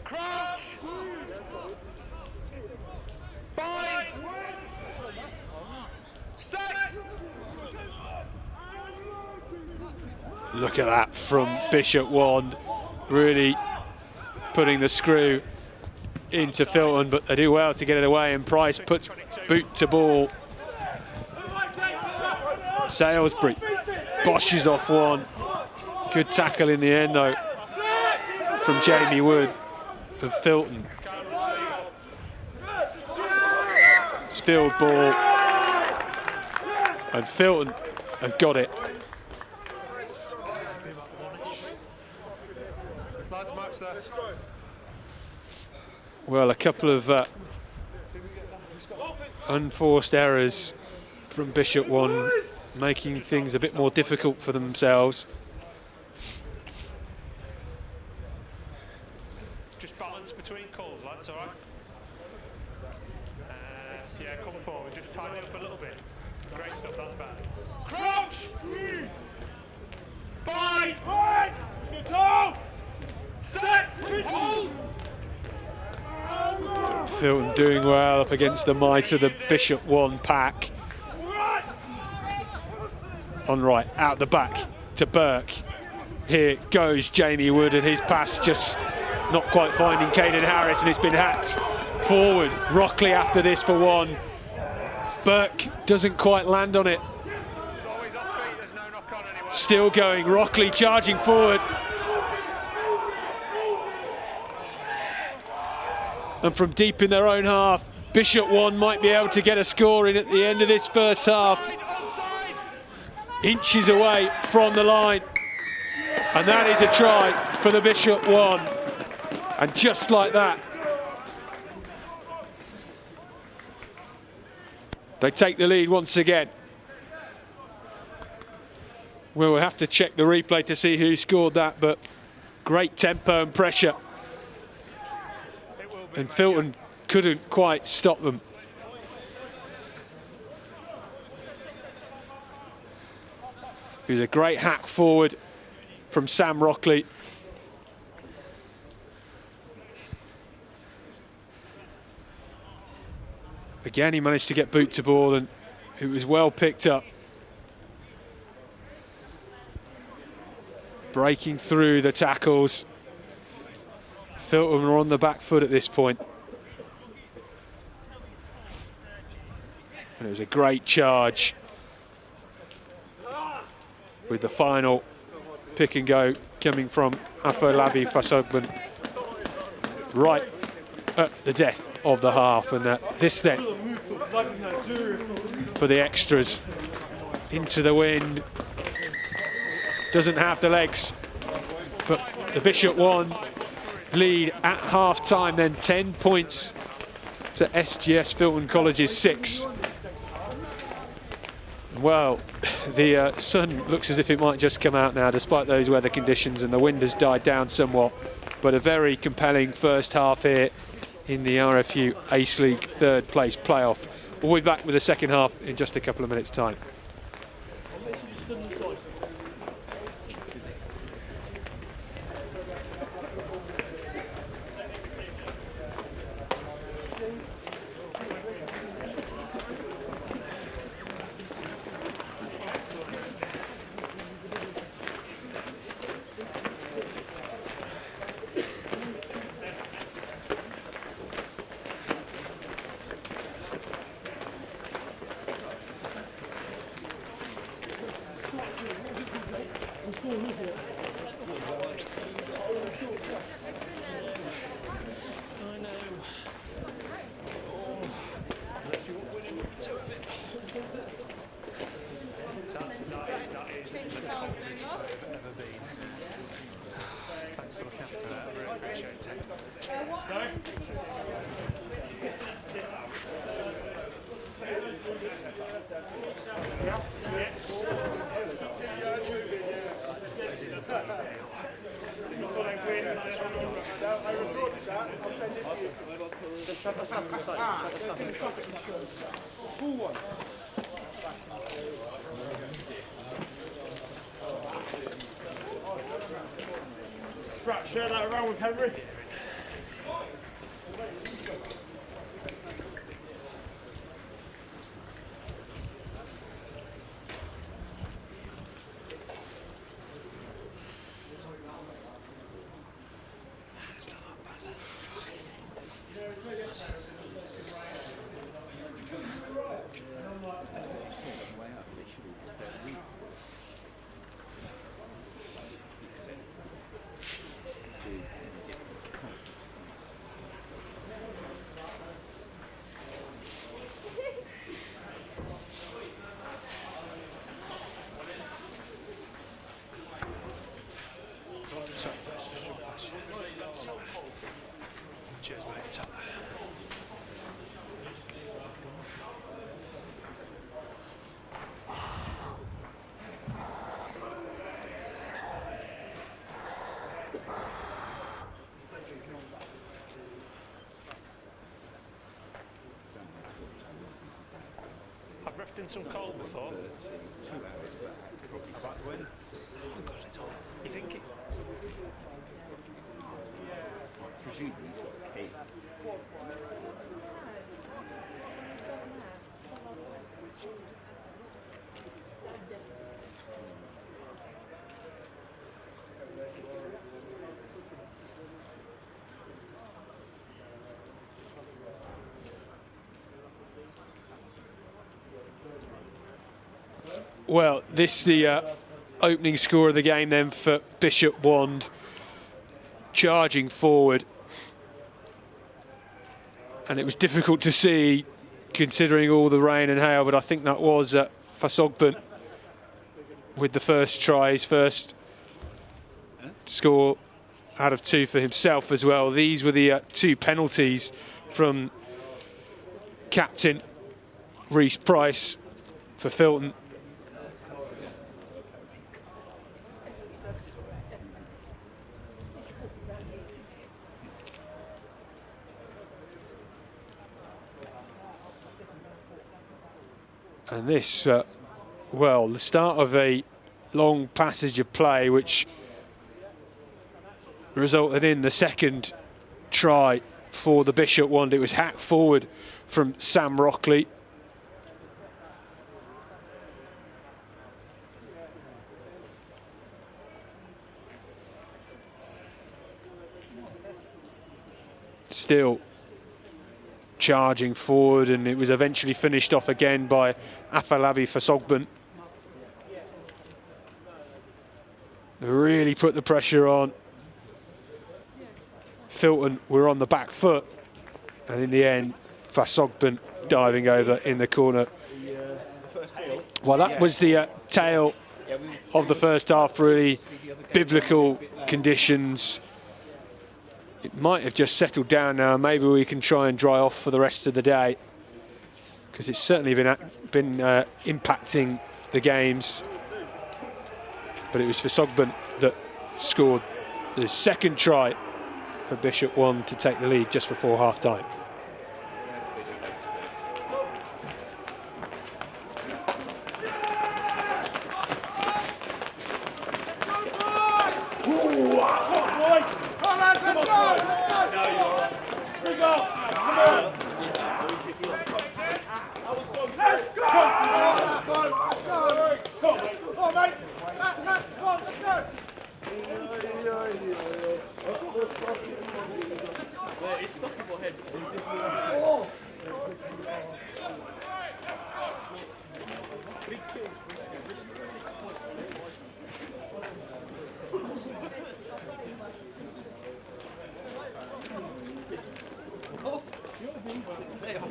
Crouch! Bind! Set! Look at that from Bishop Wand, really putting the screw into Filton, but they do well to get it away, and Price puts boot to ball. Salisbury boshes off one. Good tackle in the end though from Jamie Wood of Filton. Spilled ball, and Filton have got it. Lads, marks there. Well, a couple of unforced errors from Bishop Wand, making things a bit more difficult for themselves. Just balance between calls, lads, all right? Yeah, come forward, just tighten it up a little bit. Great stuff, that's bad. Crouch! Bind! Set! Hold! Filton doing well up against the might of the Bishop Wand pack. On right, out the back to Burke. Here goes Jamie Wood, and his pass just not quite finding Caden Harris, and it's been hacked forward. Rockley after this for one. Burke doesn't quite land on it. It's always upbeat, there's no knock on anyway. Still going, Rockley charging forward. And from deep in their own half, Bishop Wand might be able to get a score in at the end of this first half. Inches away from the line. And that is a try for the Bishop Wand. And just like that, they take the lead once again. We'll have to check the replay to see who scored that, but great tempo and pressure. And Filton couldn't quite stop them. It was a great hack forward from Sam Rockley. Again, he managed to get boot to ball, and it was well picked up. Breaking through the tackles. Filton were on the back foot at this point. And it was a great charge, with the final pick and go coming from Afolabi Fasogban right at the death of the half. And this then for the extras into the wind. Doesn't have the legs, but the Bishop Wand lead at half time, then 10 points to SGS Filton College's 6. Well, the sun looks as if it might just come out now despite those weather conditions, and the wind has died down somewhat, but a very compelling first half here in the RFU Ace League third place playoff. We'll be back with the second half in just a couple of minutes' time. coldest they've ever been. Thanks for looking after that, I really appreciate it. Right, share that around with Henry. Cheers, mate. It's up there. I've refed in some cold before. About to win. Oh, God, it's on. You think it? Well, this is the opening score of the game then for Bishop Wand, charging forward. And it was difficult to see considering all the rain and hail, but I think that was Fasogban with the first try, his first score out of 2 for himself as well. These were the 2 penalties from captain Reece Price for Filton. And this, well, the start of a long passage of play which resulted in the second try for the Bishop Wand. It was hacked forward from Sam Rockley. Still charging forward, and it was eventually finished off again by Afalabi Fasogban. Really put the pressure on. Filton were on the back foot, and in the end, Fasogban diving over in the corner. Well, that was the tail of the first half, really biblical conditions. It might have just settled down now. Maybe we can try and dry off for the rest of the day, because it's certainly been impacting the games. But it was Fasogban that scored the second try for Bishop Wand to take the lead just before half-time.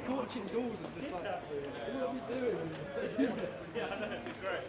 Watching goals and just like, what are we doing? Yeah, I know, it's great.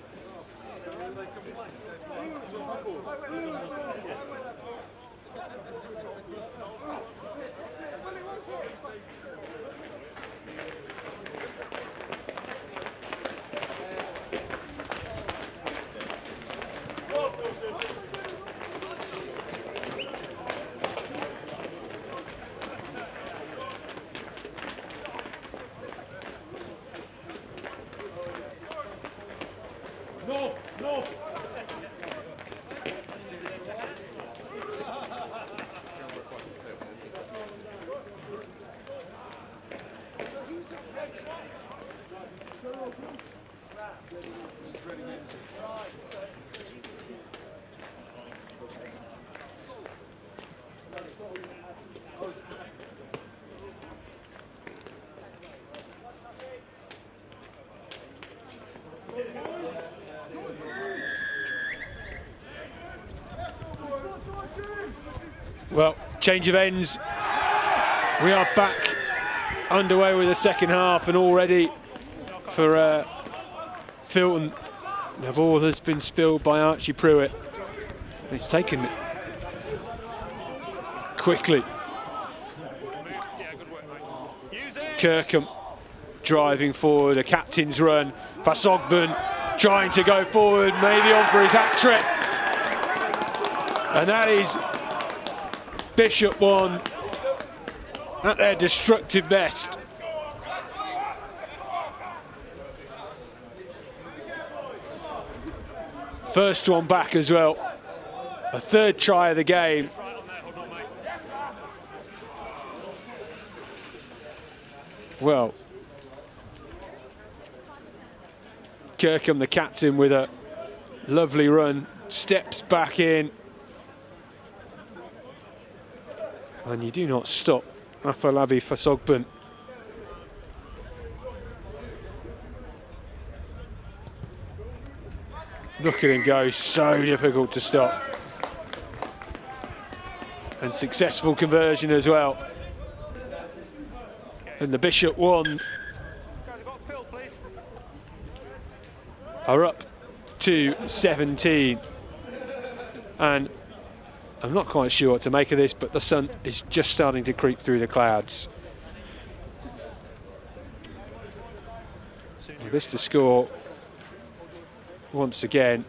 Well, change of ends. We are back underway with the second half, and already for Filton, the ball has been spilled by Archie Pruitt. He's taken it quickly. Kirkham driving forward, a captain's run. Fasogban trying to go forward, maybe on for his hat-trick. And that is Bishop 1 at their destructive best. First one back as well. A third try of the game. Well, Kirkham, the captain, with a lovely run, steps back in. And you do not stop Afolabi Fasogban. Look at him go, so difficult to stop. And successful conversion as well. And the Bishop 1 are up to 17. And I'm not quite sure what to make of this, but the sun is just starting to creep through the clouds. Well, this is the score once again.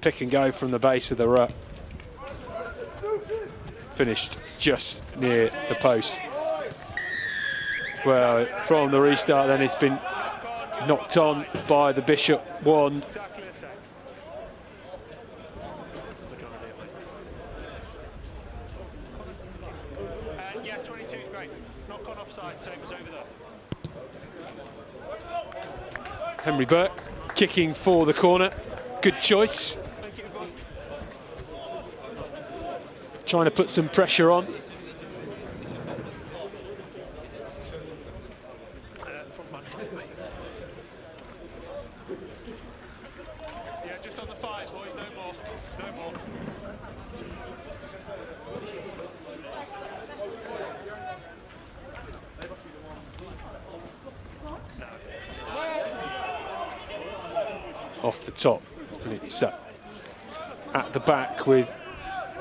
Pick and go from the base of the rut. Finished just near the post. Well, from the restart then it's been knocked on by the Bishop wand. Yeah, 22 is great. Not gone offside, so it was over there. Henry Burke kicking for the corner. Good choice. Trying to put some pressure on. Yeah, just on the 5, boys, no more. No more. Off the top, and it's at the back with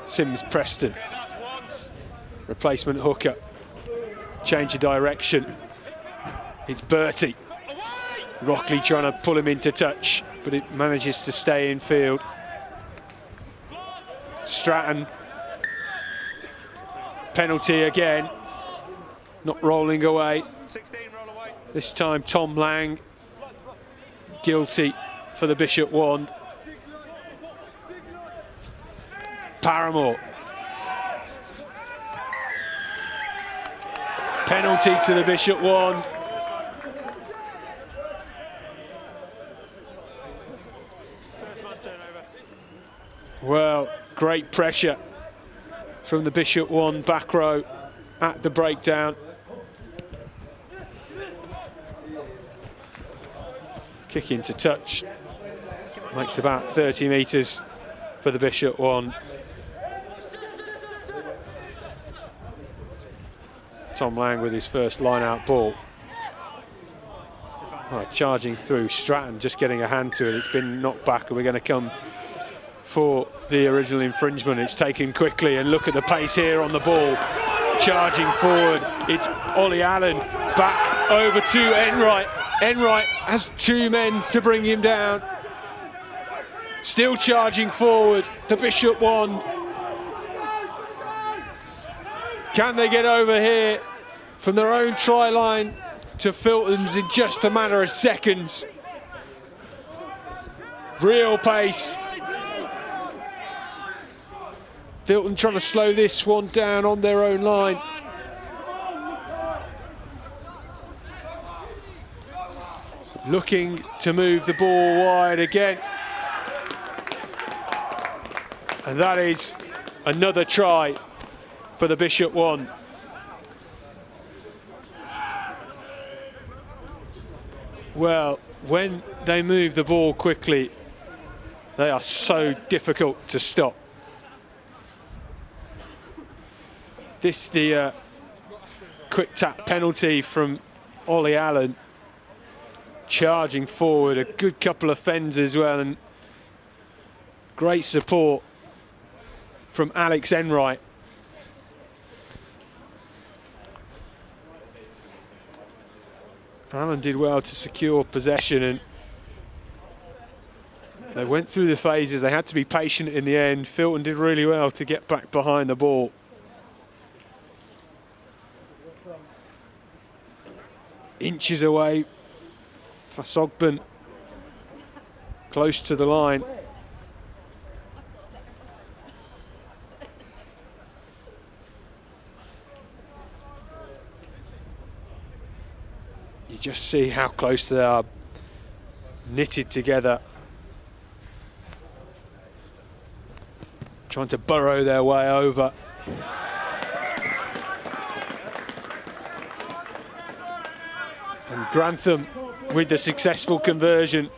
Sims Preston. Replacement hooker. Change of direction. It's Bertie. Rockley trying to pull him into touch, but it manages to stay in field. Stratton. Penalty again. Not rolling away. 16, roll away. This time Tom Lang. Guilty for the Bishop wand. Paramore. Penalty to the Bishop wand. Well, great pressure from the Bishop wand back row at the breakdown. Kick into touch. Makes about 30 metres for the Bishop wand. Tom Lang with his first line-out ball. Right, charging through, Stratton just getting a hand to it. It's been knocked back, and we're going to come for the original infringement. It's taken quickly, and look at the pace here on the ball. Charging forward, it's Ollie Allen back over to Enright. Enright has 2 men to bring him down. Still charging forward, the Bishop Wand. Can they get over here from their own try line to Filton's in just a matter of seconds? Real pace. Filton trying to slow this one down on their own line. Looking to move the ball wide again. And that is another try for the Bishop Wand. Well, when they move the ball quickly, they are so difficult to stop. This the quick tap penalty from Ollie Allen. Charging forward, a good couple of fends as well, and great support from Alex Enright. Allen did well to secure possession, and they went through the phases. They had to be patient in the end. Filton did really well to get back behind the ball. Inches away, Fasogban close to the line. You just see how close they are, knitted together, trying to burrow their way over. And Grantham with the successful conversion.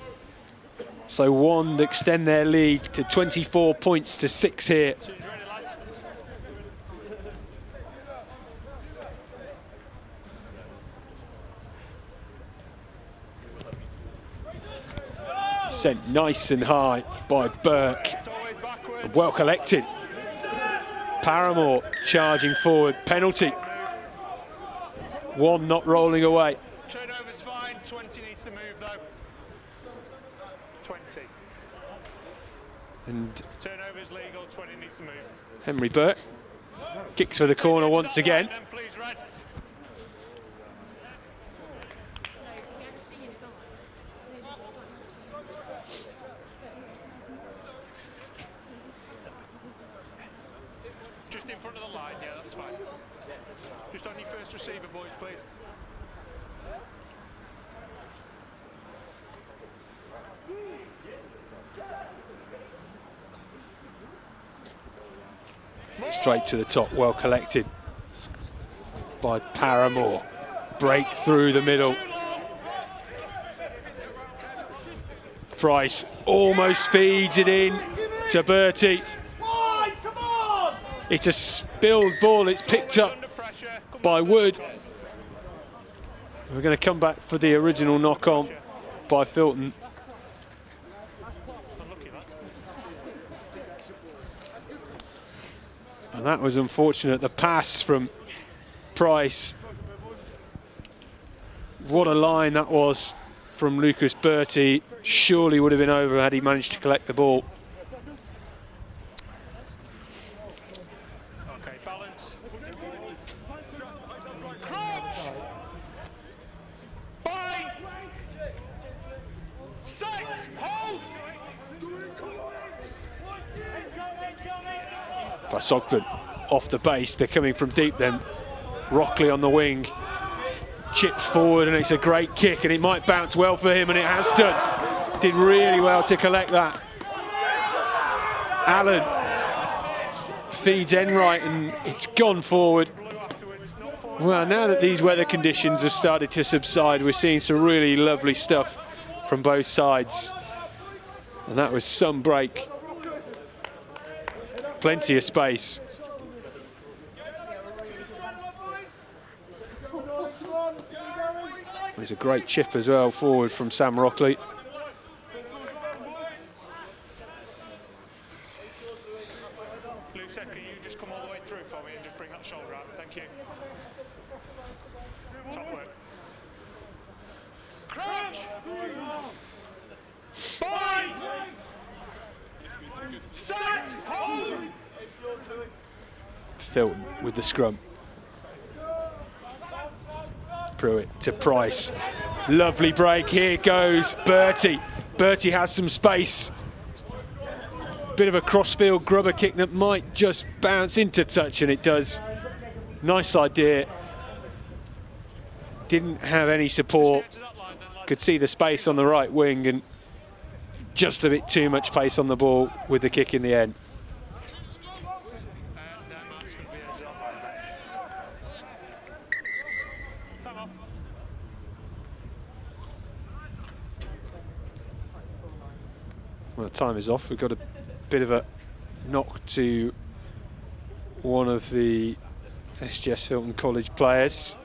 So Wand extend their lead to 24 points to 6 here. Sent nice and high by Burke. Well collected. Paramore charging forward. Penalty. One not rolling away. Turnover's fine, 20 needs to move though. 20. And Turnover's legal, 20 needs to move. Henry Burke kicks for the corner once again. Please, Red. Just in front of the line, yeah, that's fine. Just on your first receiver, boys, please. Straight to the top, well collected by Paramore. Break through the middle. Price almost feeds it in to Bertie. It's a spilled ball, it's picked up by Wood. We're going to come back for the original knock on by Filton. And that was unfortunate, the pass from Price. What a line that was from Lucas Bertie. Surely would have been over had he managed to collect the ball. Okay, balance. Bind. Set. Hold. Fasogban off the base, they're coming from deep then. Rockley on the wing, chips forward, and it's a great kick, and it might bounce well for him, and it has done. Did really well to collect that. Allen feeds Enright, and it's gone forward. Well, now that these weather conditions have started to subside, we're seeing some really lovely stuff from both sides. And that was some break. Plenty of space. There's a great chip as well forward from Sam Rockley. Lucette, can you just come all the way through for me and just bring that shoulder out? Thank you. Top work. Crouch! Bind! Set! Hold! Filton with the scrum. Pruitt to Price. Lovely break. Here goes Bertie. Bertie has some space. Bit of a crossfield grubber kick that might just bounce into touch, and it does. Nice idea. Didn't have any support. Could see the space on the right wing, and just a bit too much pace on the ball with the kick in the end. Well, the time is off. We've got a bit of a knock to one of the SGS Filton College players,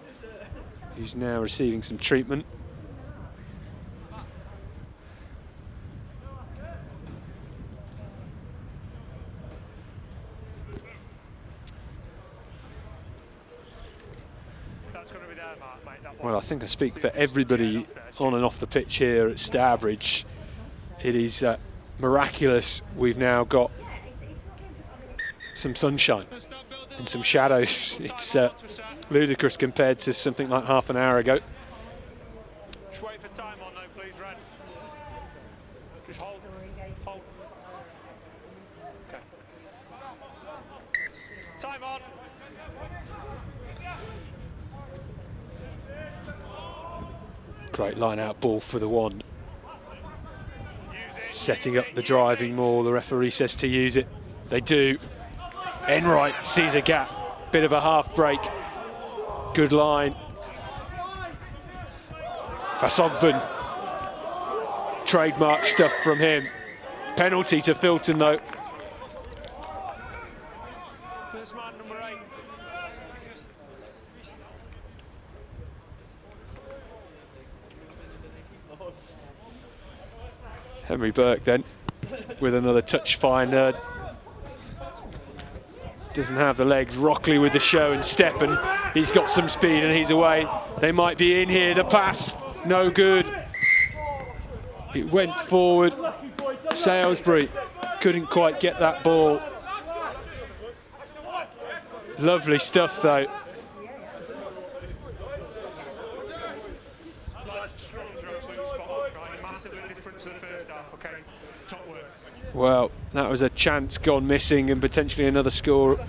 who's now receiving some treatment. Well, I think I speak for everybody on and off the pitch here at Stourbridge. It is miraculous we've now got some sunshine and some shadows. It's ludicrous compared to something like half an hour ago. Just wait for time on though, please, Red. Just hold. Hold. Okay. Time on. Great line out ball for the one. Setting up the driving maul, the referee says to use it. They do. Enright sees a gap, bit of a half break. Good line. Fasogban. Trademark stuff from him. Penalty to Filton though. First man, number 8. Henry Burke then with another touch finder. Doesn't have the legs. Rockley with the show and step, and he's got some speed and he's away. They might be in here. The pass, no good. It went forward. Salisbury couldn't quite get that ball. Lovely stuff though. Well, that was a chance gone missing and potentially another score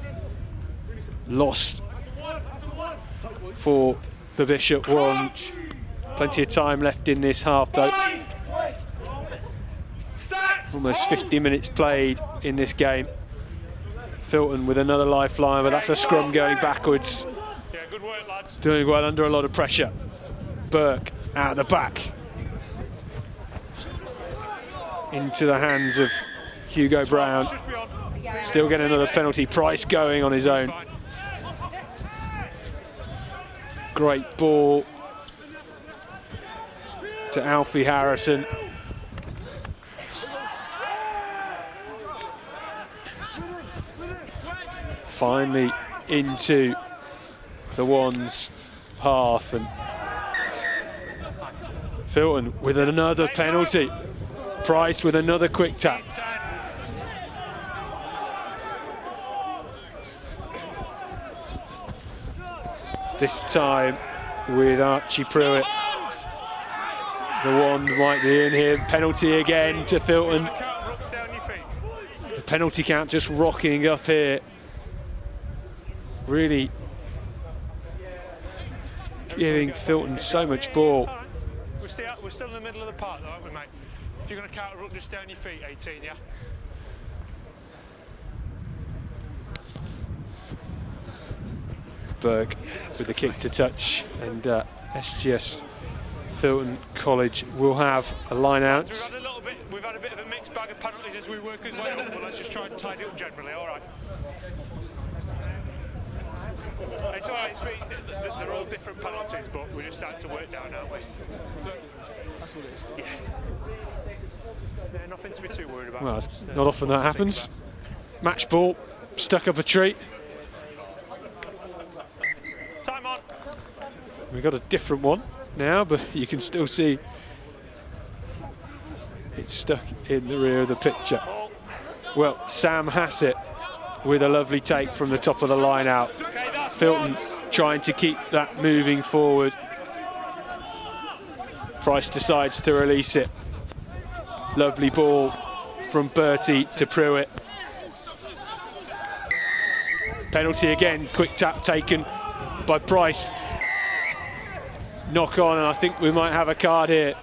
lost for the Bishop one. Plenty of time left in this half though. Almost 50 minutes played in this game. Filton with another lifeline, but that's a scrum going backwards. Yeah, good work, lads. Doing well under a lot of pressure. Burke out the back. Into the hands of Hugo Brown. Still getting another penalty. Price going on his own. Great ball to Alfie Harrison. Finally into the one's half, and Filton with another penalty. Price with another quick tap. This time with Archie Pruitt. The one might be in here. Penalty again to Filton. The penalty count just rocking up here. Really giving Filton so much ball. We're still in the middle of the park though, aren't we, mate? If you're going to count a ruck, just stay on your feet, 18, yeah? Berg with the kick to touch, and SGS Filton College will have a line out. We've had a bit of a mixed bag of penalties as we work as well, but let's just try and tidy up generally, all right? It's all right, they're all different penalties, but we're just starting to work down, aren't we? That's what it is. Yeah. Nothing to be too worried about. Well, it's not often that happens. Match ball, stuck up a tree. Time on. We've got a different one now, but you can still see it's stuck in the rear of the picture. Well, Sam Hassett with a lovely take from the top of the line out. Filton trying to keep that moving forward. Price decides to release it. Lovely ball from Bertie to Pruitt. Penalty again, quick tap taken by Price. Knock on, and I think we might have a card here.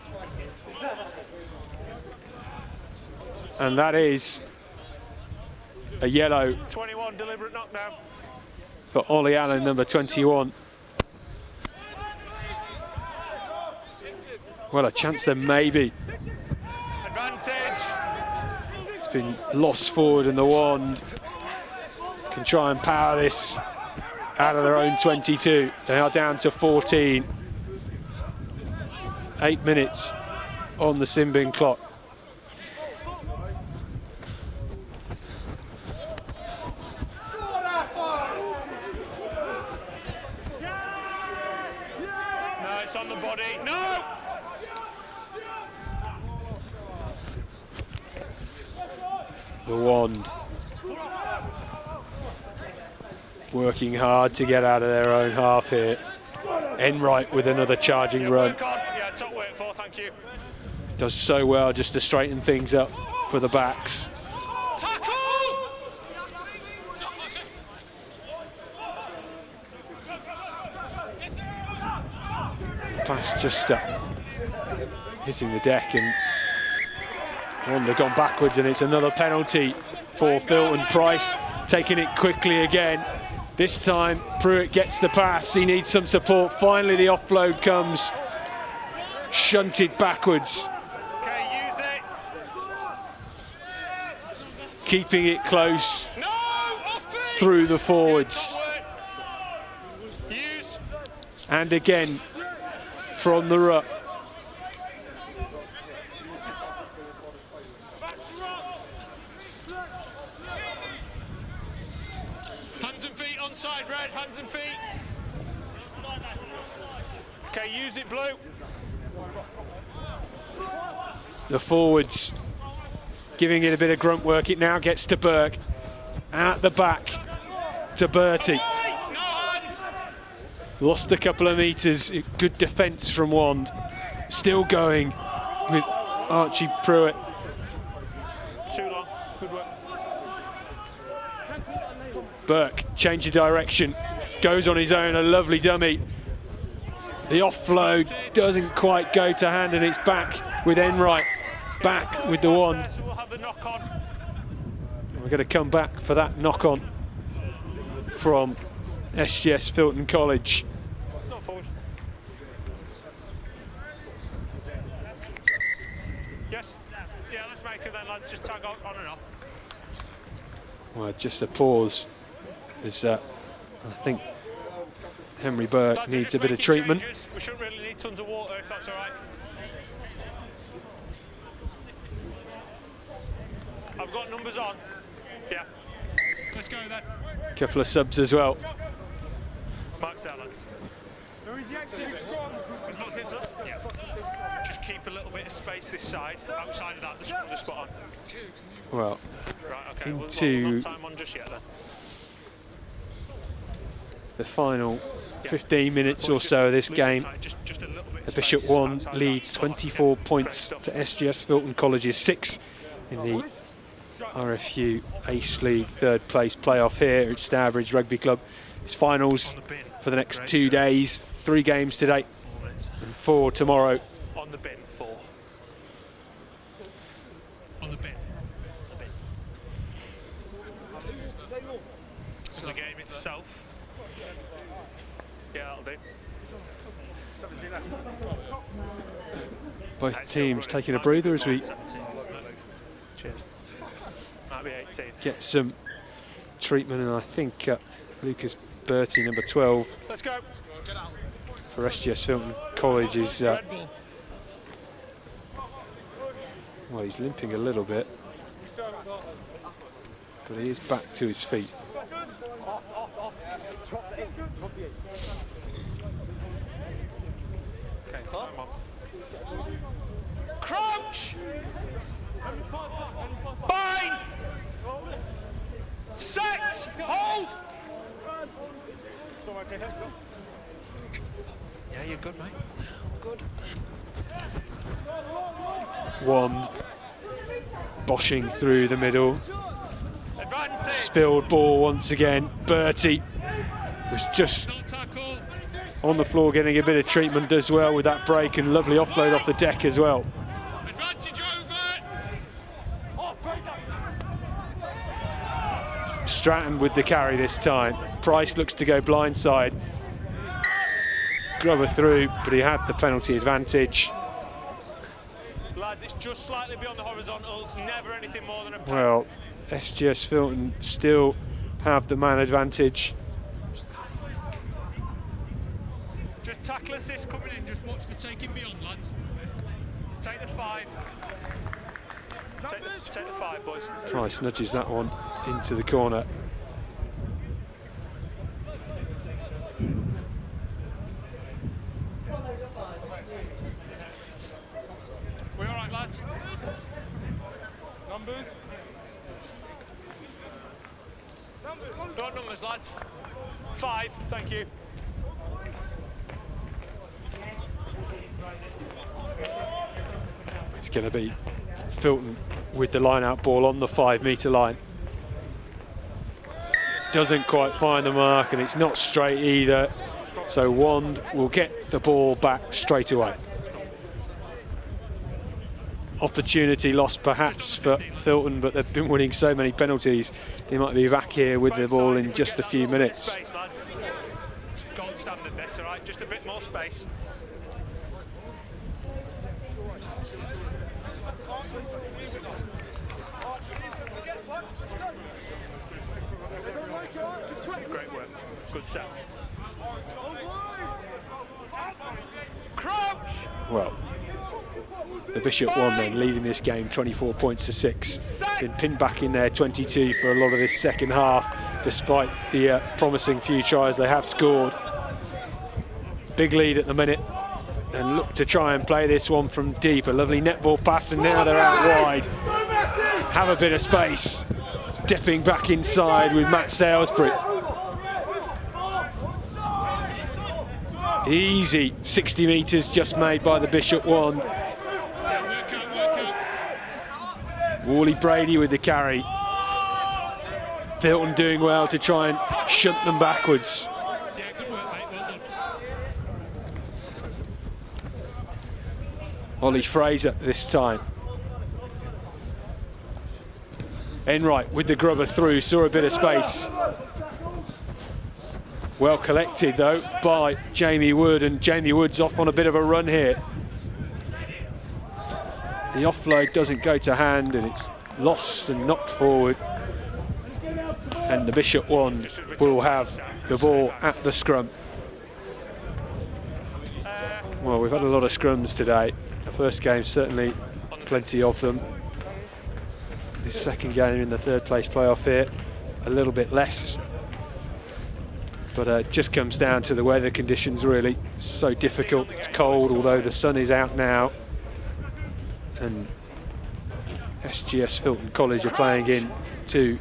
And that is a yellow 21, deliberate knockdown. for Ollie Allen, number 21. Well, a chance there maybe. Advantage. It's been lost forward, and the Wand can try and power this out of their own 22. They are down to 14. 8 minutes on the Simbin clock. No, it's on the body. No! The Wand working hard to get out of their own half here. Enright with another charging run. Yeah, top work for, thank you. Does so well just to straighten things up for the backs. Tackle! Pass just hitting the deck, and Wanda gone backwards, and it's another penalty for Filton. Price taking it quickly again. This time Pruitt gets the pass, he needs some support. Finally the offload comes, shunted backwards. Okay, use it. Keeping it close No, off it. through the forwards. Use. And again from the ruck. Hands and feet onside, red, hands and feet. Okay, use it, blue. The forwards giving it a bit of grunt work. It now gets to Burke. At the back to Bertie. No hands. Lost a couple of metres. Good defence from Wand. Still going with Archie Pruitt. Too long, good work. Burke, change of direction. Goes on his own, a lovely dummy. The offload doesn't quite go to hand, and it's back with Enright. Back with the Wand. So we'll have the knock on. We're going to come back for that knock on from SGS Filton College. Not forward. Yes. Yeah, let's make it then, lads. Just tag on and off. Well, just a pause. Is I think Henry Burke Lads, needs just a bit of making treatment. changes. We shouldn't really need tons of water, if that's all right. I've got numbers on. Yeah. Let's go then. Couple of subs as well. Mark's there, lads. Where is the exit from? Look this up. Yeah. Just keep a little bit of space this side. Outside of that, the screws are spot on. Well, Right, okay. into We'll not time on just yet then. the final 15 minutes or so of this game. Just a little bit The of Bishop space Wand outside of lead that, spot on. 24 points to SGS Filton College's 6 in the RFU Ace League third place playoff here at Stourbridge Rugby Club. It's finals for the next 2 days, 3 games today and 4 tomorrow. On the bin, 4. On the bin. So the game itself. Yeah, that'll do. Both teams taking a breather as we Cheers. Might be 18. get some treatment, and I think Lucas Bertie, number 12, Let's go. for SGS Filton College is, well, he's limping a little bit, but he is back to his feet. Okay, time on. Crouch! Bind! Set! Hold! Yeah, you're good, mate. Good. Wand boshing through the middle. Advantage! Spilled ball once again. Bertie was just on the floor getting a bit of treatment as well with that break, and lovely offload off the deck as well. Advantage over! Stratton with the carry this time. Price looks to go blindside. Grubber through, but he had the penalty advantage. Lads, it's just slightly beyond the horizontal. It's never anything more than a pen. Well, SGS Filton still have the man advantage. Just tackle assist coming in, just watch for taking beyond, lads. Take the 5. Take the 5, boys. Price nudges that one into the corner. We all right, lads? Numbers? No numbers, lads. 5, thank you. It's going to be Filton with the line-out ball on the 5-metre line. Doesn't quite find the mark, and it's not straight either. So Wand will get the ball back straight away. Opportunity lost perhaps for Filton, but they've been winning so many penalties. They might be back here with the ball in just a few minutes. Space, lads. Gold standard this, all right? Just a bit more space. Great work. Good set. Crouch! Well, the Bishop won then, leading this game 24 points to 6. Been pinned back in there 22 for a lot of this second half, despite the promising few tries they have scored. Big lead at the minute, and look to try and play this one from deep. A lovely netball pass, and now they're out wide. Have a bit of space. Stepping back inside with Matt Salisbury. Easy 60 metres just made by the Bishop one. Wally Brady with the carry. Filton doing well to try and shunt them backwards. Yeah, good work, mate. Well done. Ollie Fraser this time. Enright with the grubber through, saw a bit of space. Well collected though by Jamie Wood, and Jamie Wood's off on a bit of a run here. The offload doesn't go to hand, and it's lost and knocked forward. And the Bishop one will have the ball at the scrum. Well, we've had a lot of scrums today. The first game certainly plenty of them. This second game in the third place playoff here, a little bit less. But it just comes down to the weather conditions really. So difficult, it's cold, although the sun is out now. And SGS Filton College are playing in to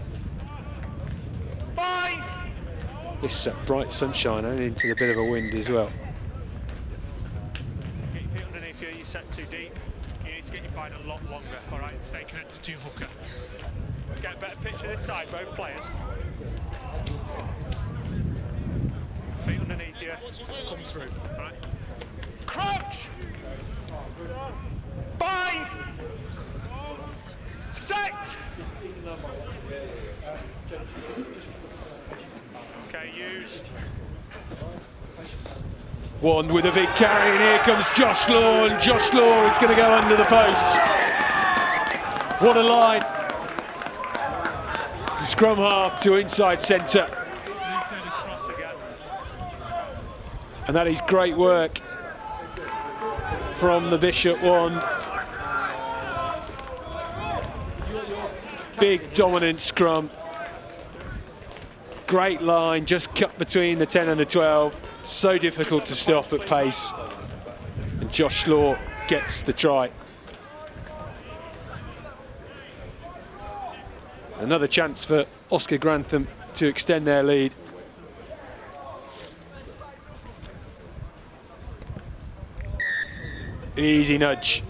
this bright sunshine and into the bit of a wind as well. Get your feet underneath you, you set too deep. You need to get your bind a lot longer, all right, and stay connected to your hooker. Let's get a better picture this side, both players. Feet underneath you, come through, all right. Crouch! Bind! Set! Okay, use. Wand with a big carry, and here comes Josh Law, and Josh Law is going to go under the post. What a line. Scrum half to inside centre. Loose end across again. And that is great work from the Bishop wand. Big dominant scrum. Great line, just cut between the 10 and the 12. So difficult to stop at pace. And Josh Law gets the try. Another chance for Oscar Grantham to extend their lead. Easy nudge.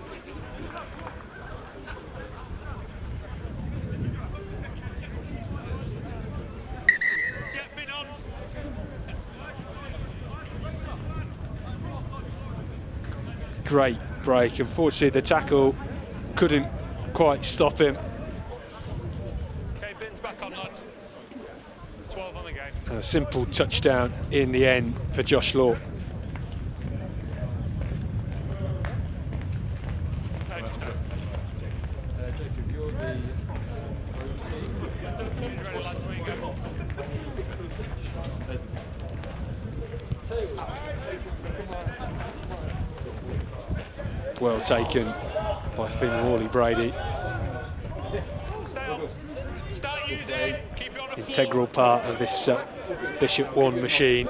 Great break. Unfortunately, the tackle couldn't quite stop him. Okay, bins back on, lads. 12 on the game. And a simple touchdown in the end for Josh Law. Well taken by Finn Hawley-Brady. Start using. Keep it on the Integral part of this Bishop wand machine.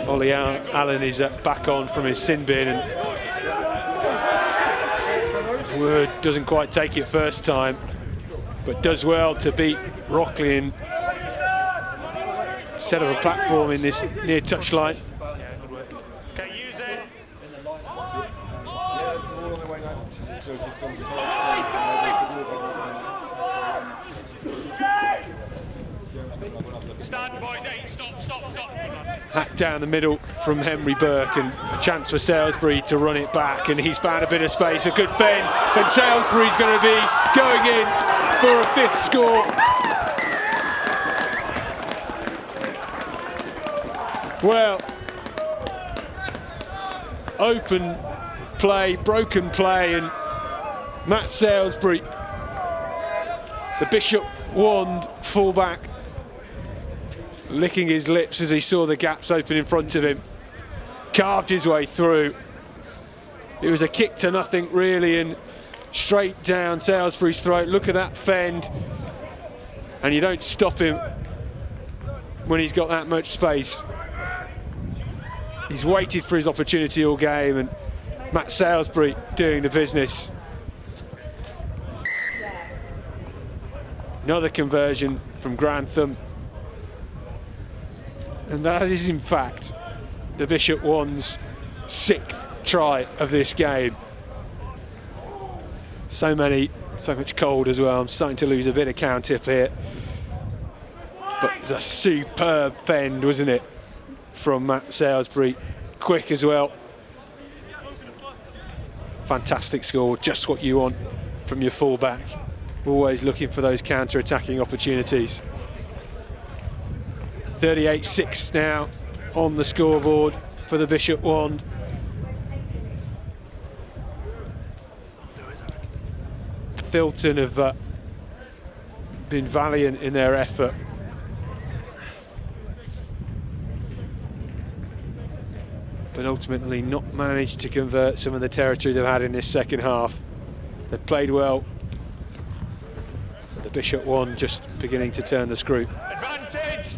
Ollie Allen is back on from his sin bin, and Word doesn't quite take it first time, but does well to beat Rockley and set up a platform in this near touchline. Okay, use it. Stand, boys. Hey, stop. Hack down the middle from Henry Burke, and a chance for Salisbury to run it back, and he's found a bit of space, a good bend, and Salisbury's going to be going in for a 5th score. Well, open play, broken play, and Matt Salisbury, the Bishop wand fullback, licking his lips as he saw the gaps open in front of him, carved his way through. It was a kick to nothing really, and straight down Salisbury's throat. Look at that fend, and you don't stop him when he's got that much space. He's waited for his opportunity all game, and Matt Salisbury doing the business. Another conversion from Grantham. And that is in fact the Bishop wand's 6th try of this game. So much cold as well. I'm starting to lose a bit of count up here. But it's a superb fend, wasn't it, from Matt Salisbury. Quick as well. Fantastic score, just what you want from your fullback. Always looking for those counter-attacking opportunities. 38-6 now on the scoreboard for the Bishop wand. Filton have been valiant in their effort. But ultimately not managed to convert some of the territory they've had in this second half. They've played well. The Bishop wand just beginning to turn the screw. Advantage.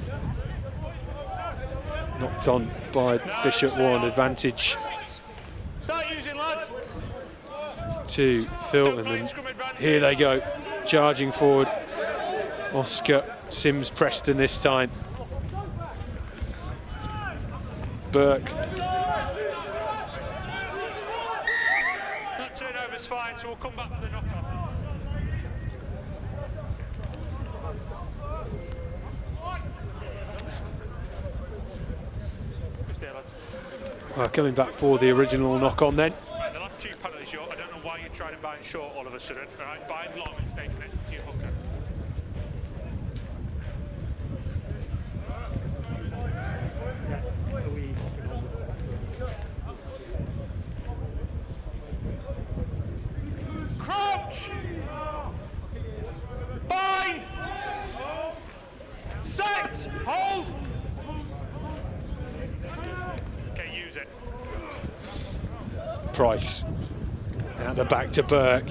Knocked on by Bishop wand. Advantage Start using, lads. to Filton, and here they go, charging forward. Oscar Sims Preston this time. Burke. That turnover's fine, so we'll come back for the knock-on. Well, coming back for the original knock-on then. Right, the last 2 penalties short. I don't know why you're trying to bind short all of a sudden. All right, bind long and stay connected to your hooker. Crouch! Bind! Set! Hold! Price out the back to Burke.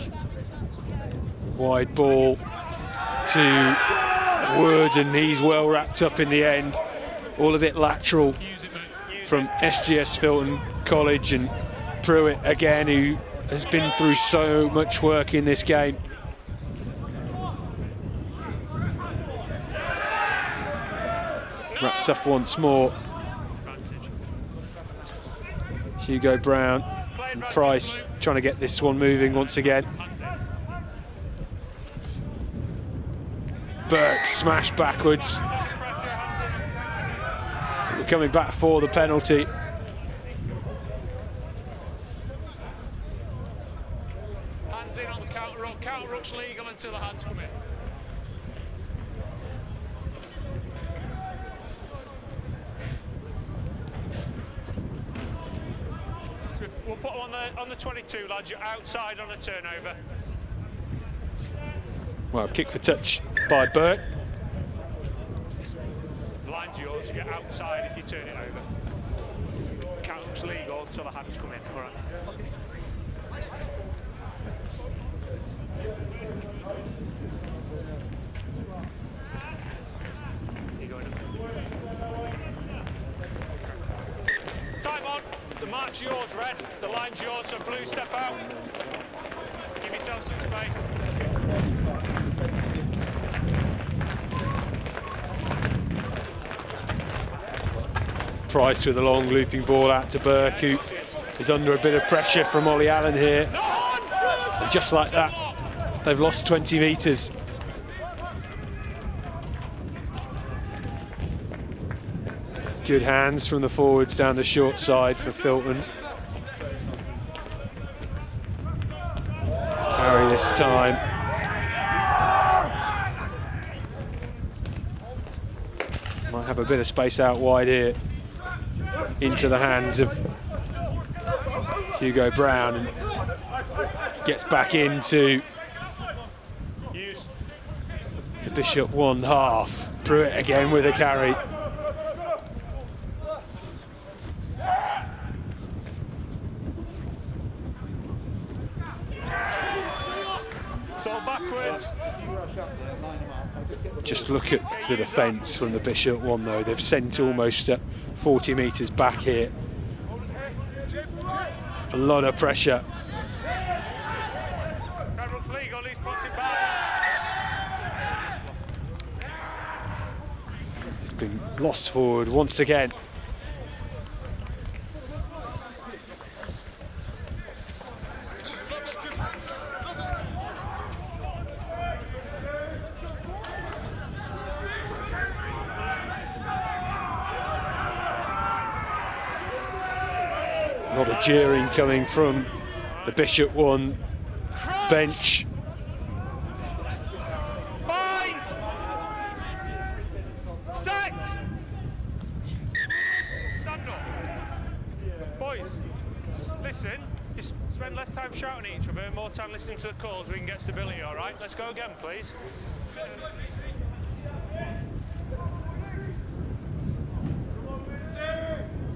Wide ball to Wood, and he's well wrapped up in the end. All of it lateral from SGS Filton College, and Pruitt again, who has been through so much work in this game. Wrapped up once more. Hugo Brown and Price trying to get this one moving once again. Burke smashed backwards. But we're coming back for the penalty. Hands in on the counter ruck. Counter ruck's legal until the hands come in. So we'll put them on the 22, lads. You're outside on a turnover. Well, kick for touch by Burke. The line's yours. You're outside if you turn it over. Counter ruck's legal until the hands come in. All right. Time on. The mark's yours, red. The line's yours, so blue, step out. Give yourself some space. Price with a long looping ball out to Burke, who is under a bit of pressure from Ollie Allen here. And just like that, they've lost 20 metres. Good hands from the forwards down the short side for Filton. Carry this time. Might have a bit of space out wide here. Into the hands of Hugo Brown, and gets back into the Bishop 1 half. Pruitt again with a carry. So backwards. Just look at the defence from the Bishop 1 though. They've sent almost 40 metres back here. A lot of pressure. It's been lost forward once again. A lot of jeering coming from the Bishop 1 bench. Fine. Set. Stand up. Boys, listen, just spend less time shouting at each other and more time listening to the calls so we can get stability, all right? Let's go again, please.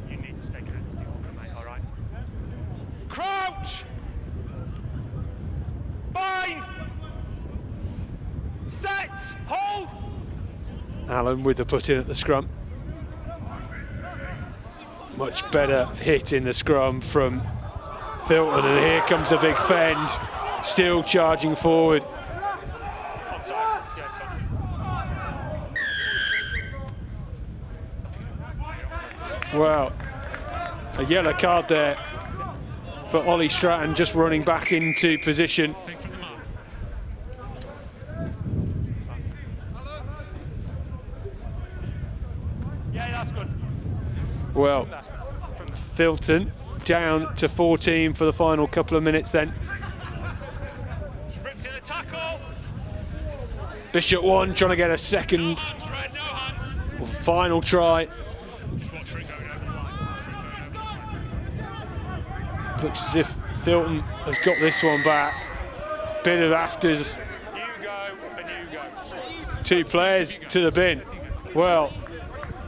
You need to stay connected to your organ, mate, all right? Crouch! Bind! Set! Hold! Allen with the put in at the scrum. Much better hit in the scrum from Filton, and here comes the big fend, still charging forward. Well, a yellow card there for Ollie Stratton, just running back into position. Yeah, that's good. Well, Filton down to 14 for the final couple of minutes then. Script in the tackle. Bishop 1 trying to get a second, No hands, Red, no hands. final try. Just watch it going over the line. Looks as if Filton has got this one back. Bit of afters. You go and you go. 2 players to the bin. Well,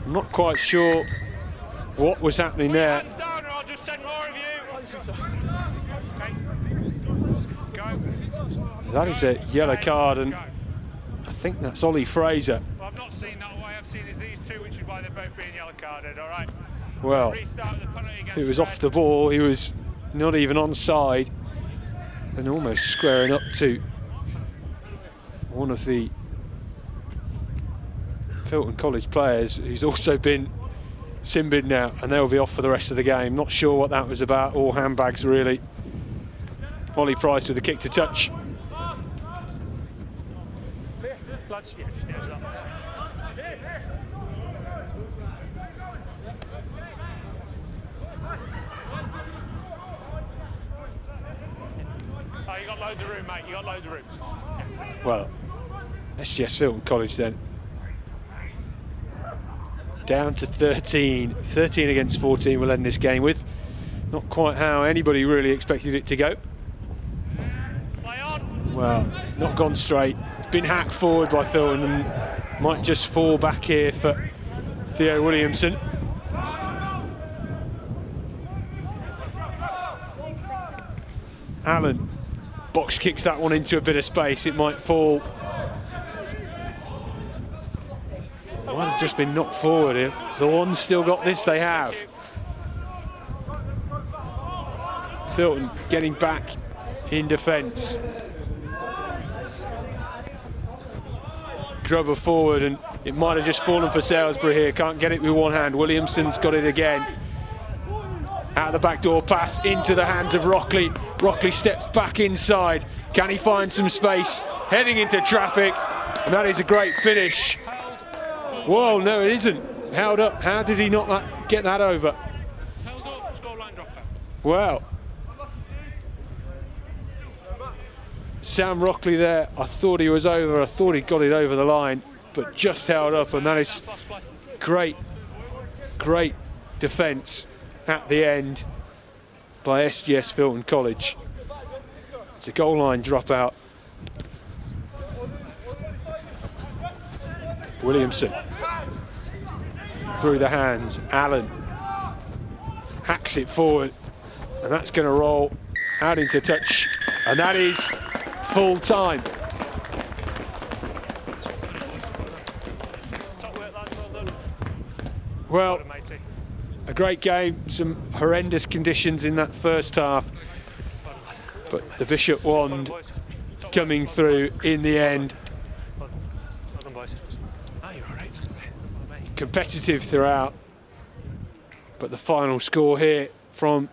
I'm not quite sure what was happening there. Hands down or I'll just send more of you. That is a yellow card, and I think that's Ollie Fraser. Well, I've not seen that. What I have seen is these two, which is why they're both being yellow carded. All right. Well, it was off the ball. He was not even onside, and almost squaring up to one of the Filton College players, who's also been sin-binned now, and they'll be off for the rest of the game. Not sure what that was about. All handbags, really. Ollie Price with a kick to touch. Lads, yeah, just nose up. Oh, you got loads of room, mate. You got loads of room. Well, SGS Filton College then. Down to 13. 13 against 14 we'll end this game with. Not quite how anybody really expected it to go. Well, not gone straight. It's been hacked forward by Filton and might just fall back here for Theo Williamson. Allen box kicks that one into a bit of space. It might fall. Might have just been knocked forward here. The one's still got this, they have. Filton getting back in defence. Grubber forward, and it might have just fallen for Salisbury here. Can't get it with one hand. Williamson's got it again. Out of the back door pass into the hands of Rockley. Rockley steps back inside. Can he find some space? Heading into traffic, and that is a great finish. Whoa, no, it isn't. Held up. How did he not get that over? Well, Sam Rockley there, I thought he was over. I thought he got it over the line, but just held up, and that is great, great defence at the end by SGS Filton College. It's a goal line dropout. Williamson through the hands. Allen hacks it forward, and that's going to roll out into touch, and that is full time. Well, a great game. Some horrendous conditions in that first half, but the Bishop Wand coming through in the end. Competitive throughout, but the final score here from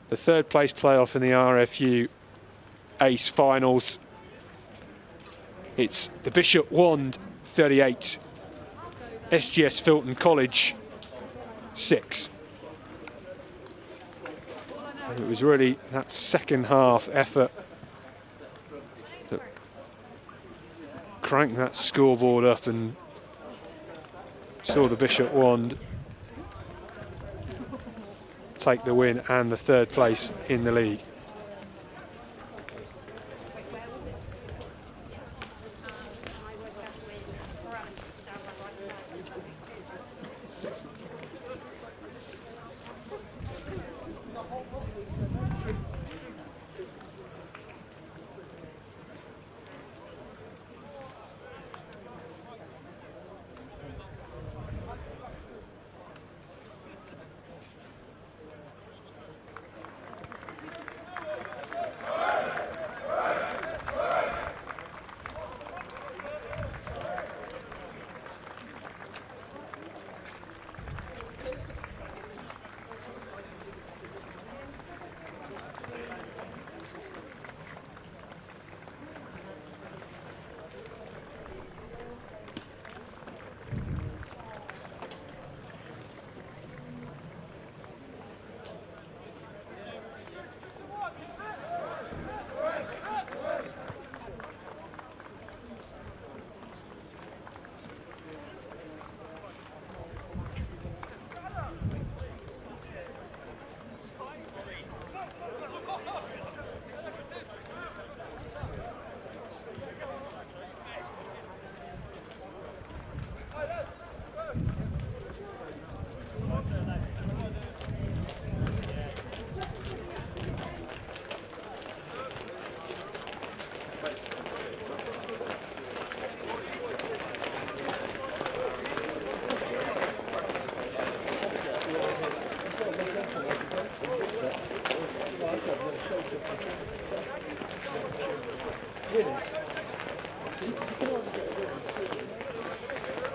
the third place playoff in the RFU Ace finals. It's the Bishop Wand 38, SGS Filton College 6. And it was really that second half effort that cranked that scoreboard up and saw the Bishop Wand take the win and the third place in the league.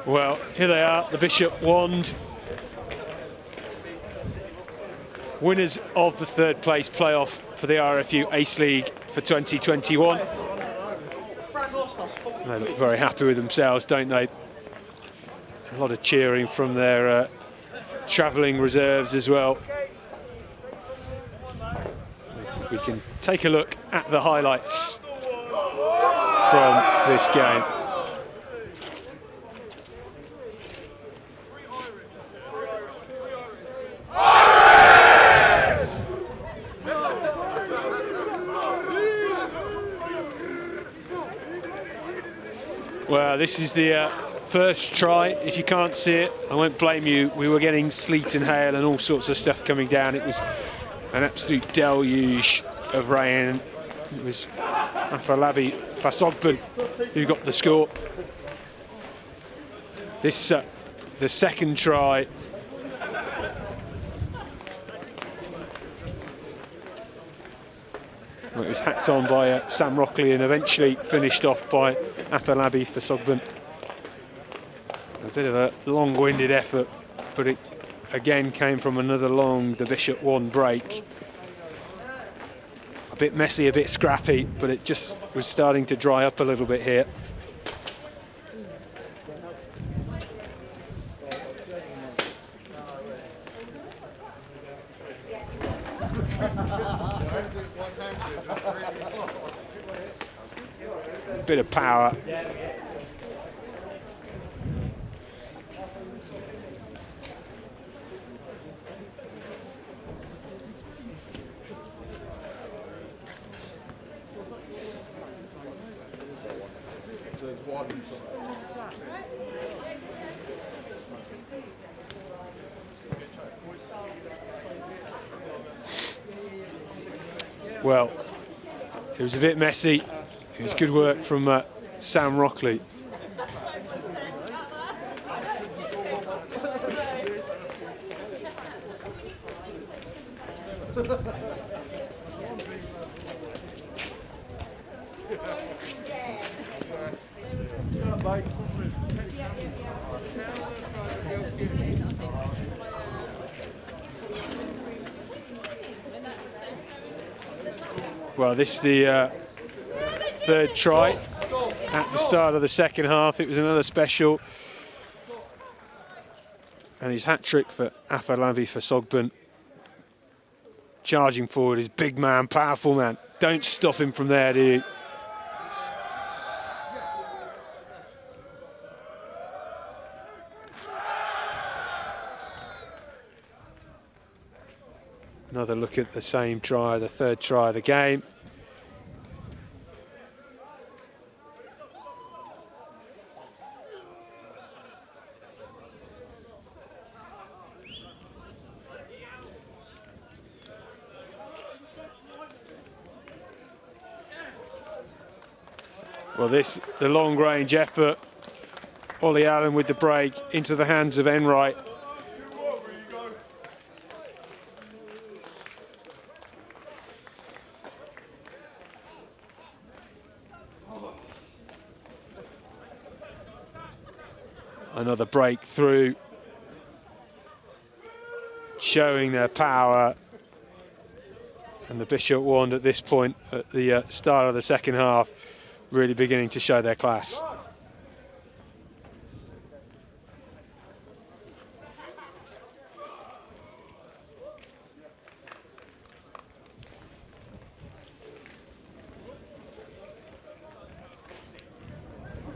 Well, here they are, the Bishop Wand. Winners of the third place playoff for the RFU Ace League for 2021. They look very happy with themselves, don't they? A lot of cheering from their travelling reserves as well. I think we can take a look at the highlights from this game. Well, this is the first try. If you can't see it, I won't blame you. We were getting sleet and hail and all sorts of stuff coming down. It was an absolute deluge of rain. It was Afolabi Fasogban who got the score. This the second try. Well, it was hacked on by Sam Rockley and eventually finished off by Afolabi Fasogban. A bit of a long-winded effort, but it again came from another the Bishop Wand break. A bit messy, a bit scrappy, but it just was starting to dry up a little bit here. A bit of power. Well, it was a bit messy. It was good work from Sam Rockley. Well, this is the third try at the start of the second half. It was another special. And his hat-trick for Afolabi Fasogban. Charging forward, his big man, powerful man. Don't stop him from there, do you? Another look at the same try, the third try of the game. Well, the long range effort. Ollie Allen with the break into the hands of Enright. Another breakthrough, showing their power. And the Bishop Wand at this point, at the start of the second half, really beginning to show their class.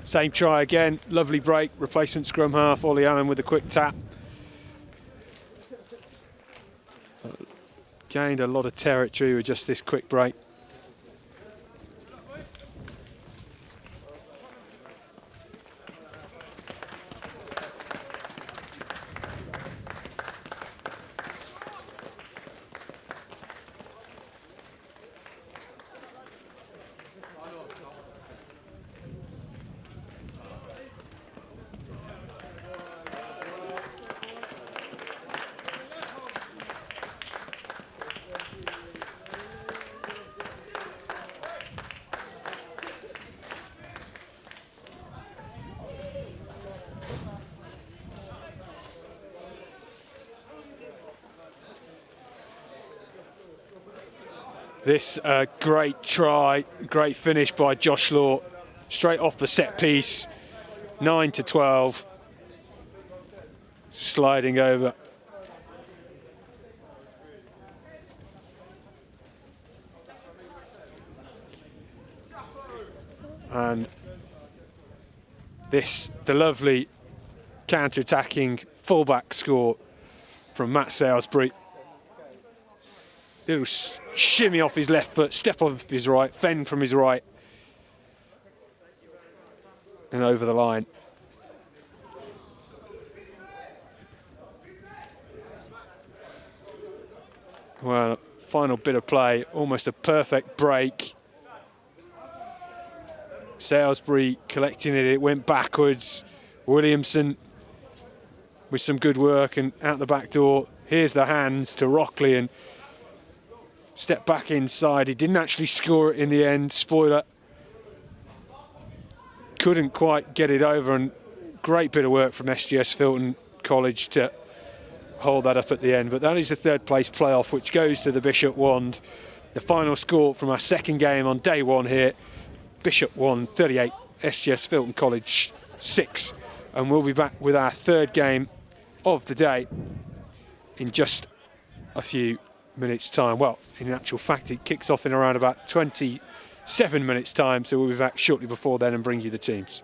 Same try again, lovely break, replacement scrum half, Ollie Allen with a quick tap. Gained a lot of territory with just this quick break. This great try, great finish by Josh Law, straight off the set piece, 9-12, sliding over. And this, the lovely counter-attacking fullback score from Matt Salisbury. Little shimmy off his left foot, step off his right, fend from his right, and over the line. Well, final bit of play, almost a perfect break. Salisbury collecting it, it went backwards. Williamson with some good work and out the back door. Here's the hands to Rockley and step back inside. He didn't actually score it in the end. Spoiler. Couldn't quite get it over, and great bit of work from SGS Filton College to hold that up at the end. But that is the third place playoff, which goes to the Bishop Wand. The final score from our second game on day one here. Bishop won 38, SGS Filton College 6. And we'll be back with our third game of the day in just a few minutes time. Well, in actual fact, it kicks off in around about 27 minutes time, so we'll be back shortly before then and bring you the teams.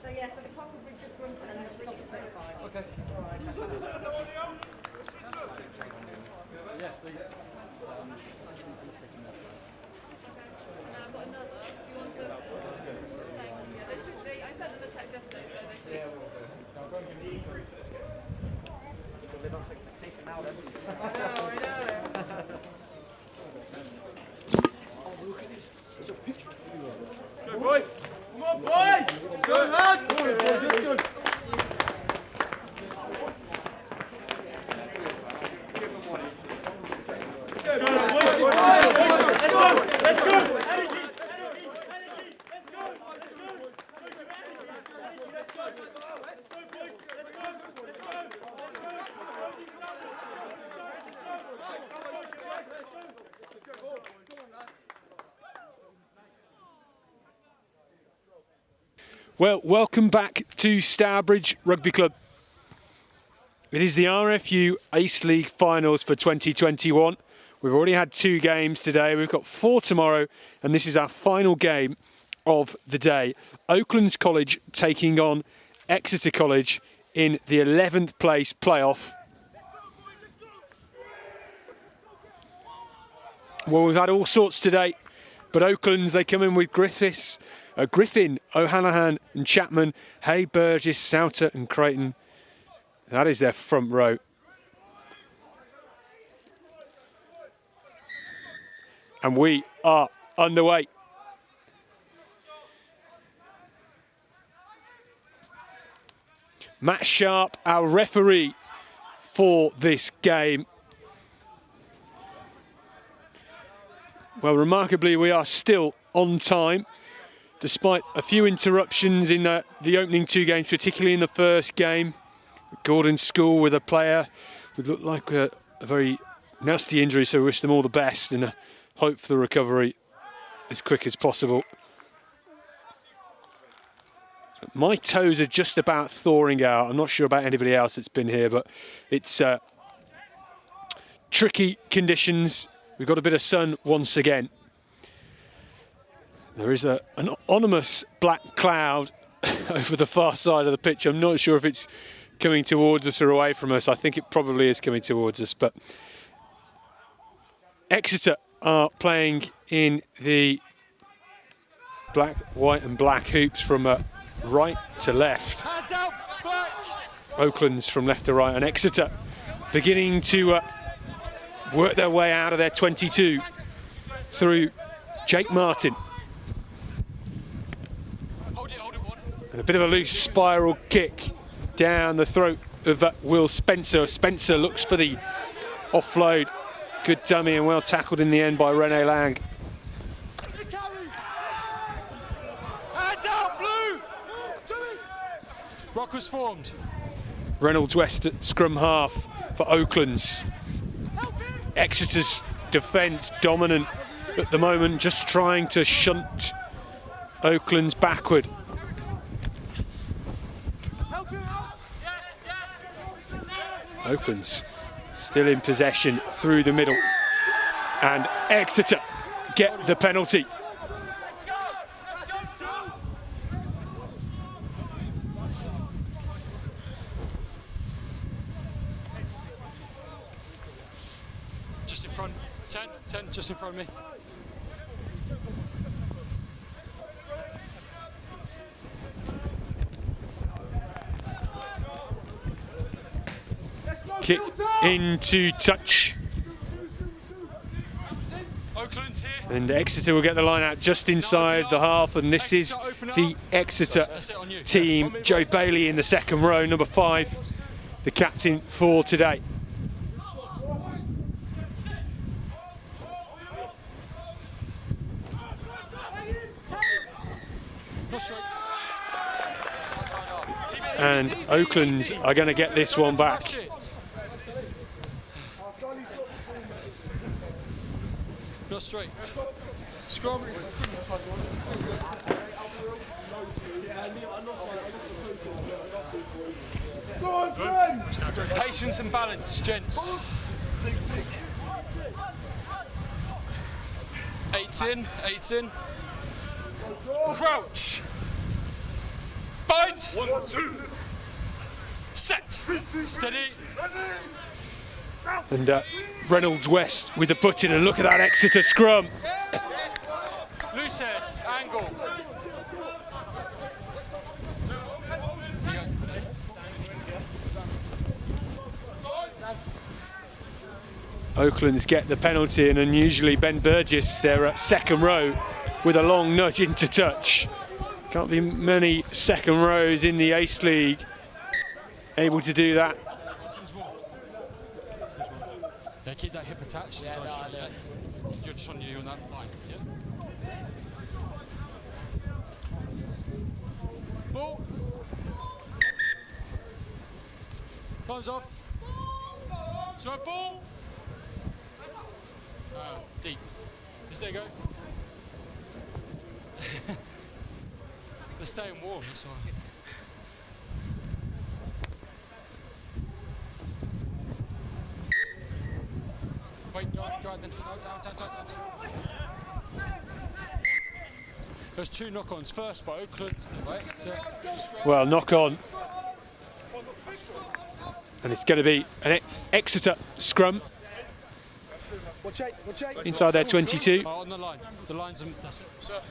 So yeah, so the proper bridge of Brunton and the bridge of 35. Okay. Alright. Yes, please. I've got another. Do you want to? Thank you. Yeah, they should be. I sent them a text yesterday, so they should. Yeah, we'll do. Now go and give me We'll live up to expectation now then. I know. Go boys! Come on boys! Go lads! Go. Let's go! Well, welcome back to Stourbridge Rugby Club. It is the RFU Ace League finals for 2021. We've already had 2 games today. We've got 4 tomorrow, and this is our final game of the day. Oaklands College taking on Exeter College in the 11th place playoff. Well, we've had all sorts today, but Oaklands, they come in with Griffin, O'Hanahan and Chapman, Hay, Burgess, Souter and Creighton. That is their front row. And we are underway. Matt Sharp, our referee for this game. Well, remarkably, we are still on time, despite a few interruptions in the opening 2 games, particularly in the first game. Gordon School with a player who looked like a very nasty injury, so we wish them all the best and hope for the recovery as quick as possible. My toes are just about thawing out. I'm not sure about anybody else that's been here, but it's tricky conditions. We've got a bit of sun once again. There is an ominous black cloud over the far side of the pitch. I'm not sure if it's coming towards us or away from us. I think it probably is coming towards us, but Exeter are playing in the black, white and black hoops from right to left. Hands out, black. Oaklands from left to right, and Exeter beginning to work their way out of their 22 through Jake Martin. And a bit of a loose spiral kick down the throat of Will Spencer. Spencer looks for the offload. Good dummy and well tackled in the end by Rene Lang. Hands out, blue. Rock was formed. Reynolds West at scrum half for Oaklands. Exeter's defence dominant at the moment, just trying to shunt Oaklands backward. Oaklands still in possession through the middle, and Exeter get the penalty. Just in front, 10, just in front of me. Kick into touch. Oakland's here. And Exeter will get the line out just inside the half, and this is the Exeter team. Joe Bailey in the second row, number 5, the captain for today. And Oaklands are going to get this one back. Go straight. Scrum. Patience and balance, gents. 8 in, 8 in. Crouch. Bind. 1, 2. Set. Steady. And Reynolds West with the button, and look at that Exeter scrum. Loose head, angle. Oaklands get the penalty, and unusually Ben Burgess, their second row, with a long nudge into touch. Can't be many second rows in the Ace League able to do that. Yeah, keep that hip attached. Yeah, you're just on you on that line. Yeah. Ball. Time's off. Sorry, ball. Deep. Just there you go. They're staying warm, that's why. Wait, drive then. Down. There's 2 knock-ons. First by Oakland. Right. Well, knock on. And it's going to be an Exeter scrum. Inside their 22. Oh, on the line. The line's in. That's it. Sir.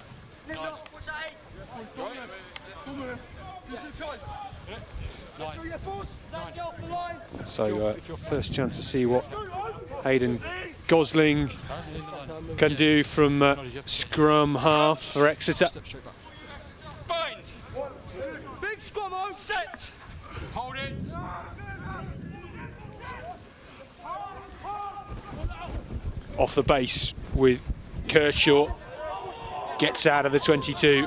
Line. So first chance to see what Hayden Gosling can do from scrum half for Exeter. Bind. Big scrum on. Set. Hold it. Off the base with Kershaw. Gets out of the 22.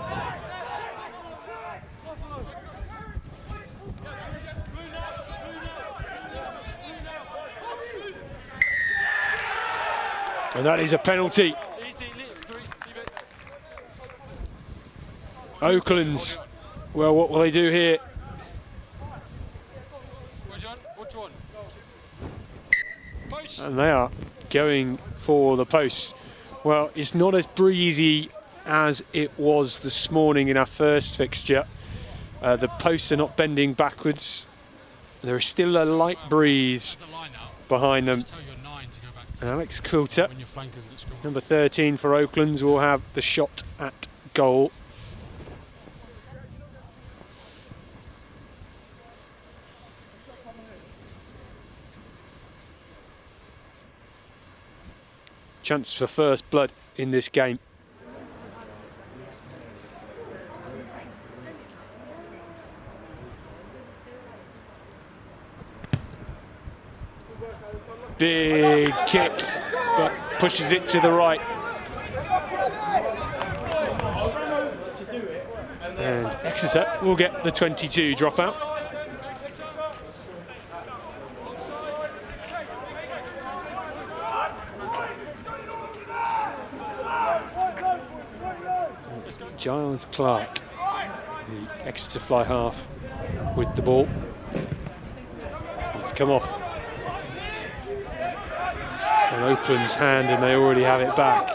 And that is a penalty. Oaklands. Well, what will they do here? And they are going for the posts. Well, it's not as breezy as it was this morning in our first fixture. The posts are not bending backwards. There is still a light breeze behind them. And Alex Coulter, number 13 for Oaklands, will have the shot at goal. Chance for first blood in this game. Big kick, but pushes it to the right. And Exeter will get the 22 dropout. Giles Clark, the Exeter fly half, with the ball. It's come off on Oakland's hand, and they already have it back.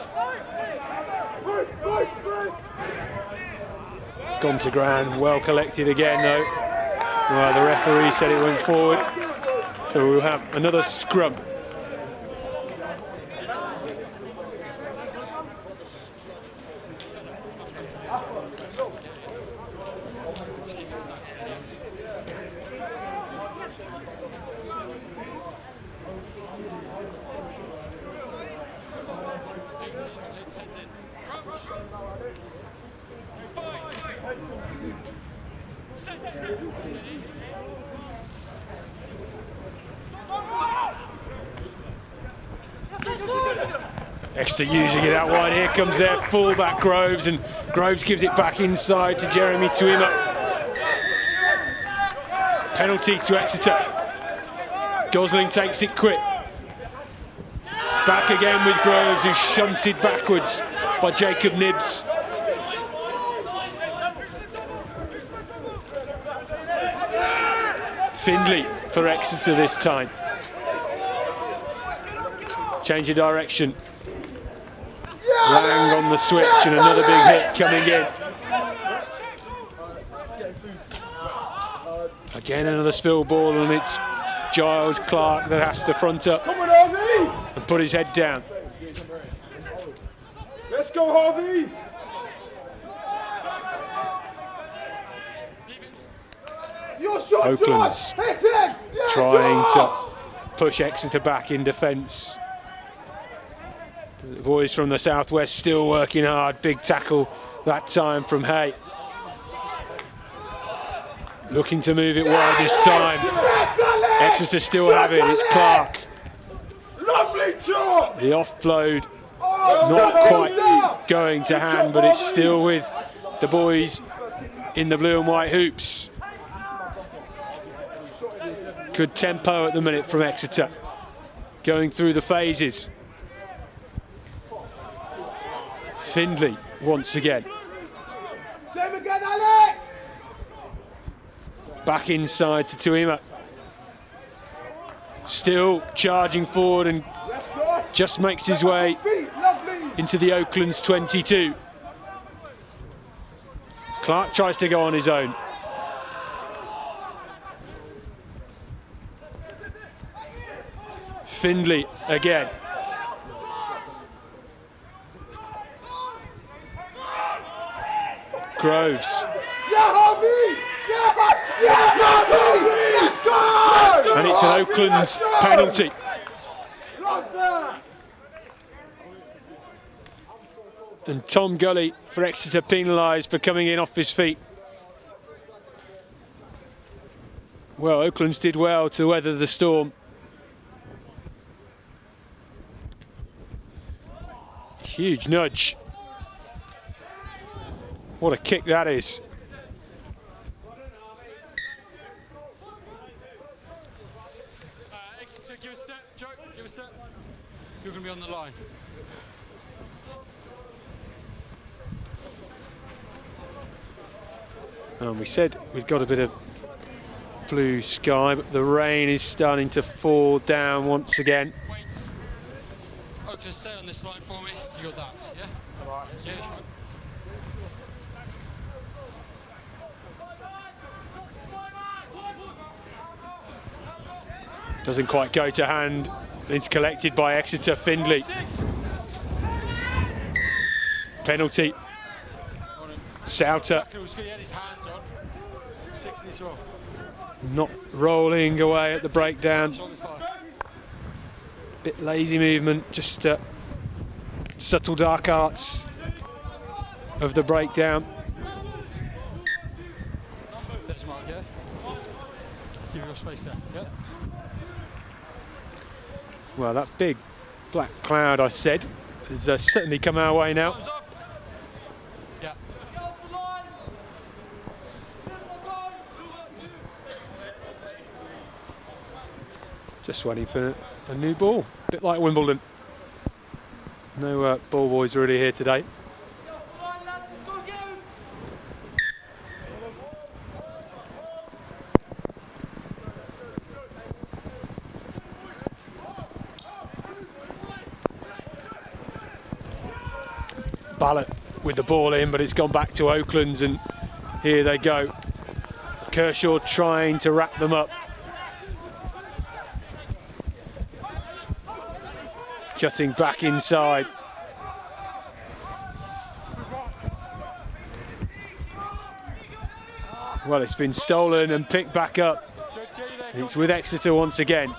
It's gone to ground, well collected again though. Well, the referee said it went forward, so we'll have another scrum. Exeter using it out wide. Here comes their fullback Groves, and Groves gives it back inside to Jeremy Tuima. Penalty to Exeter. Gosling takes it quick. Back again with Groves, who's shunted backwards by Jacob Nibbs. Findlay for Exeter this time. Change of direction. Lang on the switch and another big hit coming in. Again another spill ball, and it's Giles Clark that has to front up and put his head down. Let's go, Harvey! Oaklands trying to push Exeter back in defence. The boys from the southwest still working hard. Big tackle that time from Hay. Looking to move it wide this time. Exeter still have it. It's Clark. The offload not quite going to hand, but it's still with the boys in the blue and white hoops. Good tempo at the minute from Exeter, going through the phases. Findlay once again. Back inside to Tuima. Still charging forward and just makes his way into the Oaklands 22. Clark tries to go on his own. Findlay again. Groves. And it's an Oaklands penalty. And Tom Gully for Exeter penalised for coming in off his feet. Well, Oaklands did well to weather the storm. Huge nudge. What a kick that is. Exeter, give a step. Joe, give a step. You're going to be on the line. And we said we've got a bit of blue sky, but the rain is starting to fall down once again. Wait. Okay, stay on this line for me. You got that, yeah? All right. Yeah, sure. Doesn't quite go to hand. It's collected by Exeter. Findlay. Penalty. Souter. Not rolling away at the breakdown. Bit lazy movement, just subtle dark arts of the breakdown. Give your space there, yeah? Well, that big black cloud I said has certainly come our way now. Yeah. Just waiting for a new ball, a bit like Wimbledon. No ball boys really here today. Ballot with the ball in, but it's gone back to Oaklands, and here they go. Kershaw trying to wrap them up. Cutting back inside. Well, it's been stolen and picked back up. It's with Exeter once again.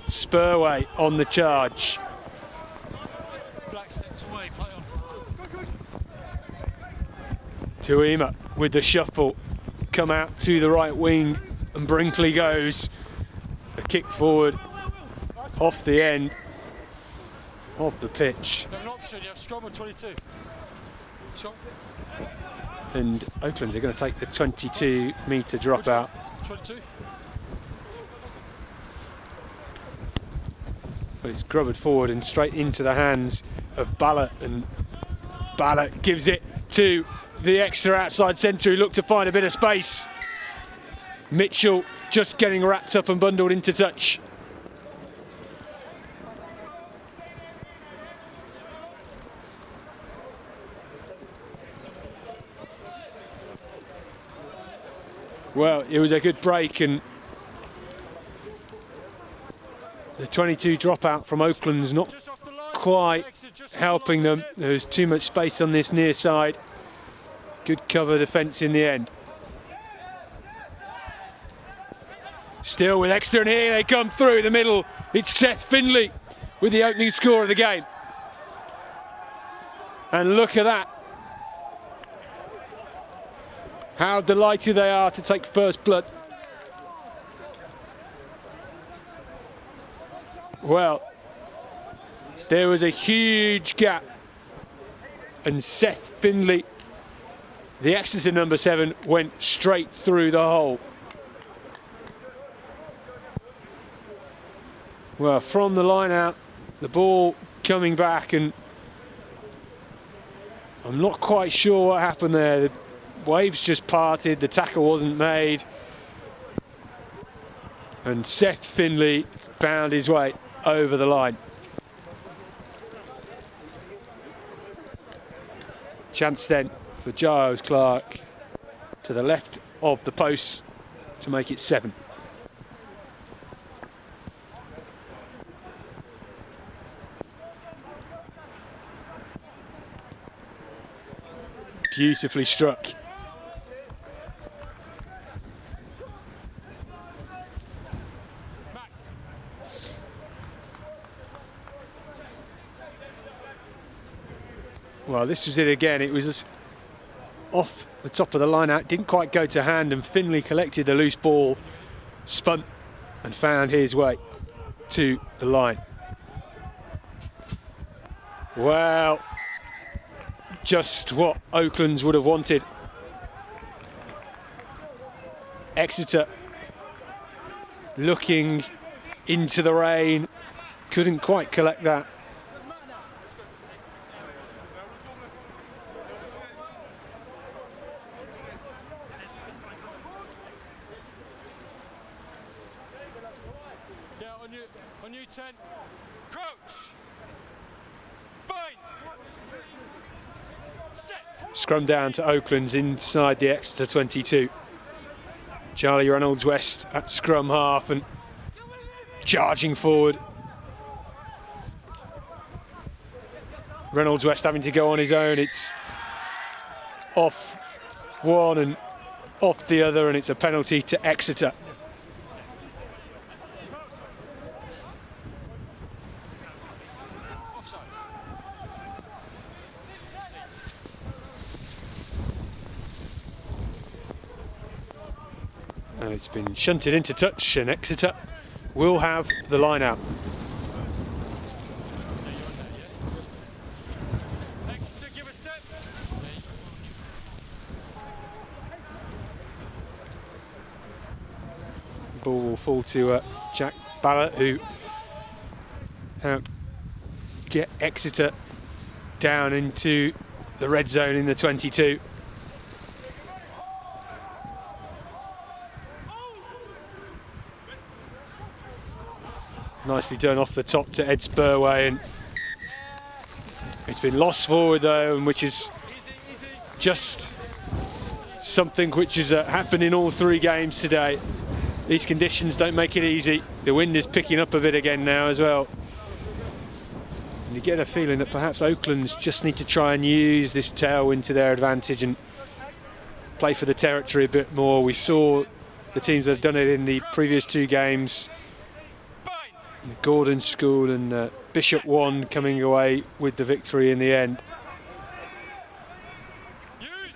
Spurway on the charge. Tuima with the shuffle. Come out to the right wing, and Brinkley goes. A kick forward off the end of the pitch. You have an option, you have scrum on 22. Scrum. And Oaklands are going to take the 22-metre dropout. 22. But it's grubbered forward and straight into the hands of Ballot, and Ballot gives it to the Exeter outside centre who looked to find a bit of space. Mitchell just getting wrapped up and bundled into touch. Well, it was a good break, and the 22 dropout from Oakland's not quite helping them. There's too much space on this near side. Good cover defence in the end. Still with Exeter, and here they come through the middle. It's Seth Finley with the opening score of the game. And look at that. How delighted they are to take first blood. Well, there was a huge gap, and Seth Finley, the Exeter number 7, went straight through the hole. Well, from the line out, the ball coming back, and I'm not quite sure what happened there. The waves just parted, the tackle wasn't made, and Seth Finley found his way over the line. Chance then for Giles Clark to the left of the post to make it 7. Beautifully struck. Well, this was it again. It was off the top of the line out, didn't quite go to hand, and Finley collected the loose ball, spun and found his way to the line. Well, just what Oaklands would have wanted. Exeter looking into the rain, couldn't quite collect that. On you 10, crouch, bind, set. Scrum down to Oaklands inside the Exeter 22. Charlie Reynolds West at scrum half and charging forward. Reynolds West having to go on his own. It's off one and off the other, and it's a penalty to Exeter. And it's been shunted into touch, and Exeter will have the line out. Ball will fall to Jack Ballot, who helped get Exeter down into the red zone in the 22. Nicely done off the top to Ed Spurway, and it's been lost forward though, and which is just something which has happened in all 3 games today. These conditions don't make it easy. The wind is picking up a bit again now as well. And you get a feeling that perhaps Oaklands just need to try and use this tailwind to their advantage and play for the territory a bit more. We saw the teams that have done it in the previous 2 games. Gordon School and Bishop 1 coming away with the victory in the end.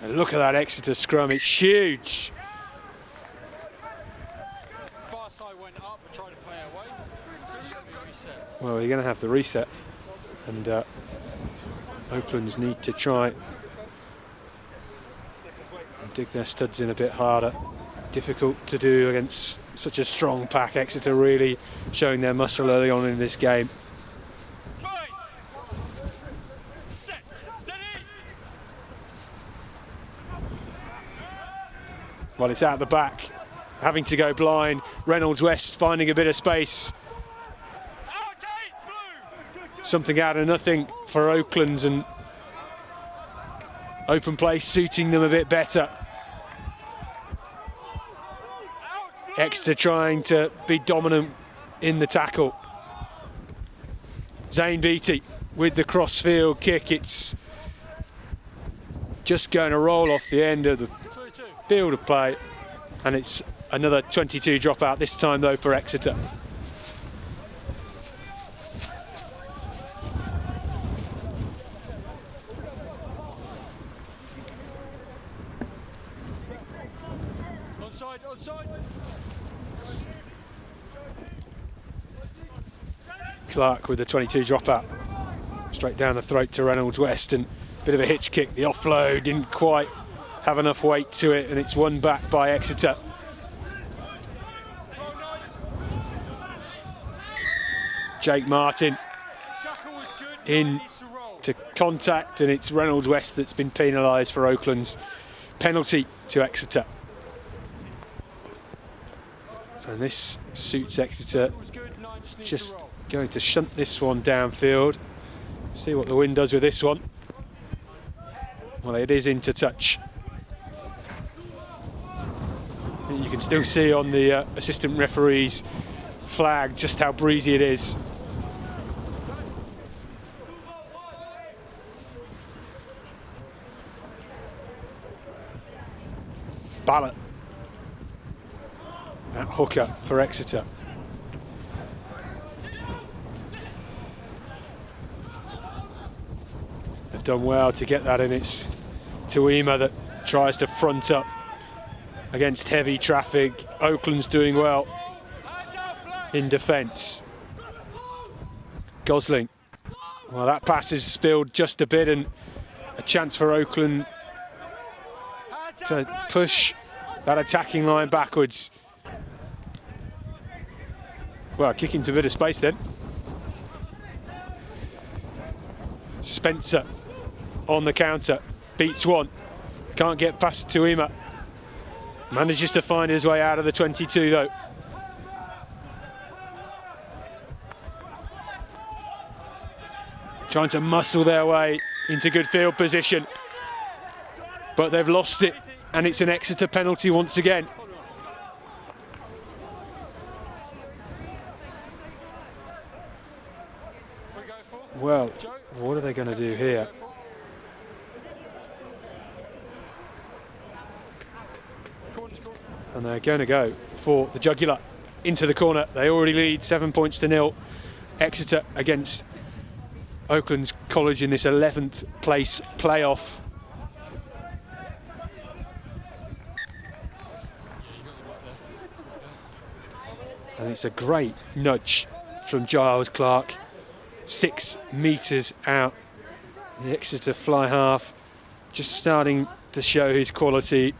And look at that Exeter scrum, it's huge. Far side went up and tried to play away. Reset. Well, you're going to have the reset, and Oaklands need to try and dig their studs in a bit harder. Difficult to do against such a strong pack. Exeter really showing their muscle early on in this game. Well, it's out the back, having to go blind. Reynolds West finding a bit of space. Something out of nothing for Oaklands, and open play suiting them a bit better. Exeter trying to be dominant in the tackle. Zane Beattie with the crossfield kick. It's just going to roll off the end of the field of play, and it's another 22 dropout, this time though for Exeter. Clark with the 22 dropout, straight down the throat to Reynolds West, and a bit of a hitch kick. The offload didn't quite have enough weight to it, and it's won back by Exeter. Jake Martin in to contact, and it's Reynolds West that's been penalised for Oakland's penalty to Exeter. And this suits Exeter, just going to shunt this one downfield. See what the wind does with this one. Well, it is into touch. You can still see on the assistant referee's flag just how breezy it is. Ballot, that hooker for Exeter. They've done well to get that in. It's Tuima that tries to front up against heavy traffic. Oakland's doing well in defence. Gosling, well, that pass is spilled just a bit, and a chance for Oakland to push that attacking line backwards. Well, kick into a bit of space then. Spencer on the counter, beats one, can't get past Tuima. Manages to find his way out of the 22 though. Trying to muscle their way into good field position, but they've lost it, and it's an Exeter penalty once again. Well, what are they going to do here? And they're going to go for the jugular into the corner. They already lead 7 points to 0. Exeter against Oaklands College in this 11th place playoff. And it's a great nudge from Giles Clark. 6 metres out. The Exeter fly half just starting to show his quality,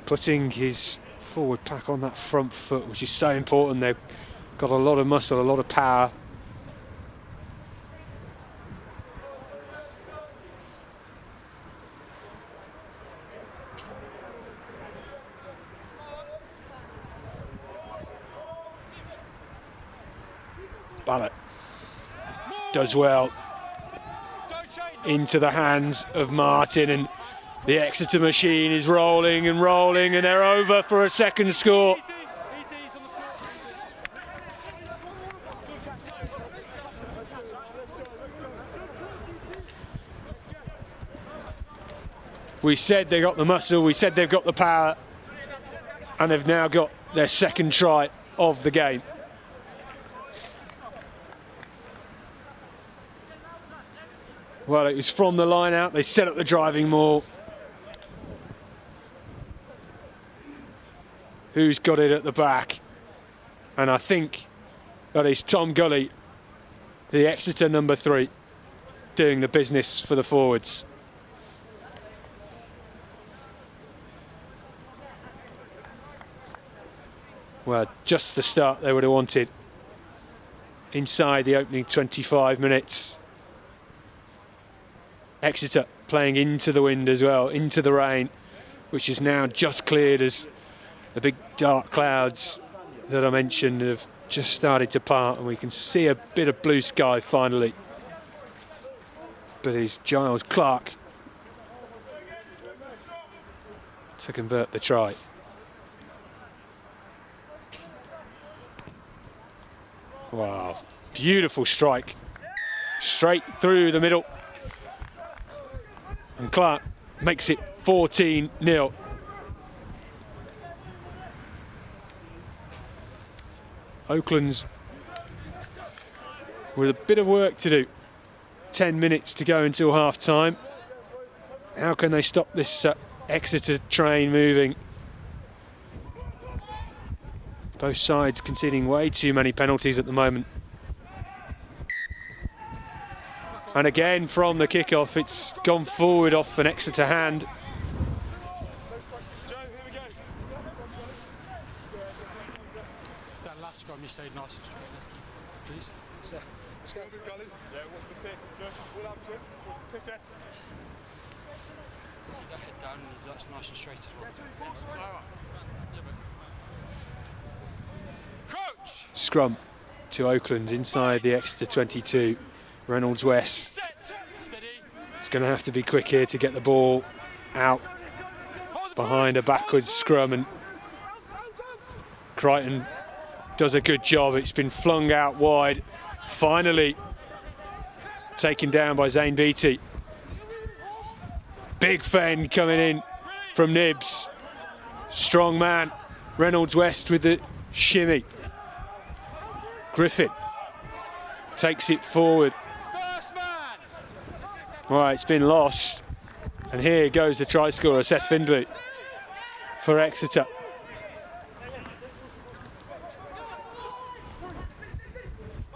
putting his forward pack on that front foot, which is so important. They've got a lot of muscle, a lot of power. Ballot does well into the hands of Martin, and the Exeter machine is rolling and rolling, and they're over for a second score. We said they got the muscle, we said they've got the power, and they've now got their second try of the game. Well, it was from the line out. They set up the driving maul. Who's got it at the back? And I think That is Tom Gully, the Exeter number 3, doing the business for the forwards. Well, just the start they would have wanted inside the opening 25 minutes. Exeter playing into the wind as well, into the rain, which is now just cleared as the big dark clouds that I mentioned have just started to part, and we can see a bit of blue sky finally. But it's Giles Clark to convert the try. Wow, beautiful strike, straight through the middle, and Clark makes it 14-0. Oaklands with a bit of work to do. 10 minutes to go until half time. How can they stop this Exeter train moving? Both sides conceding way too many penalties at the moment. And again from the kickoff, it's gone forward off an Exeter hand. That last scrum you stayed nice and straight, please. Yeah, what's the pick? All up to him. What's the pick? Keep that head down and that's nice and straight as well. Coach! Scrum to Oaklands inside the Exeter 22. Reynolds West. It's going to have to be quick here to get the ball out behind a backwards scrum, and Crichton does a good job. It's been flung out wide, finally taken down by Zane Beattie. Big fend coming in from Nibs. Strong man, Reynolds West with the shimmy. Griffin takes it forward. Right, it's been lost. And here goes the try scorer, Seth Findlay, for Exeter.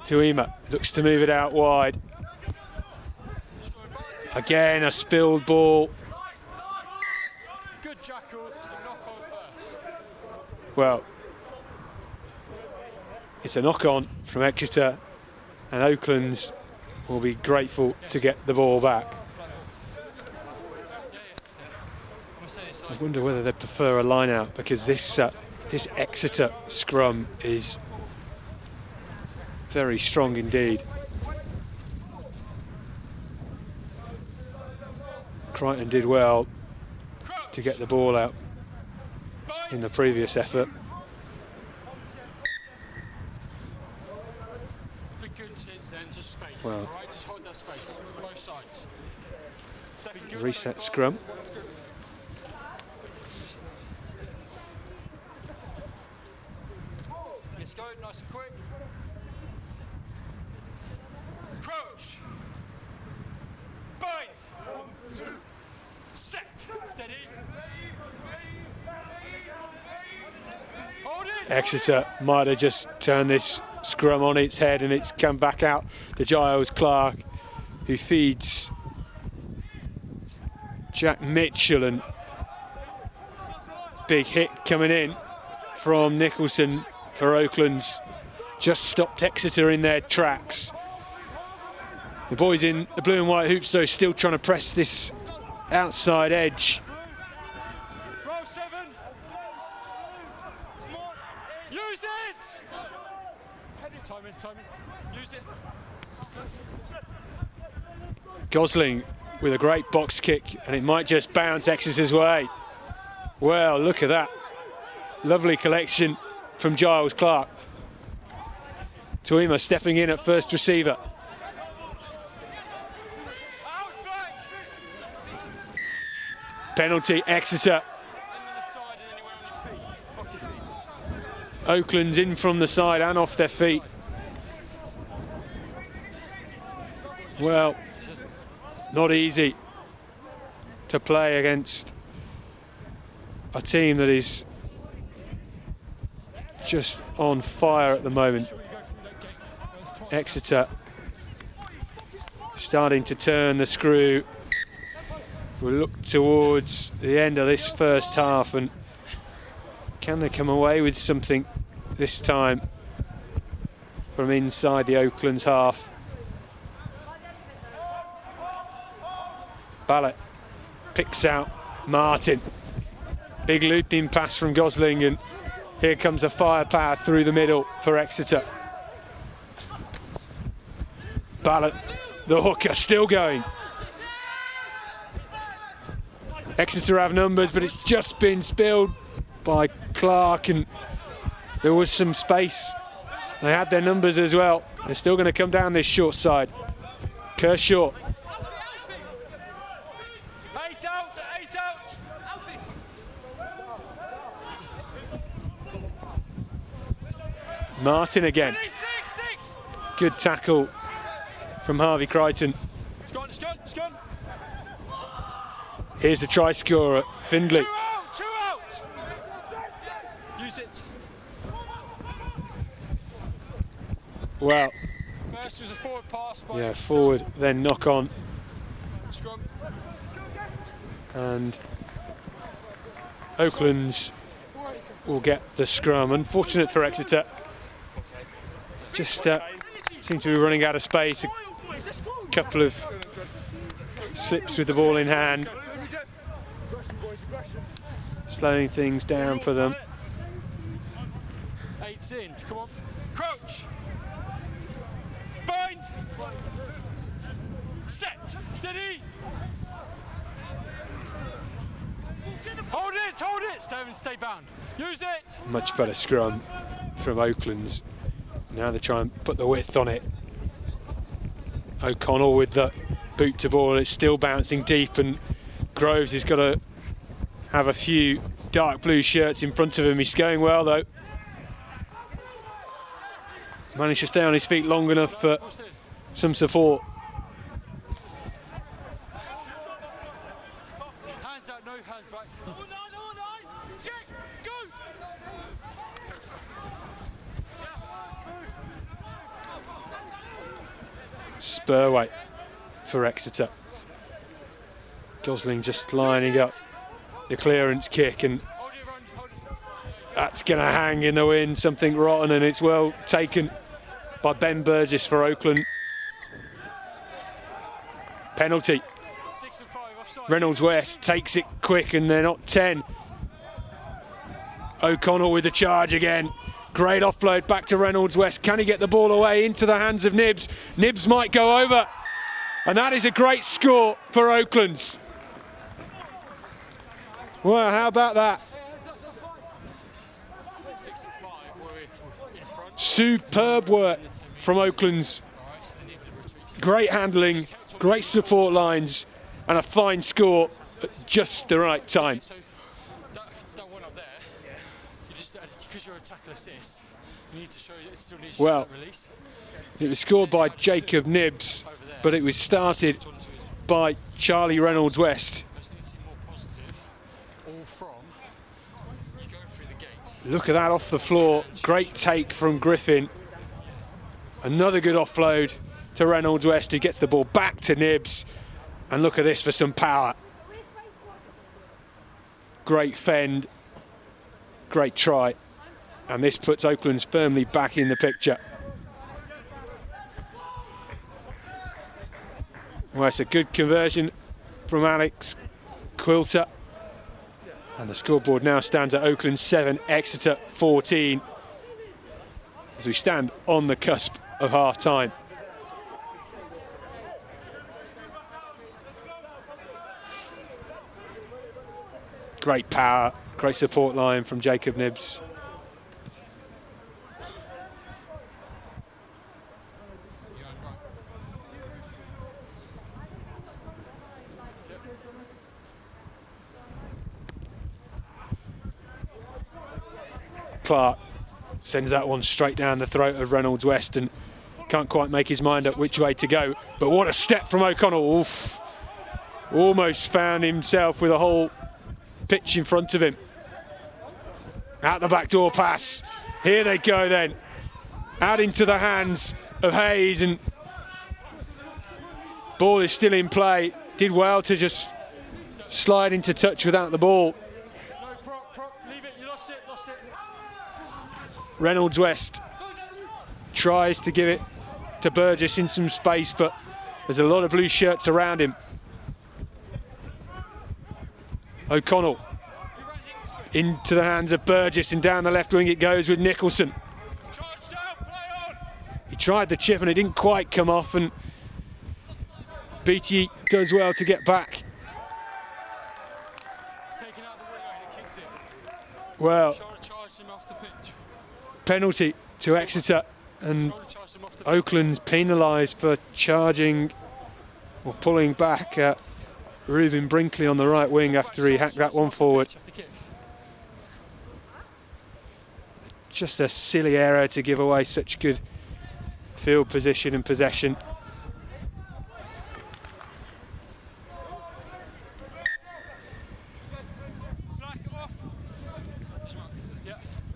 Tuima looks to move it out wide. Again, a spilled ball. Good jackal, knock on first. Well, it's a knock-on from Exeter, and Oaklands will be grateful to get the ball back. I wonder whether they prefer a line-out, because this Exeter scrum is very strong indeed. Crichton did well to get the ball out in the previous effort. Well, Just hold that space, both sides. reset scrum. Let's go, nice and quick. Crouch. Bind. 1, 2. Set. Steady. Hold it. Exeter might have just turned this scrum on its head, and it's come back out to Giles Clark, who feeds Jack Mitchell, and big hit coming in from Nicholson for Oaklands. Just stopped Exeter in their tracks. The boys in the blue and white hoops though still trying to press this outside edge. Row 7. Use it. Timing. Use it. Gosling with a great box kick, and it might just bounce Exeter's way. Well, look at that. Lovely collection from Giles Clark. Tuima stepping in at first receiver. Penalty, Exeter. Oakland's in from the side and off their feet. Well, not easy to play against a team that is just on fire at the moment. Exeter starting to turn the screw. We'll look towards the end of this first half, and can they come away with something this time from inside the Oaklands half? Ballot picks out Martin. Big looping pass from Gosling, and here comes the firepower through the middle for Exeter. Ballot, the hooker, still going. Exeter have numbers, but it's just been spilled by Clark, and there was some space. They had their numbers as well. They're still going to come down this short side. Kershaw. Martin again. Good tackle from Harvey Crichton. Here's the try scorer, Findlay. Two out. Use it. Well, First was a forward pass. yeah, forward, then knock on. Scrum. And Oaklands will get the scrum. Unfortunate for Exeter. Just seem to be running out of space. A couple of slips with the ball in hand, slowing things down for them. 18, come on. Crouch. Bind. Set. Steady. Hold it. Stay bound. Use it. Much better scrum from Oaklands. Now they try and put the width on it. O'Connell with the boot to ball. It's still bouncing deep, and Groves has got to have a few dark blue shirts in front of him. He's going well though. Managed to stay on his feet long enough for some support. Hands out, no hands back. Check, go. Spurway for Exeter. Gosling just lining up the clearance kick, and that's going to hang in the wind, something rotten, and it's well taken by Ben Burgess for Oakland. Penalty. 6 and 5 offside. Reynolds West takes it quick, and they're not 10. O'Connell with the charge again. Great offload back to Reynolds West. Can he get the ball away into the hands of Nibbs? Nibbs might go over. And that is a great score for Oaklands. Well, how about that? 6 and 5, we're in front. Superb work from Oaklands. Great handling, great support lines, and a fine score at just the right time. So that one up there, you just because you're a tackle assist, you need to show it still needs to Well, release. it was scored by Jacob Nibbs, but it was started by Charlie Reynolds West. Just need to see more positive, all from you going through the gate. Look at that off the floor. Great take from Griffin. Another good offload to Reynolds West, who gets the ball back to Nibbs. And look at this for some power. Great fend. Great try. And this puts Oaklands firmly back in the picture. Well, it's a good conversion from Alex Quilter. And the scoreboard now stands at Oakland 7, Exeter 14. As we stand on the cusp of half time. Great power, great support line from Jacob Nibbs. Clark sends that one straight down the throat of Reynolds West and can't quite make his mind up which way to go. But what a step from O'Connell. Oof. Almost found himself with a whole pitch in front of him. Out the back door pass. Here they go then. Out into the hands of Hayes, and ball is still in play. Did well to just slide into touch without the ball. Leave it, you lost it. Reynolds West tries to give it to Burgess in some space, but there's a lot of blue shirts around him. O'Connell into the hands of Burgess, and down the left wing it goes with Nicholson. He tried the chip and it didn't quite come off, and Beattie does well to get back. Well, penalty to Exeter, and Oakland's penalised for charging or pulling back at Reuben Brinkley on the right wing after he hacked that one forward. Just a silly error to give away such good field position and possession.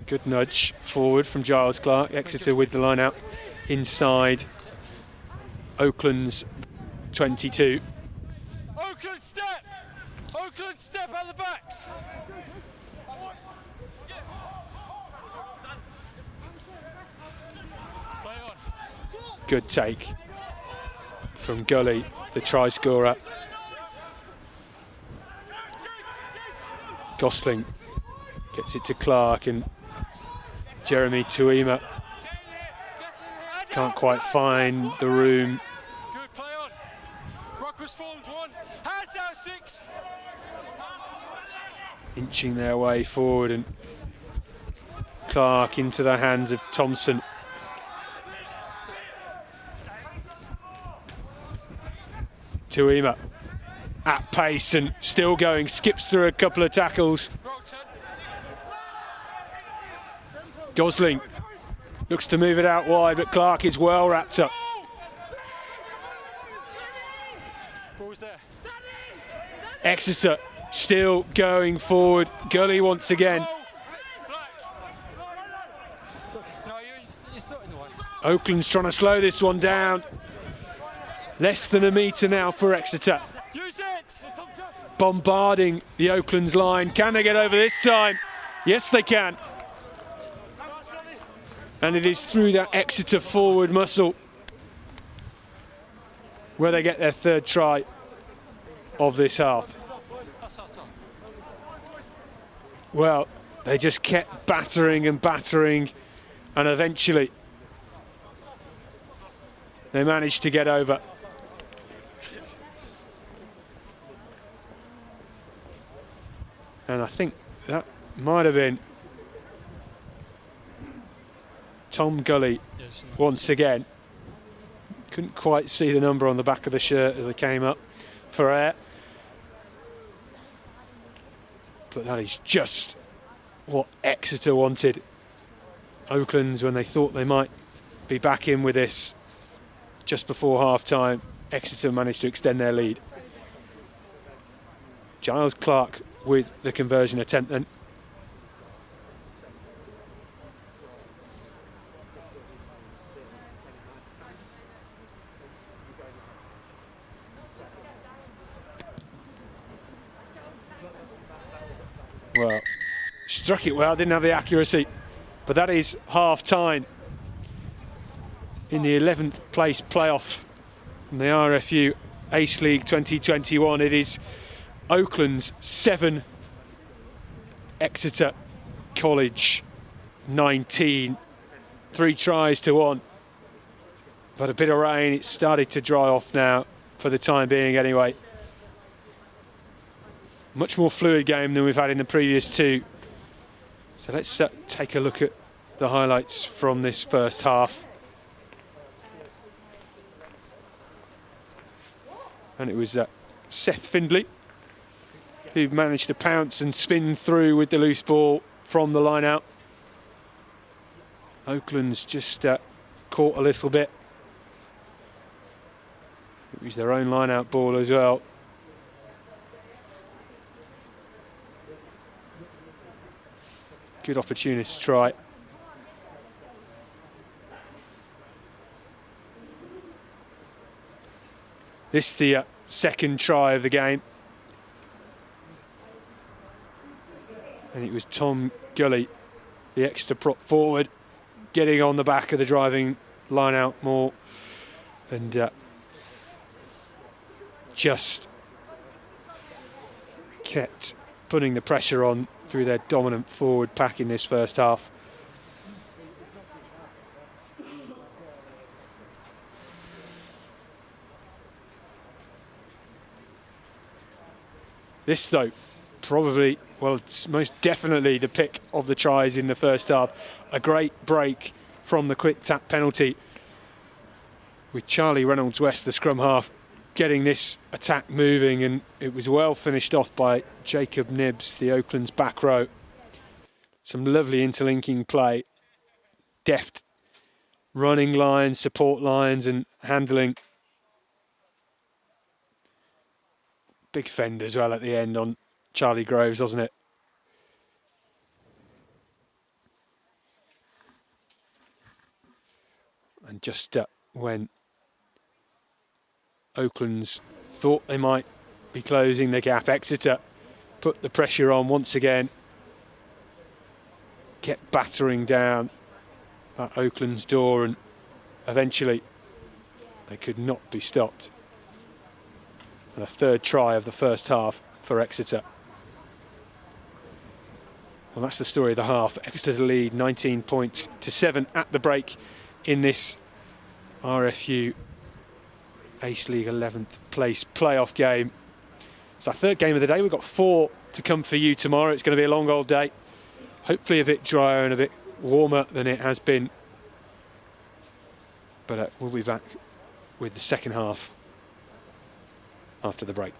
Good nudge forward from Giles Clark. Exeter with the line out inside Oakland's 22. Oakland step at the backs. Play on. Good take from Gully, the try scorer. Gosling gets it to Clark, and Jeremy Tuima can't quite find the room. Good, play on. Rock was formed one. Hands out 6. Inching their way forward, and Clark into the hands of Thompson. Tuima at pace and still going, skips through a couple of tackles. Gosling looks to move it out wide, but Clark is well wrapped up. Exeter still going forward. Gully once again. Oakland's trying to slow this one down. Less than a metre now for Exeter. Bombarding the Oakland's line. Can they get over this time? Yes, they can. And it is through that Exeter forward muscle where they get their third try of this half. Well, they just kept battering and battering, and eventually they managed to get over. And I think that might have been Tom Gully once again. Couldn't quite see the number on the back of the shirt as they came up for air. But that is just what Exeter wanted. Oaklands, when they thought they might be back in with this just before half-time, Exeter managed to extend their lead. Giles Clark with the conversion attempt then. Well, struck it well, didn't have the accuracy, but that is half-time in the 11th place playoff in the RFU Ace League 2021. It is Oakland's 7, Exeter College 19. 3 tries to 1. But a bit of rain, it's started to dry off now, for the time being anyway. Much more fluid game than we've had in the previous 2. So let's take a look at the highlights from this first half. And it was Seth Findlay who managed to pounce and spin through with the loose ball from the line out. Oakland's just caught a little bit. It was their own line out ball as well. Good opportunist try. This the second try of the game. And it was Tom Gully, the Exeter prop forward, getting on the back of the driving line out more and just kept putting the pressure on through their dominant forward pack in this first half. This though, probably, well, it's most definitely the pick of the tries in the first half. A great break from the quick tap penalty with Charlie Reynolds-West, the scrum half, getting this attack moving, and it was well finished off by Jacob Nibbs, the Oaklands back row. Some lovely interlinking play, deft running lines, support lines and handling. Big fend as well at the end on Charlie Groves, wasn't it? And just when Oaklands thought they might be closing the gap, Exeter put the pressure on once again, kept battering down at Oakland's door, and eventually they could not be stopped. And a third try of the first half for Exeter. Well, that's the story of the half. Exeter lead 19 points to 7 at the break in this RFU Ace League 11th place playoff game. It's our third game of the day. We've got 4 to come for you tomorrow. It's going to be a long old day. Hopefully a bit drier and a bit warmer than it has been. But we'll be back with the second half after the break.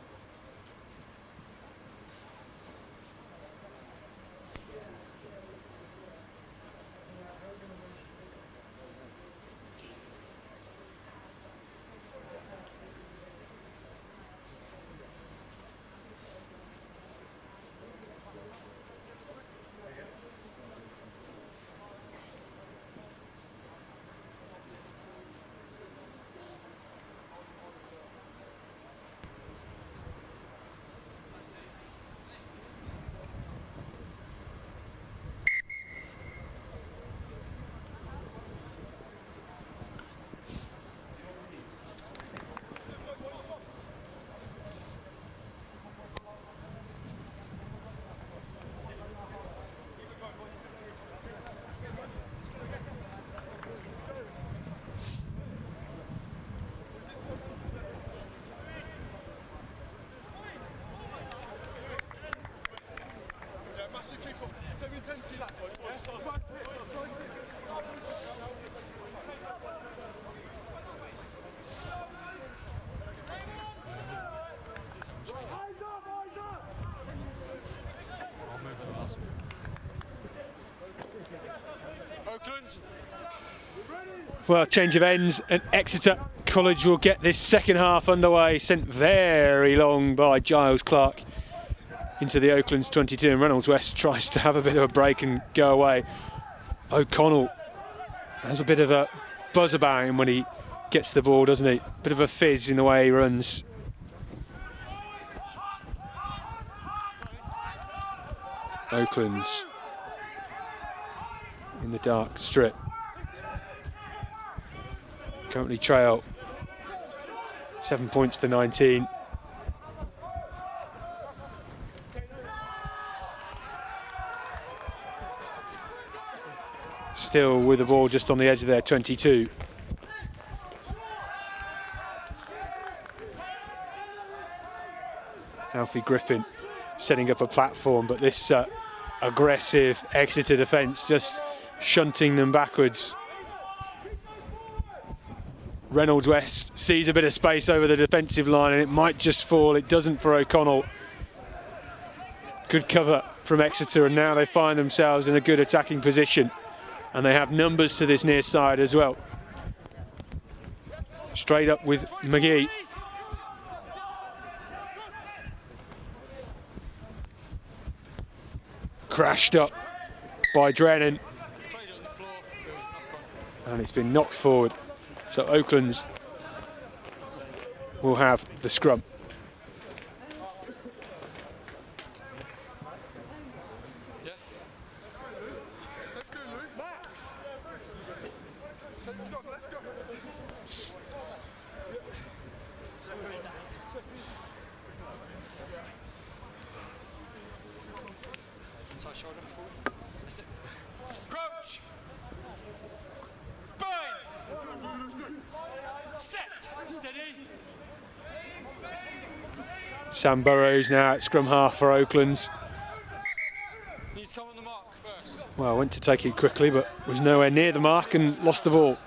Well, change of ends, and Exeter College will get this second half underway, sent very long by Giles Clark into the Oaklands 22, and Reynolds-West tries to have a bit of a break and go away. O'Connell has a bit of a buzz about him when he gets the ball, doesn't he? Bit of a fizz in the way he runs. Oaklands in the dark strip. Currently trail 7 points to 19. Still with the ball just on the edge of their 22. Alfie Griffin setting up a platform, but this aggressive Exeter defence just shunting them backwards. Reynolds-West sees a bit of space over the defensive line and it might just fall. It doesn't for O'Connell. Good cover from Exeter, and now they find themselves in a good attacking position, and they have numbers to this near side as well. Straight up with McGee. Crashed up by Drennan, and it's been knocked forward. So Oakland's will have the scrum. Sam Burrows now at scrum half for Oaklands. Well, went to take it quickly, but was nowhere near the mark and lost the ball.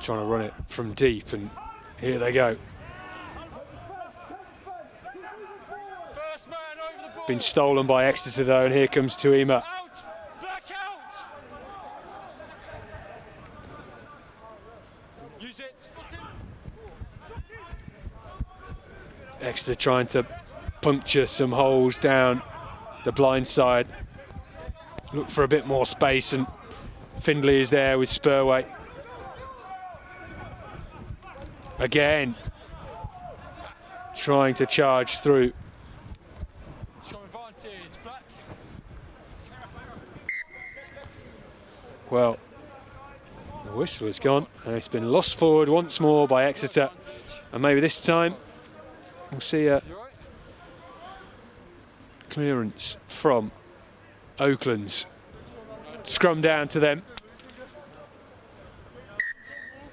Trying to run it from deep, and here they go. Been stolen by Exeter though, and here comes Tuima. Exeter trying to puncture some holes down the blind side. Look for a bit more space, and Findlay is there with Spurway. Again, trying to charge through. Well, the whistle has gone, and it's been lost forward once more by Exeter. And maybe this time we'll see a clearance from Oaklands. Scrum down to them.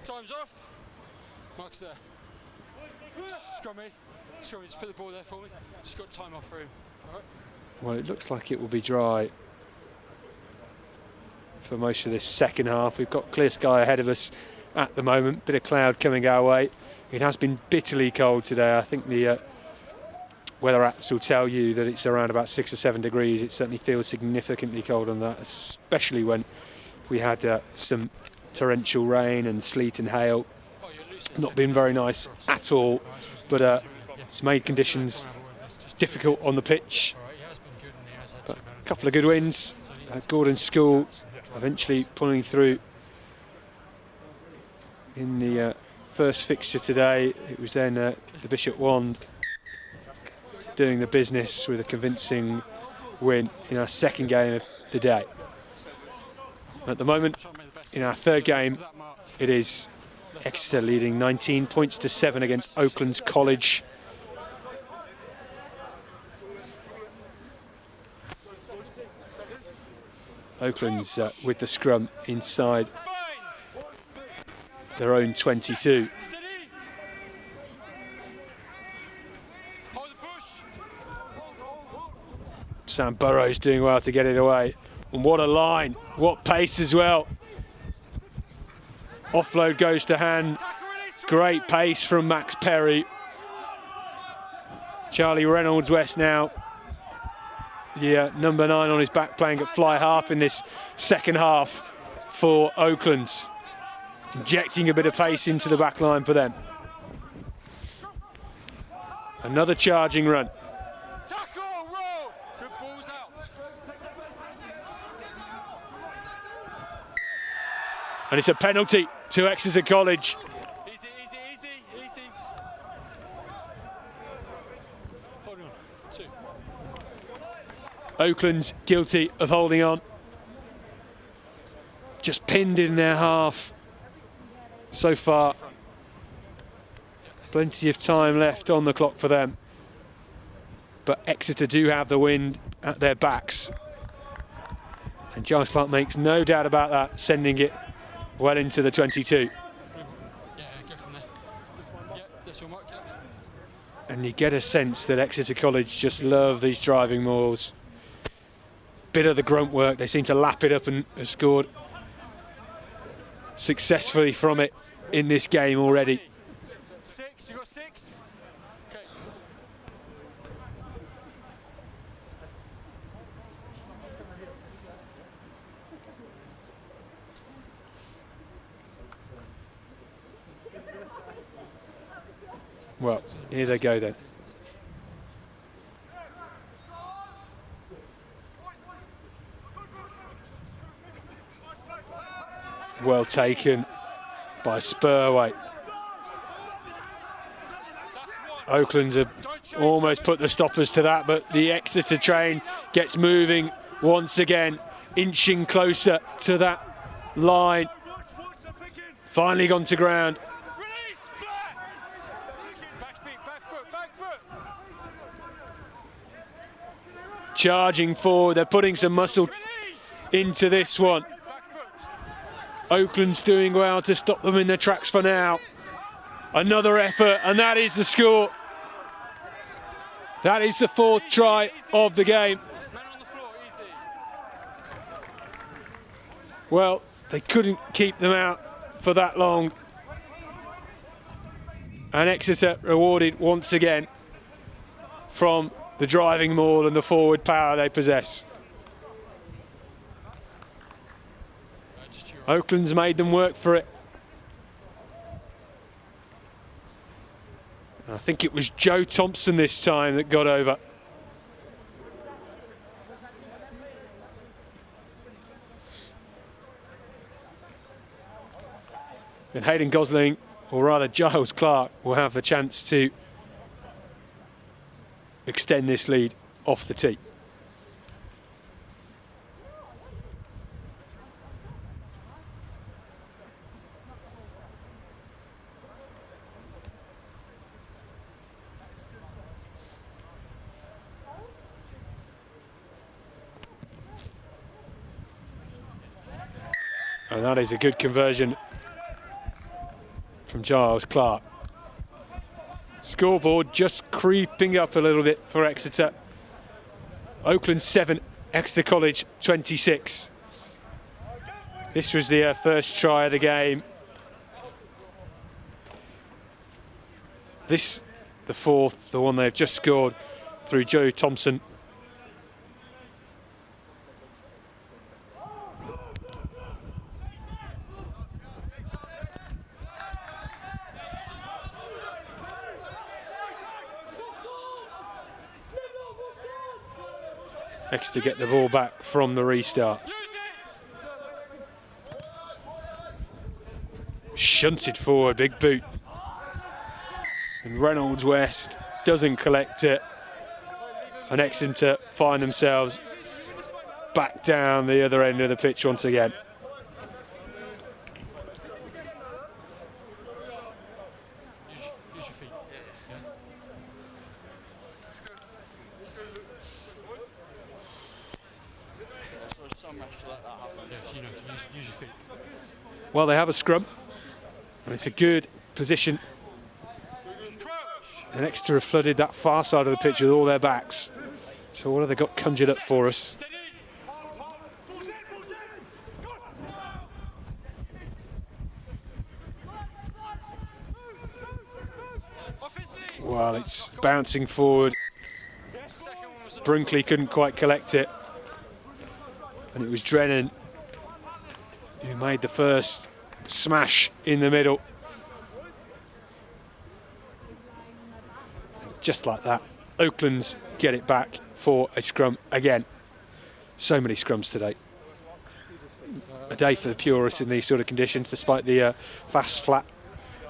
Time's off. Mark's there. Scrummy. Scrummy, just put the ball there for me. Just got time off for him. All right. Well, it looks like it will be dry for most of this second half. We've got clear sky ahead of us at the moment. Bit of cloud coming our way. It has been bitterly cold today. I think the weather apps will tell you that it's around about 6 or 7 degrees. It certainly feels significantly colder than that, especially when we had some torrential rain and sleet and hail. Not been very nice at all, but it's made conditions difficult on the pitch. But a couple of good wins. Gordon School eventually pulling through in the first fixture today. It was then the Bishop Wand doing the business with a convincing win in our second game of the day. At the moment, in our third game, it is Exeter leading 19 points to 7 against Oaklands College. Oaklands with the scrum inside their own 22. Sam Burrows doing well to get it away. And what a line, what pace as well. Offload goes to hand. Great pace from Max Perry. Charlie Reynolds West now. Number 9 on his back, playing at fly half in this second half for Oaklands. Injecting a bit of pace into the back line for them. Another charging run. And it's a penalty to Exeter College. Easy. Hold on. 2. Oakland's guilty of holding on. Just pinned in their half so far. Plenty of time left on the clock for them. But Exeter do have the wind at their backs. And Giles Clark makes no doubt about that, sending it well into the 22. Yeah, go from there. Yeah, this will mark, yeah. And you get a sense that Exeter College just love these driving mauls. Bit of the grunt work, they seem to lap it up and have scored successfully from it in this game already. 6, you got 6? Okay. Well, here they go then. Well taken by Spurway. Oaklands have almost put the stoppers to that, but the Exeter train gets moving once again, inching closer to that line. Finally gone to ground. Charging forward, they're putting some muscle into this one. Oakland's doing well to stop them in their tracks for now. Another effort, and that is the score. That is the 4th try of the game. Well, they couldn't keep them out for that long. And Exeter rewarded once again from the driving maul and the forward power they possess. Oakland's made them work for it. I think it was Joe Thompson this time that got over. And Hayden Gosling, or rather Giles Clark, will have the chance to extend this lead off the tee. And that is a good conversion from Giles Clark. Scoreboard just creeping up a little bit for Exeter. Oakland 7, Exeter College 26. This was the first try of the game. This, the 4th, the one they've just scored through Joe Thompson. Exeter get the ball back from the restart. Shunted forward, big boot. And Reynolds West doesn't collect it. And Exeter find themselves back down the other end of the pitch once again. Well, they have a scrum, and it's a good position. And Exeter have flooded that far side of the pitch with all their backs. So what have they got conjured up for us? Well, it's bouncing forward. Brinkley couldn't quite collect it. And it was Drennan who made the first smash in the middle. Just like that, Oaklands get it back for a scrum again. So many scrums today. A day for the purists in these sort of conditions, despite the fast, flat,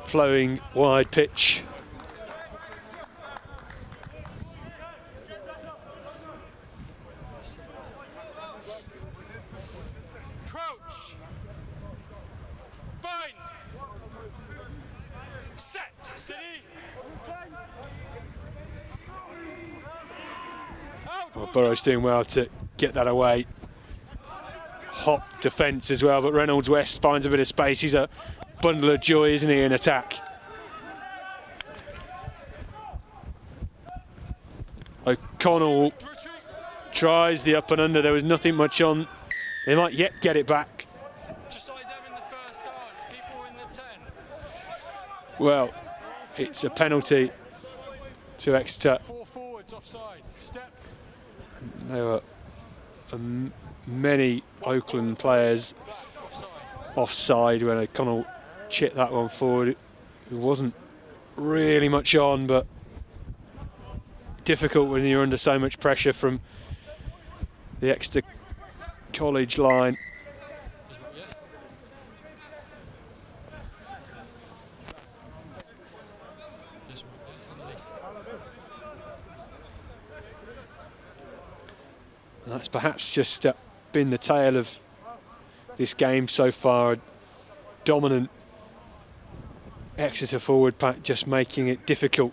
flowing, wide pitch. Well, Burrow's doing well to get that away. Hot defence as well, but Reynolds West finds a bit of space. He's a bundle of joy, isn't he, in attack? O'Connell tries the up and under. There was nothing much on. They might yet get it back. Just like them in the first half, people in the 10. Well, it's a penalty to Exeter. 4 forwards offside. Step. There were many Oakland players offside when O'Connell chipped that one forward. It wasn't really much on, but difficult when you're under so much pressure from the Exeter College line. And that's perhaps just been the tale of this game so far. A dominant Exeter forward pack, just making it difficult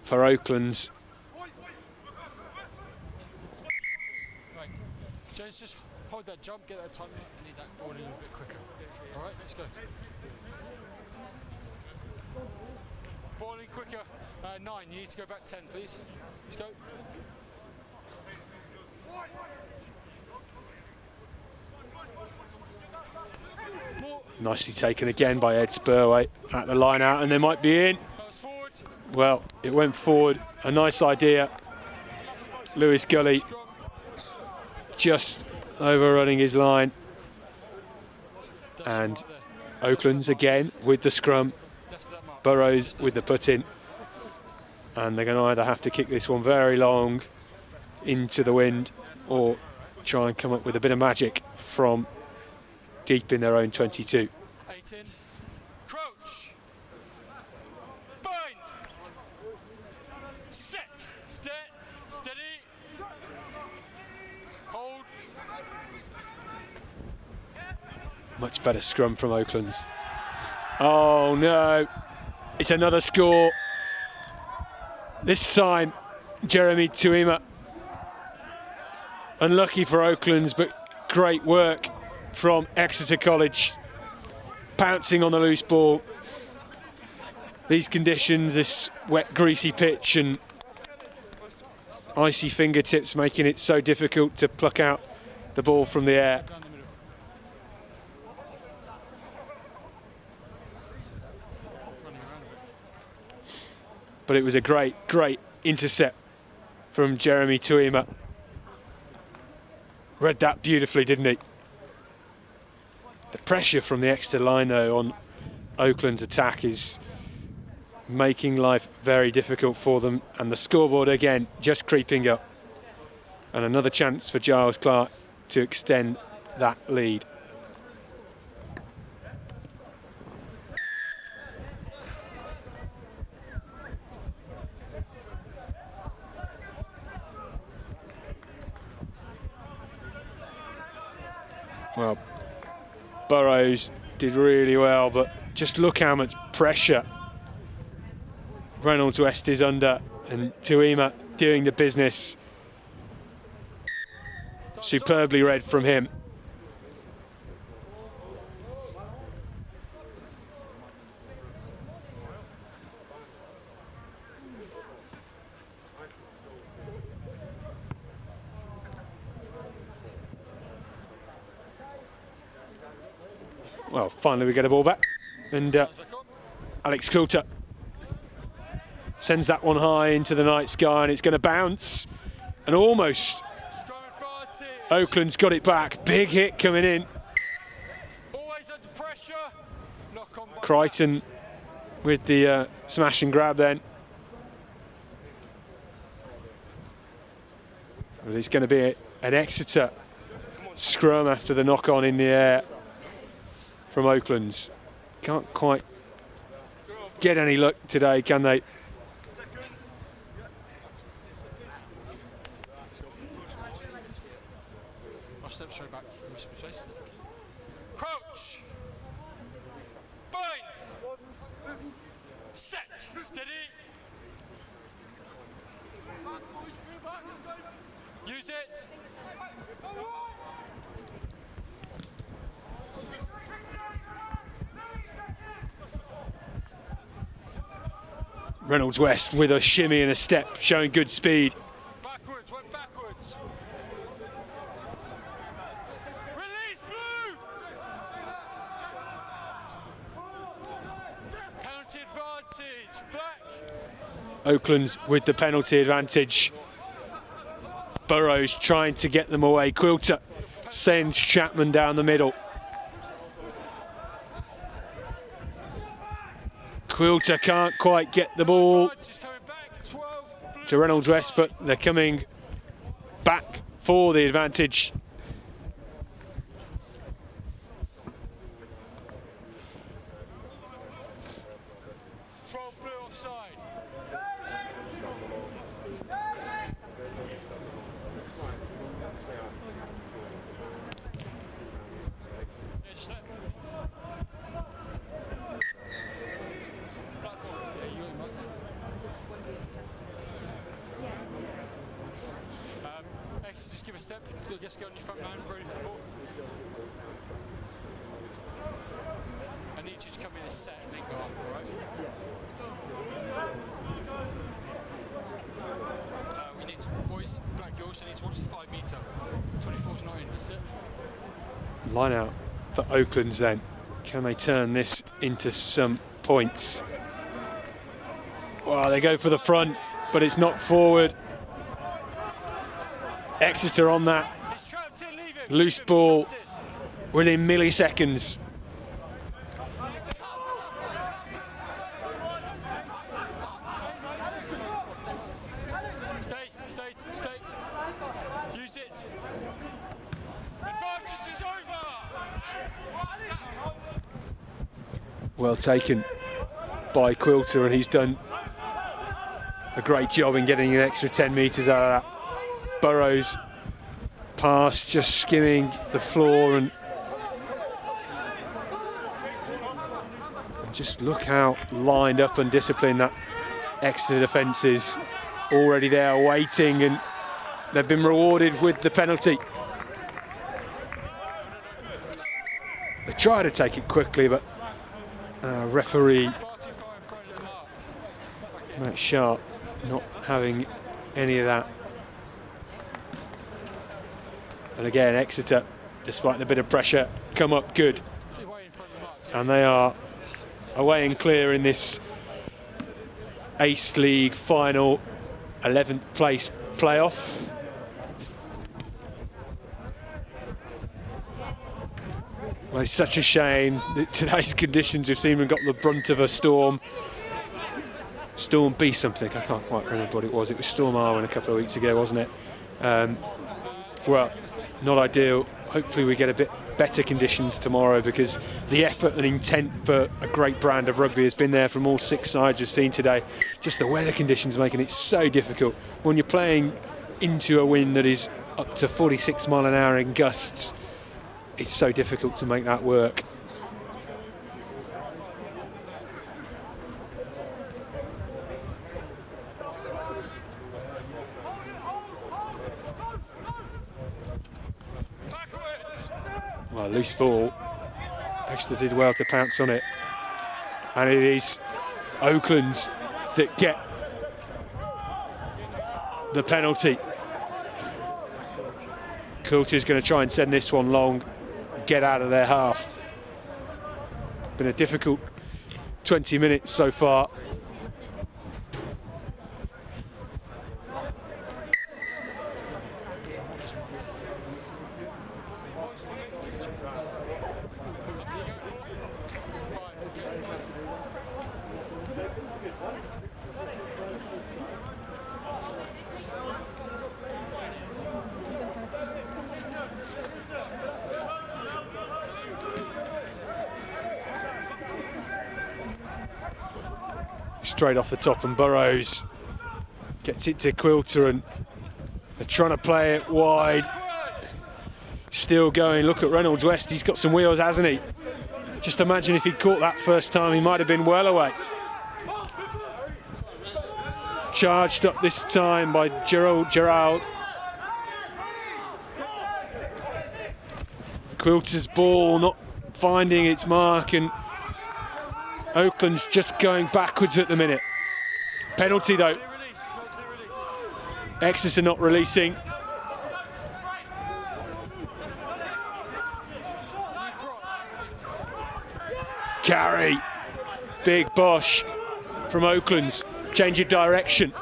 for Oaklands. Right, James, just hold that jump, get that time. I need that ball a little bit quicker. All right, let's go. Ball in quicker. 9, you need to go back 10, please. Let's go. Nicely taken again by Ed Spurway at the line out, and they might be in. Well, it went forward. A nice idea. Lewis Gully just overrunning his line. And Oaklands again with the scrum. Burrows with the put-in. And they're going to either have to kick this one very long into the wind or try and come up with a bit of magic from deep in their own 22. 18. Crouch. Bind. Set. Steady. Hold. Much better scrum from Oaklands. Oh no, it's another score. This time, Jeremy Tuima. Unlucky for Oaklands, but great work from Exeter College, pouncing on the loose ball. These conditions, this wet, greasy pitch and icy fingertips, making it so difficult to pluck out the ball from the air. But it was a great, great intercept from Jeremy Tuima. Read that beautifully, didn't he? The pressure from the Exeter line, though, on Oakland's attack is making life very difficult for them. And the scoreboard, again, just creeping up. And another chance for Giles Clark to extend that lead. Well, Burrows did really well, but just look how much pressure Reynolds West is under, and Tuima doing the business. Superbly read from him. Well, finally we get a ball back, and Alex Coulter sends that one high into the night sky, and it's going to bounce, and almost Oakland's got it back. Big hit coming in. Always under pressure. Knock on. Crichton with the smash and grab then. Well, it's going to be an Exeter scrum after the knock on in the air from Oaklands. Can't quite get any luck today, can they? I'll step straight back from this place. Crouch. Bind. Set. Steady. Use it. Reynolds West with a shimmy and a step, showing good speed. Backwards, went backwards. Release blue. Penalty advantage, black. Oakland's with the penalty advantage. Burrows trying to get them away. Quilter sends Chapman down the middle. Quilter can't quite get the ball to Reynolds West, but they're coming back for the advantage. Just give a step, just get on your front line, ready for the ball. I need you to come in a set and then go up, alright? We need to, boys, Black, you also need to watch the 5 metre. 24's not in, that's it. Line out for Oaklands then. Can they turn this into some points? Well, they go for the front, but it's not forward. Exeter on that loose ball within milliseconds. Stay. Use it. Advantage is over. Well taken by Quilter, and he's done a great job in getting an extra 10 metres out of that. Burrows pass just skimming the floor, and just look how lined up and disciplined that Exeter defence is. Already there waiting, and they've been rewarded with the penalty. They try to take it quickly, but referee Matt Sharp not having any of that. And again, Exeter, despite the bit of pressure, come up good. And they are away and clear in this Ace League final 11th place playoff. Well, it's such a shame that today's conditions we've seen, we've got the brunt of a storm. Storm B something, I can't quite remember what it was. It was Storm Arwen a couple of weeks ago, wasn't it? Well, not ideal. Hopefully we get a bit better conditions tomorrow, because the effort and intent for a great brand of rugby has been there from all 6 sides we've seen today. Just the weather conditions making it so difficult. When you're playing into a wind that is up to 46 mile an hour in gusts, it's so difficult to make that work. Well, loose ball. Exeter did well to pounce on it. And it is Oaklands that get the penalty. Quilter's going to try and send this one long, get out of their half. Been a difficult 20 minutes so far. Straight off the top, and Burrows gets it to Quilter, and they're trying to play it wide. Still going. Look at Reynolds West, he's got some wheels, hasn't he? Just imagine if he'd caught that first time, he might have been well away. Charged up this time by Gerald. Quilter's ball not finding its mark, and Oakland's just going backwards at the minute. Penalty though. Exeter not releasing. Carry. Big Bosch from Oakland's. Change of direction.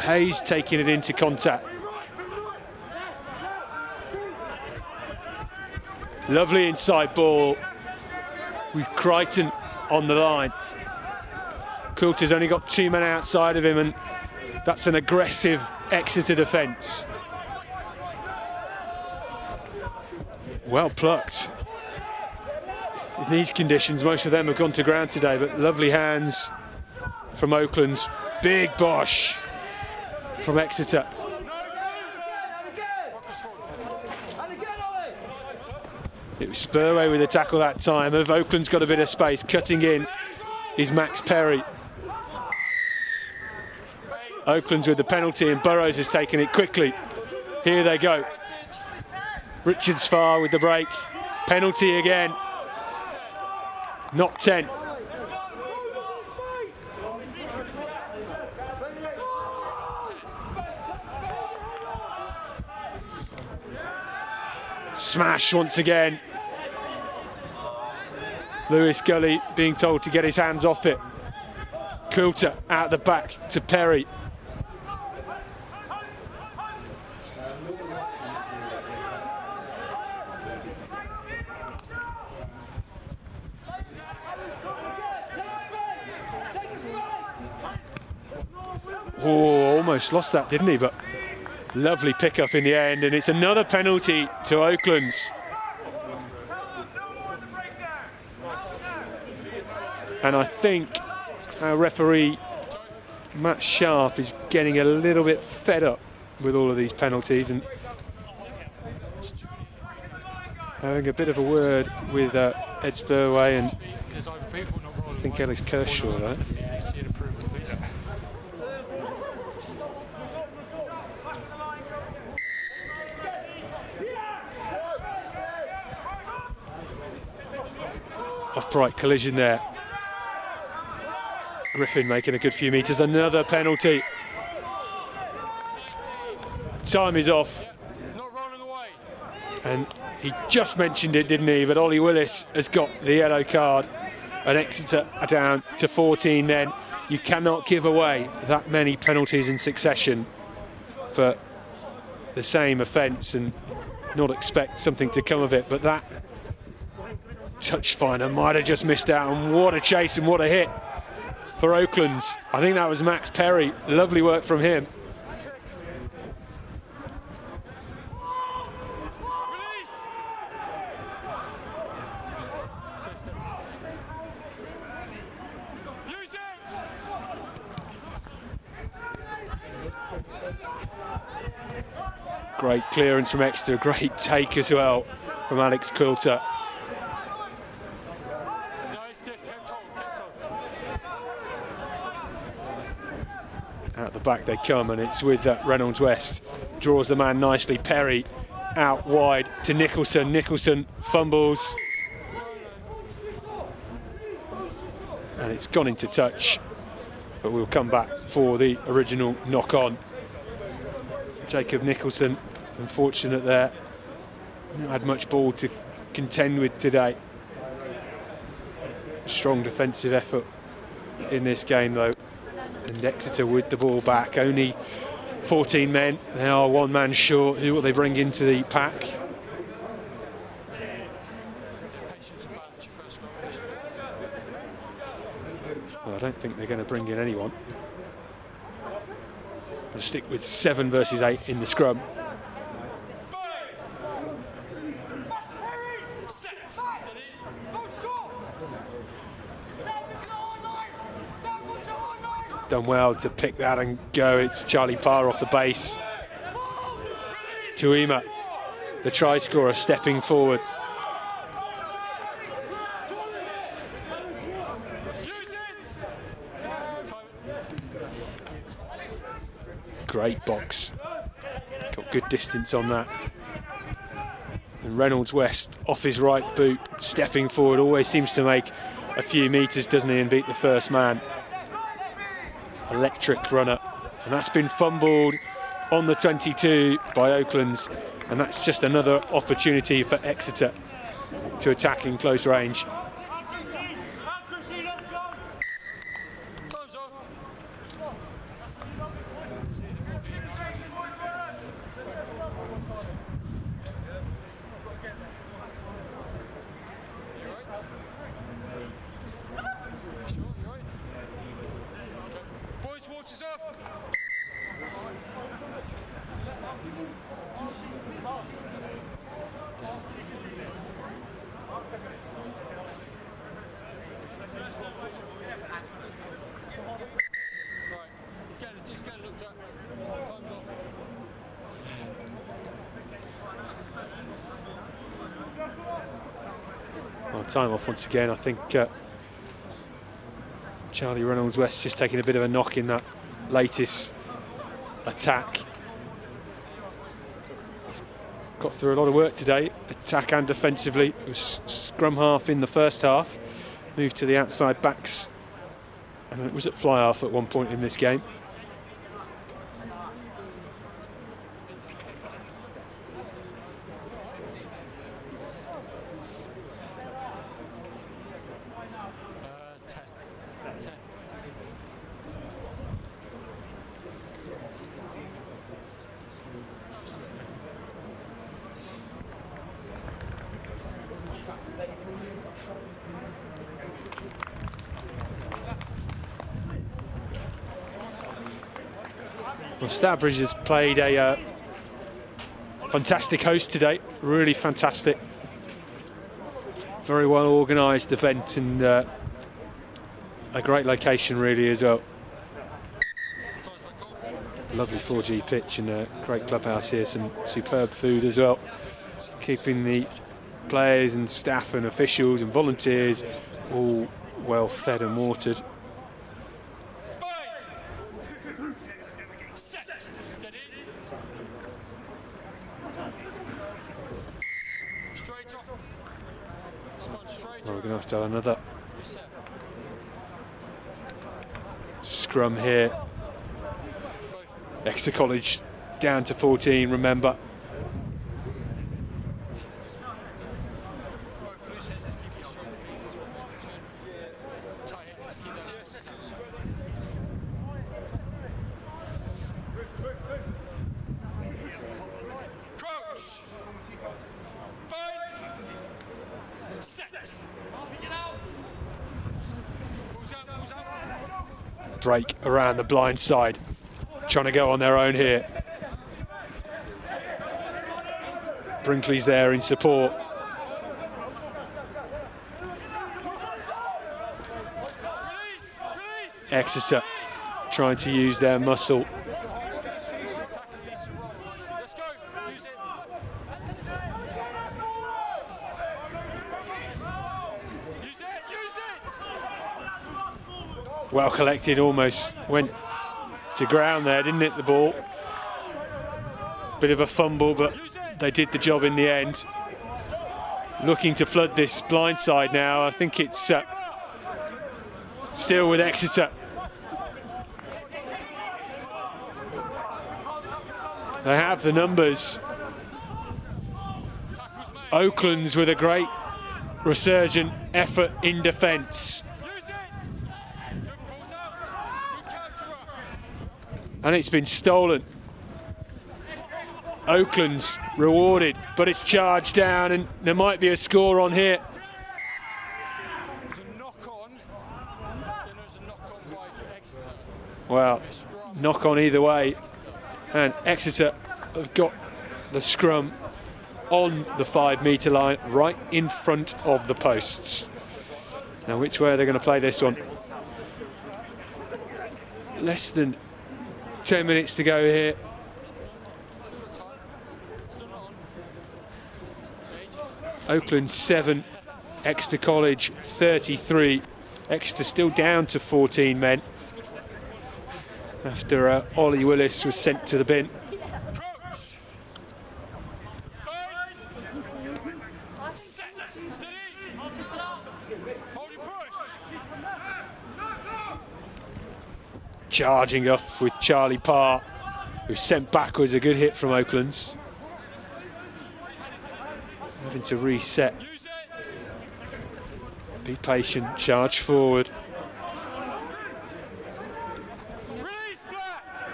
Hayes taking it into contact. Lovely inside ball with Crichton on the line. Coulter's only got 2 men outside of him, and that's an aggressive Exeter defence. Well plucked. In these conditions, most of them have gone to ground today, but lovely hands from Oaklands. Big bosh from Exeter. It was Spurway with the tackle that time. If Oakland's got a bit of space, cutting in is Max Perry. Oakland's with the penalty, and Burrows has taken it quickly. Here they go. Richards far with the break. Penalty again. Not 10. Smash once again. Lewis Gully being told to get his hands off it. Coulter out the back to Perry. Oh, almost lost that, didn't he? But lovely pick-up in the end, and it's another penalty to Oaklands. And I think our referee, Matt Sharp, is getting a little bit fed up with all of these penalties and having a bit of a word with Ed Spurway and I think Ellis Kershaw there. Upright collision there. Griffin making a good few metres. Another penalty. Time is off. And he just mentioned it, didn't he? But Ollie Willis has got the yellow card. And Exeter are down to 14 men. You cannot give away that many penalties in succession for the same offence and not expect something to come of it. But that touch finder might have just missed out, and what a chase and what a hit for Oaklands. I think that was Max Perry. Lovely work from him. Great clearance from Exeter, great take as well from Alex Coulter. Out the back they come, and it's with Reynolds West. Draws the man nicely. Perry out wide to Nicholson. Nicholson fumbles. And it's gone into touch. But we'll come back for the original knock-on. Jacob Nicholson, unfortunate there. Not had much ball to contend with today. Strong defensive effort in this game though. And Exeter with the ball back, only 14 men. They are 1 man short. Who will they bring into the pack? Well, I don't think they're going to bring in anyone. They'll stick with 7 versus 8 in the scrum. Done well to pick that and go. It's Charlie Parr off the base. Tuima, the try scorer, stepping forward. Great box. Got good distance on that. And Reynolds West off his right boot, stepping forward, always seems to make a few metres, doesn't he, and beat the first man. Electric runner, and that's been fumbled on the 22 by Oaklands, and that's just another opportunity for Exeter to attack in close range. Well, time off once again. I think Charlie Reynolds-West just taking a bit of a knock in that latest attack. He's got through a lot of work today, attack and defensively. It was scrum half in the first half, moved to the outside backs, and it was at fly half at one point in this game. Well, Stourbridge has played a fantastic host today, really fantastic. Very well organised event and a great location really as well. Lovely 4G pitch and a great clubhouse here, some superb food as well. Keeping the players and staff and officials and volunteers all well fed and watered. Well, we're going to have to have another scrum here. Exeter College down to 14, remember. Break around the blind side, trying to go on their own here. Brinkley's there in support. Exeter trying to use their muscle. Well collected, almost went to ground there, didn't it, the ball? Bit of a fumble, but they did the job in the end. Looking to flood this blind side now. I think it's still with Exeter. They have the numbers. Oaklands with a great resurgent effort in defence. And it's been stolen. Oakland's rewarded, but it's charged down and there might be a score on here. Well, knock on either way. And Exeter have got the scrum on the 5 metre line, right in front of the posts. Now, which way are they going to play this one? Less than 10 minutes to go here. Oakland 7, Exeter College 33. Exeter still down to 14 men after Ollie Willis was sent to the bin. Charging up with Charlie Parr, who's sent backwards, a good hit from Oaklands. Having to reset. Be patient, charge forward.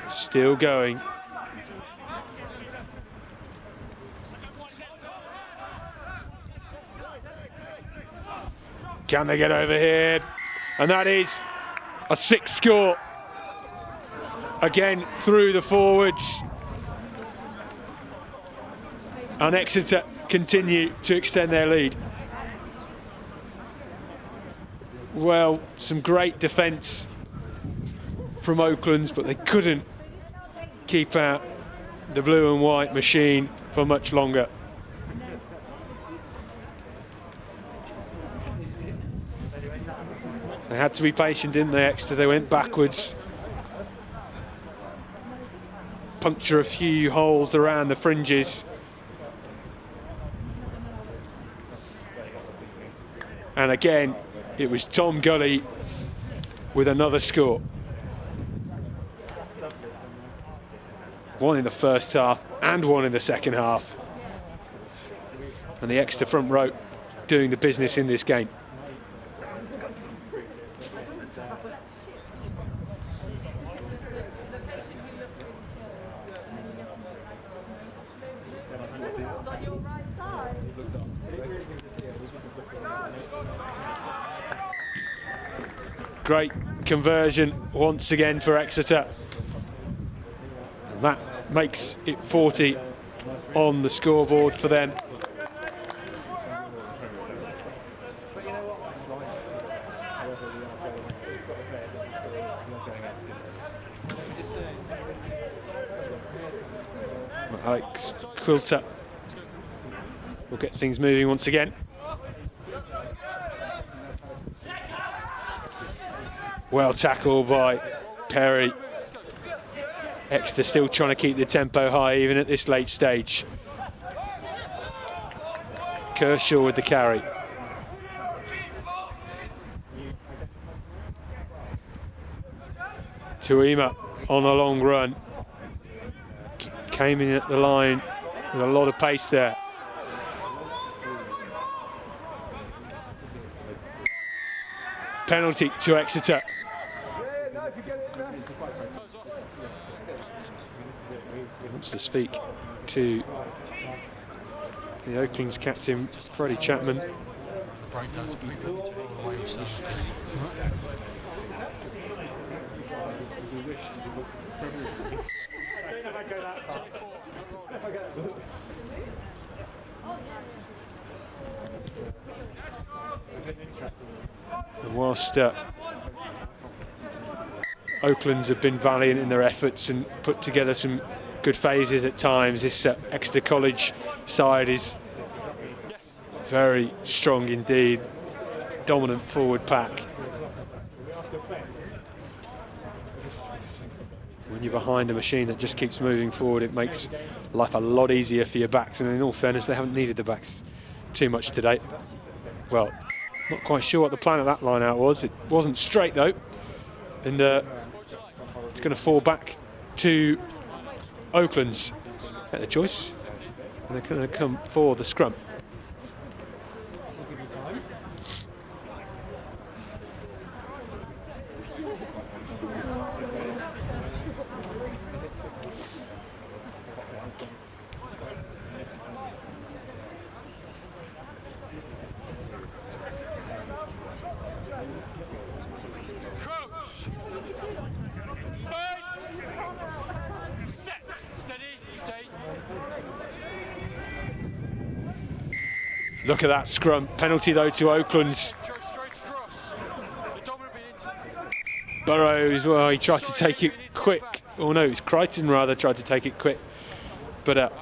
Still going. Can they get over here? And that is a 6th score. Again through the forwards. And Exeter continue to extend their lead. Well, some great defence from Oaklands, but they couldn't keep out the blue and white machine for much longer. had to be patient, didn't they, Exeter? They went backwards. Puncture a few holes around the fringes. And again, it was Tom Gully with another score. One in the first half and one in the second half. And the Exeter front row doing the business in this game. Great conversion once again for Exeter. And that makes it 40 on the scoreboard for them. Alex Quilter will get things moving once again. Well tackled by Perry. Exeter still trying to keep the tempo high even at this late stage. Kershaw with the carry. Tuima on a long run. Came in at the line with a lot of pace there. Penalty to Exeter. He wants to speak to the Oaklands captain, Freddie Chapman. And whilst Oaklands have been valiant in their efforts and put together some good phases at times, this Exeter College side is very strong indeed. Dominant forward pack. When you're behind a machine that just keeps moving forward, it makes life a lot easier for your backs, and in all fairness, they haven't needed the backs too much today. Well, not quite sure what the plan of that line out was. It wasn't straight though, and it's going to fall back to Oaklands at the choice, and they're going to come for the scrum. Look at that scrum. Penalty though to Oaklands. Burrows, well, he tried to take it quick. Oh no, it's Crichton rather tried to take it quick. But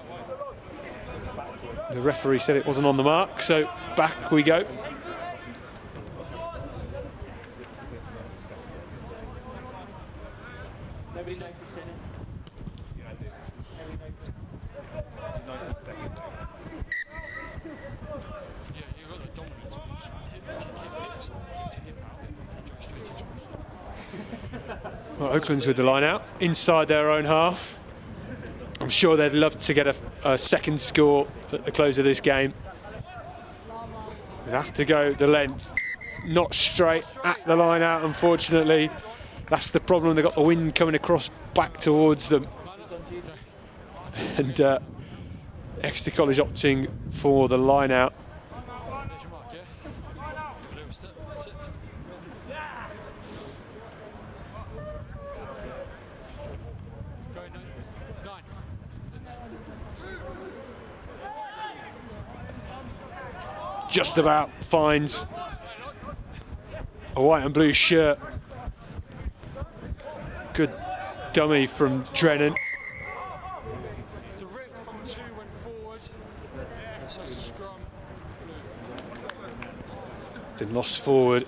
the referee said it wasn't on the mark, so back we go. Well, Oakland's with the line out, inside their own half. I'm sure they'd love to get a second score at the close of this game. They have to go the length, not straight at the line out, unfortunately. That's the problem, they've got the wind coming across back towards them. And Exeter College opting for the line out. Just about finds a white and blue shirt. Good dummy from Drennan. The rip from 2 went forward. So it's a scrum. Then lost forward.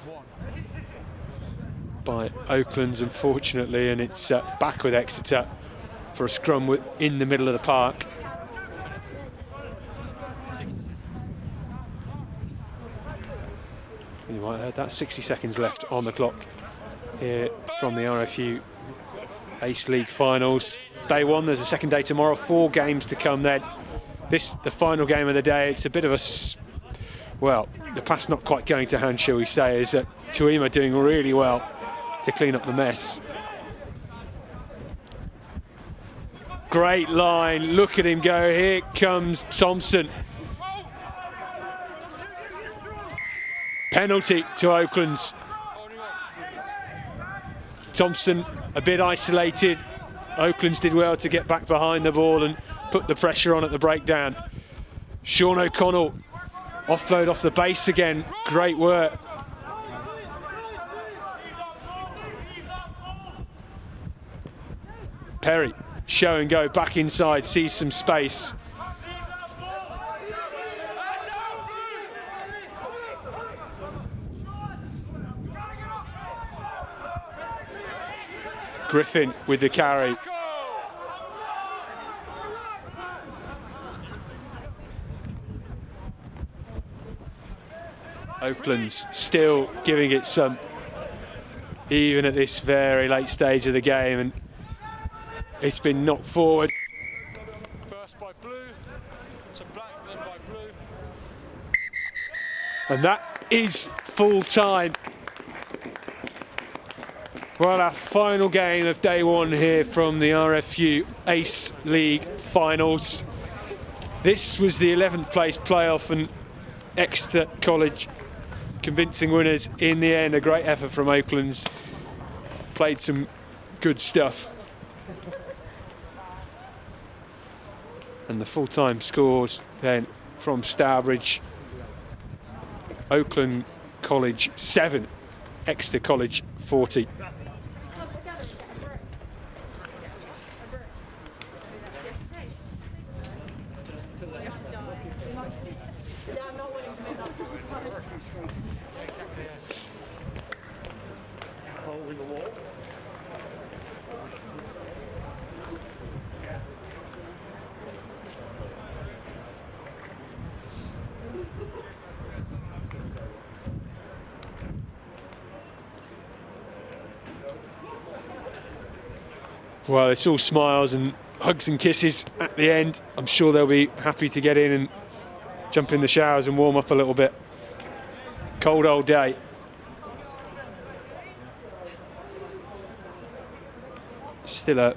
1. by Oaklands, unfortunately, and it's back with Exeter for a scrum in the middle of the park. You might have heard that. 60 seconds left on the clock here from the RFU Ace League finals. Day one, there's a second day tomorrow, 4 games to come then. This, the final game of the day. It's a bit of a, well, the pass not quite going to hand, shall we say, is that Tuima doing really well to clean up the mess. Great line, look at him go, here comes Thompson. Penalty to Oaklands. Thompson a bit isolated. Oaklands did well to get back behind the ball and put the pressure on at the breakdown. Sean O'Connell, offload off the base again, great work. Perry, show and go, back inside, sees some space. Griffin with the carry. Oaklands still giving it some, even at this very late stage of the game, and it's been knocked forward. First by blue, to black, then by blue. And that is full time. Well, our final game of day one here from the RFU Ace League finals. This was the 11th place playoff, and Exeter College convincing winners in the end. A great effort from Oaklands. Played some good stuff. And the full-time scores then from Stourbridge. Oakland College 7, Exeter College 40. Well, it's all smiles and hugs and kisses at the end. I'm sure they'll be happy to get in and jump in the showers and warm up a little bit. Cold old day. Still a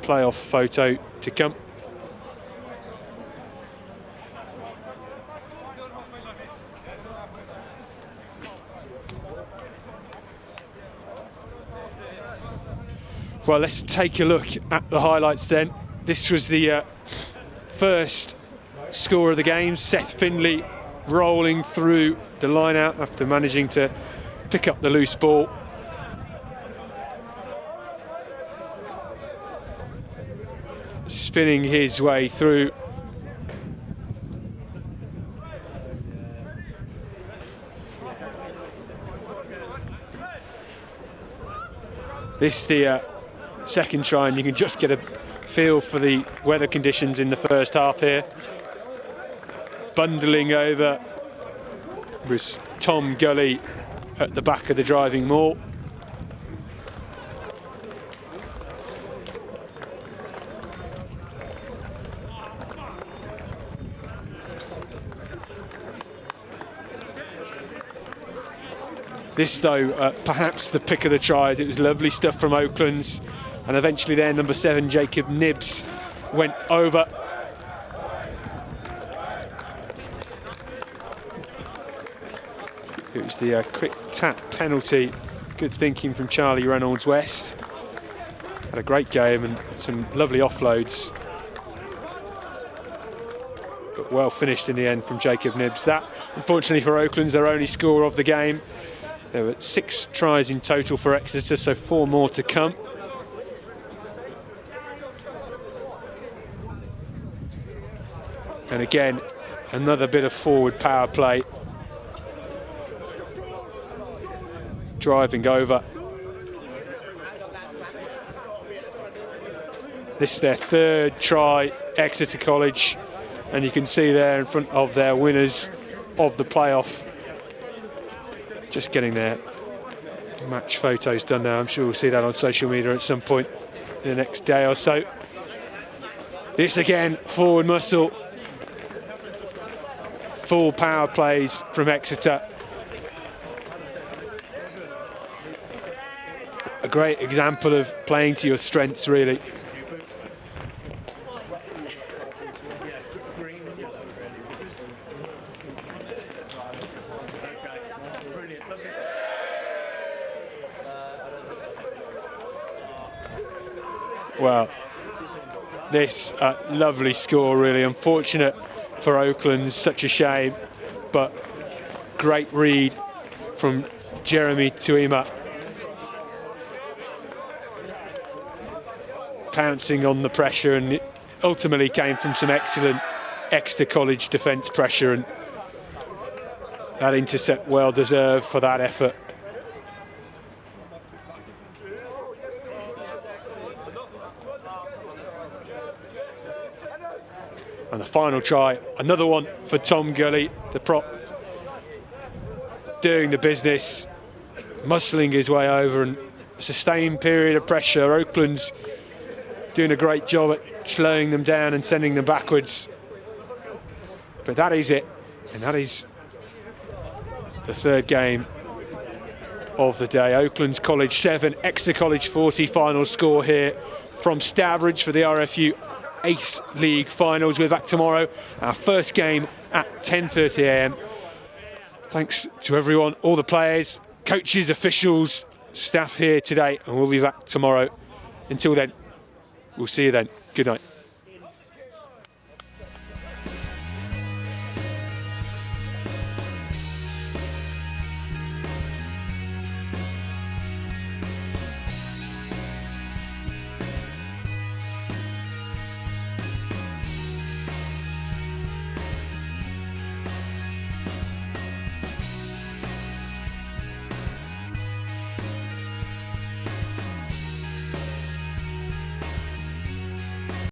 playoff photo to come. Well, let's take a look at the highlights then. This was the first score of the game. Seth Findlay rolling through the line out after managing to pick up the loose ball. Spinning his way through. This is the second try, and you can just get a feel for the weather conditions in the first half here. Bundling over was Tom Gully at the back of the driving maul. This, though, perhaps the pick of the tries. It was lovely stuff from Oaklands, and eventually there, number 7, Jacob Nibbs, went over. It was the quick tap penalty. Good thinking from Charlie Reynolds-West. Had a great game and some lovely offloads, but well finished in the end from Jacob Nibbs. That, unfortunately for Oaklands, their only score of the game. There were 6 tries in total for Exeter, so 4 more to come. And again, another bit of forward power play. Driving over This is their third try, Exeter College, and you can see there in front of their winners of the playoff. Just getting their match photos done now. I'm sure we'll see that on social media at some point in the next day or so. This again, forward muscle. Full power plays from Exeter. A great example of playing to your strengths, really. Well, this lovely score, really. Unfortunate for Oaklands, such a shame, but great read from Jeremy Tuima, pouncing on the pressure, and it ultimately came from some excellent Exeter College defence pressure, and that intercept well deserved for that effort. And the final try, another one for Tom Gully, the prop, doing the business, muscling his way over, and a sustained period of pressure. Oakland's doing a great job at slowing them down and sending them backwards. But that is it, and that is the third game of the day. Oaklands College 7, Exeter College 40 final score here from Stourbridge for the RFU Ace League finals. We're back tomorrow, our first game at 10:30 AM. Thanks to everyone, all the players, coaches, officials, staff here today, and we'll be back tomorrow. Until then, we'll see you then. Good night.